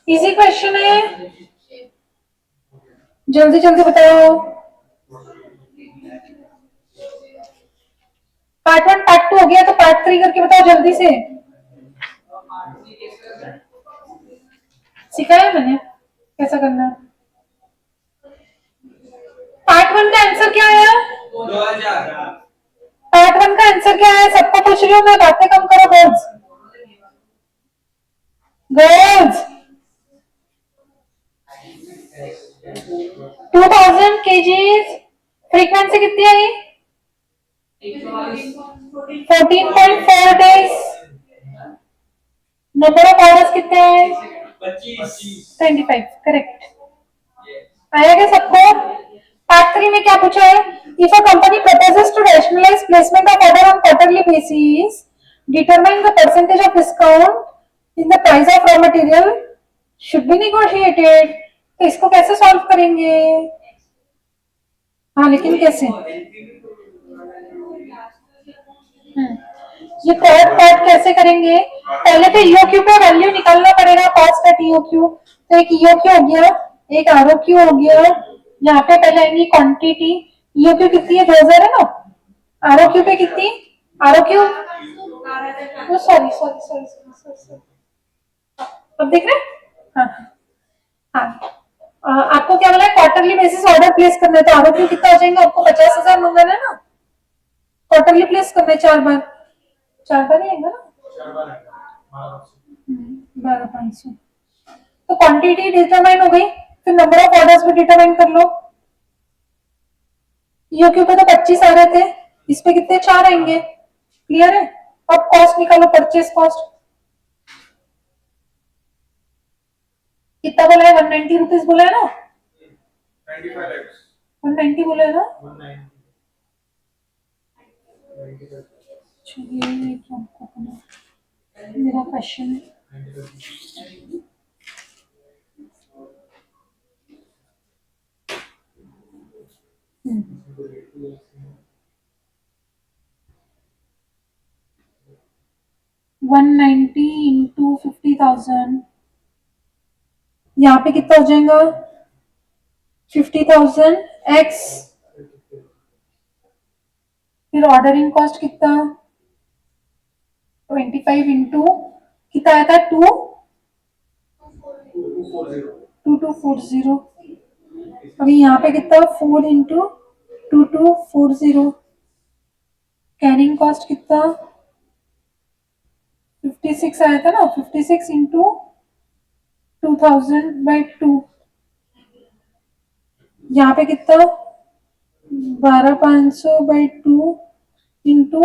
इजी क्वेश्चन है, जल्दी जल्दी बताओ। पार्ट 1 पार्ट 2 हो गया, तो पार्ट 3 करके बताओ जल्दी से। सिखाया मैंने कैसा करना है। पार्ट 1 का आंसर क्या आया? 2000। पार्ट 1 का आंसर क्या है? सबको पूछ रही हूँ मैं, बातें कम करो गर्ल्स। गर्ल्स 2000 kgs, फ्रीक्वेंसी कितनी आई? 14.4 डेज। नंबर ऑफ आवर्स कितने हैं? 25, करेक्ट। आया क्या सबको? पार्ट 3 में क्या पूछा है? If a company proposes to rationalize placement of order on quarterly basis, determine the percentage of discount in the price of raw material should be negotiated। तो इसको कैसे सॉल्व करेंगे? हाँ लेकिन कैसे? ये थर्ड पार्ट कैसे करेंगे? पहले तो ईओक्यू पे वैल्यू निकालना पड़ेगा, कॉस्ट एट ईओक्यू। तो एक ईओक्यू हो गया, एक आरओक्यू हो गया। यहाँ पे पहले आएंगी क्वांटिटी। ईओक्यू कितनी है? 2000 है ना। आरओक्यू पे कितनी? आरओक्यू सॉरी सॉरी सॉरी सॉरी, अब देख रहे हैं? हाँ हाँ, आपको क्या बोला है? क्वार्टरली बेसिस ऑर्डर प्लेस करना है, तो आरओक्यू कितना हो जाएगा? आपको 50,000 मंगाना है ना। क्वार्टरली प्लेस करना है 4 बार, 4 बार ही आएगा ना। 12,500। तो क्वांटिटी डिटरमाइन हो गई, फिर नंबर ऑफ ऑर्डर्स भी डिटरमाइन कर लो। ईओक्यू पे तो 25 आ रहे थे, इस पे कितने? 4 आएंगे। क्लियर है? अब कॉस्ट निकालो, परचेस कॉस्ट कितना बोला है? 190 रुपीज बोला है ना। 190 बोला है ना। चलिए ये तो आपको मेरा क्वेश्चन है। वन 190 इंटू 50,000, यहाँ पे कितना हो जाएगा? 50,000 एक्स, फिर ऑर्डरिंग कॉस्ट कितना? 25 इंटू कितना आया था? 2240। अभी यहाँ पे कितना? 4 इंटू 2240। कैरिंग कॉस्ट कितना? 56 आया था ना। 56 इंटू 2000/2। यहाँ पे कितना? 12,500/2 इंटू,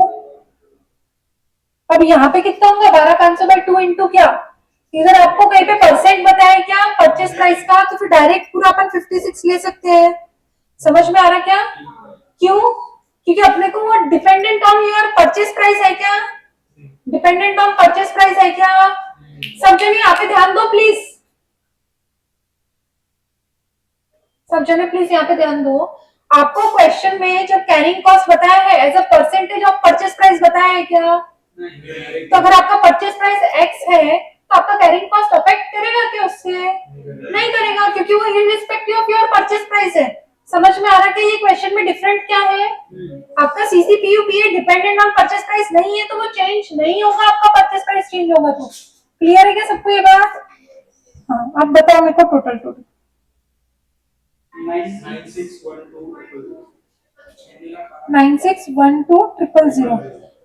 अब यहाँ पे कितना होगा? 12,500/2 इंटू क्या? इधर आपको कहीं पे परसेंट बताया क्या परचेस प्राइस का? तो फिर डायरेक्ट पूरा अपन 56 ले सकते हैं। समझ में आ रहा क्या? क्यों? क्योंकि अपने को वो dependent on your purchase price है क्या? डिपेंडेंट ऑन परचेस प्राइस है क्या? सब जने यहाँ पे ध्यान दो प्लीज, सब जने प्लीज यहाँ पे ध्यान दो। आपको क्वेश्चन में जब कैरिंग कॉस्ट बताया है as a percentage of purchase price बताया है क्या? तो अगर आपका परचेस प्राइस एक्स है तो आपका कैरिंग कॉस्ट अफेक्ट करेगा क्या उससे? नहीं करेगा, क्योंकि वो irrespective of your purchase price है। समझ में आ रहा है कि ये क्वेश्चन में डिफरेंट क्या है? आपका सीसीपीयूपीए डिपेंडेंट ऑन परचेस प्राइस नहीं है, तो वो चेंज नहीं होगा, आपका परचेस प्राइस चेंज होगा। तो क्लियर है क्या सबको ये बात? हाँ, अब बताओ मेरे को टोटल 9612,000।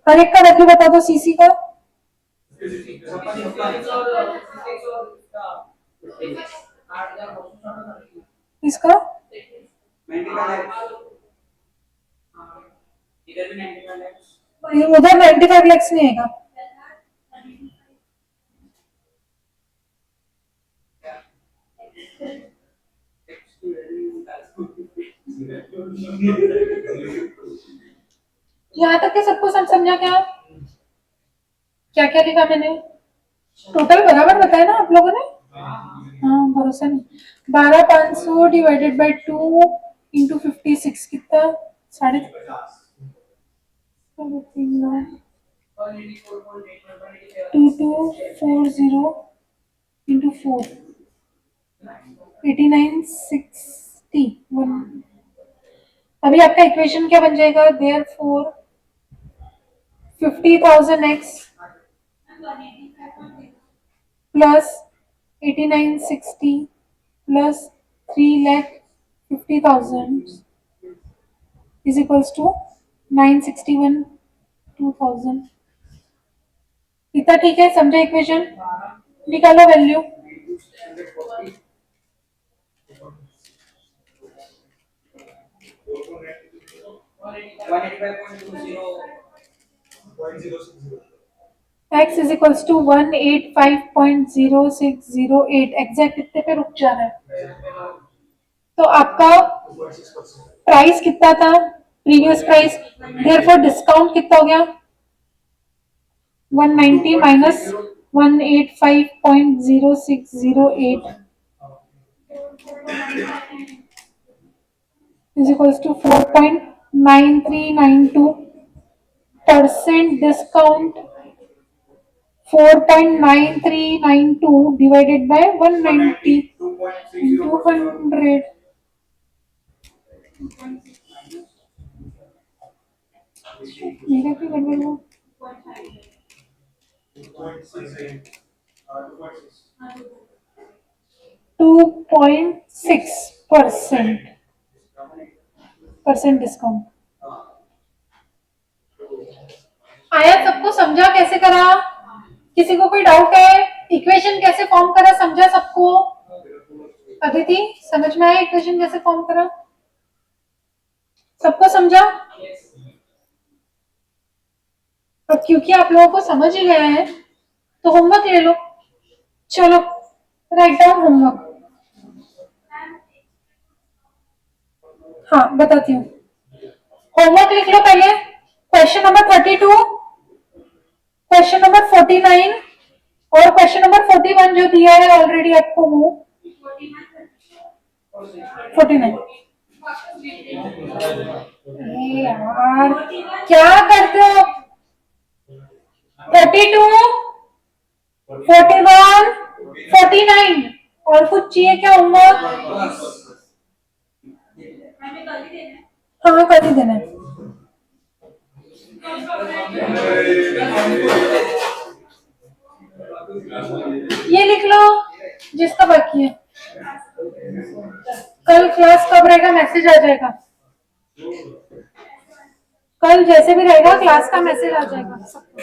हर एक का वैल्यू बता दो। सीसी का इसका इधर भी 91 है उधर 95 लैक्स नहीं आएगा। यहाँ तक के सबको समझा क्या? क्या क्या लिखा मैंने? टोटल बराबर बताया ना आप लोगों ने? हाँ भरोसा नहीं। 12,500 डिवाइडेड बाई 2 इंटू 56 कितना? 3.5 लाख। 2240 इंटू 4 8960 अभी आपका इक्वेशन क्या बन जाएगा? Therefore 50,000x plus 8960 plus 3,50,000 is equals to 961 2000। इतना ठीक है? समझे इक्वेशन? निकालो value. x is equals to 185.0608 exact इतने पे रुक जाना है। तो आपका प्राइस कितना था? प्रीवियस प्राइस, देयरफॉर डिस्काउंट कितना हो गया? 190 minus 185.0608 is equals to 4.9392% discount 4.9392 divided by 190 into 100 मेरा क्यों गड़बड़ हुआ? 2.6% डिस्काउंट आया? सबको समझा कैसे करा? किसी को कोई डाउट है? इक्वेशन कैसे फॉर्म करा समझा सबको? अदिति समझ में आया इक्वेशन कैसे फॉर्म करा? सबको समझा? अब क्योंकि आप लोगों को समझ ही गया है तो होमवर्क ले लो। चलो राइट डाउन होमवर्क। हाँ बताती हूँ। होमवर्क लिख लो पहले। क्वेश्चन नंबर 32, क्वेश्चन नंबर 49 और क्वेश्चन नंबर 41 जो दिया है ऑलरेडी आपको वो 49। यार क्या करते हो? 32, 41, 49 और कुछ चाहिए क्या होमवर्क? हाँ कर ही देना है। ये लिख लो जिसका बाकी है। कल क्लास कब रहेगा? मैसेज आ जाएगा। कल जैसे भी रहेगा क्लास का मैसेज आ जाएगा सबको।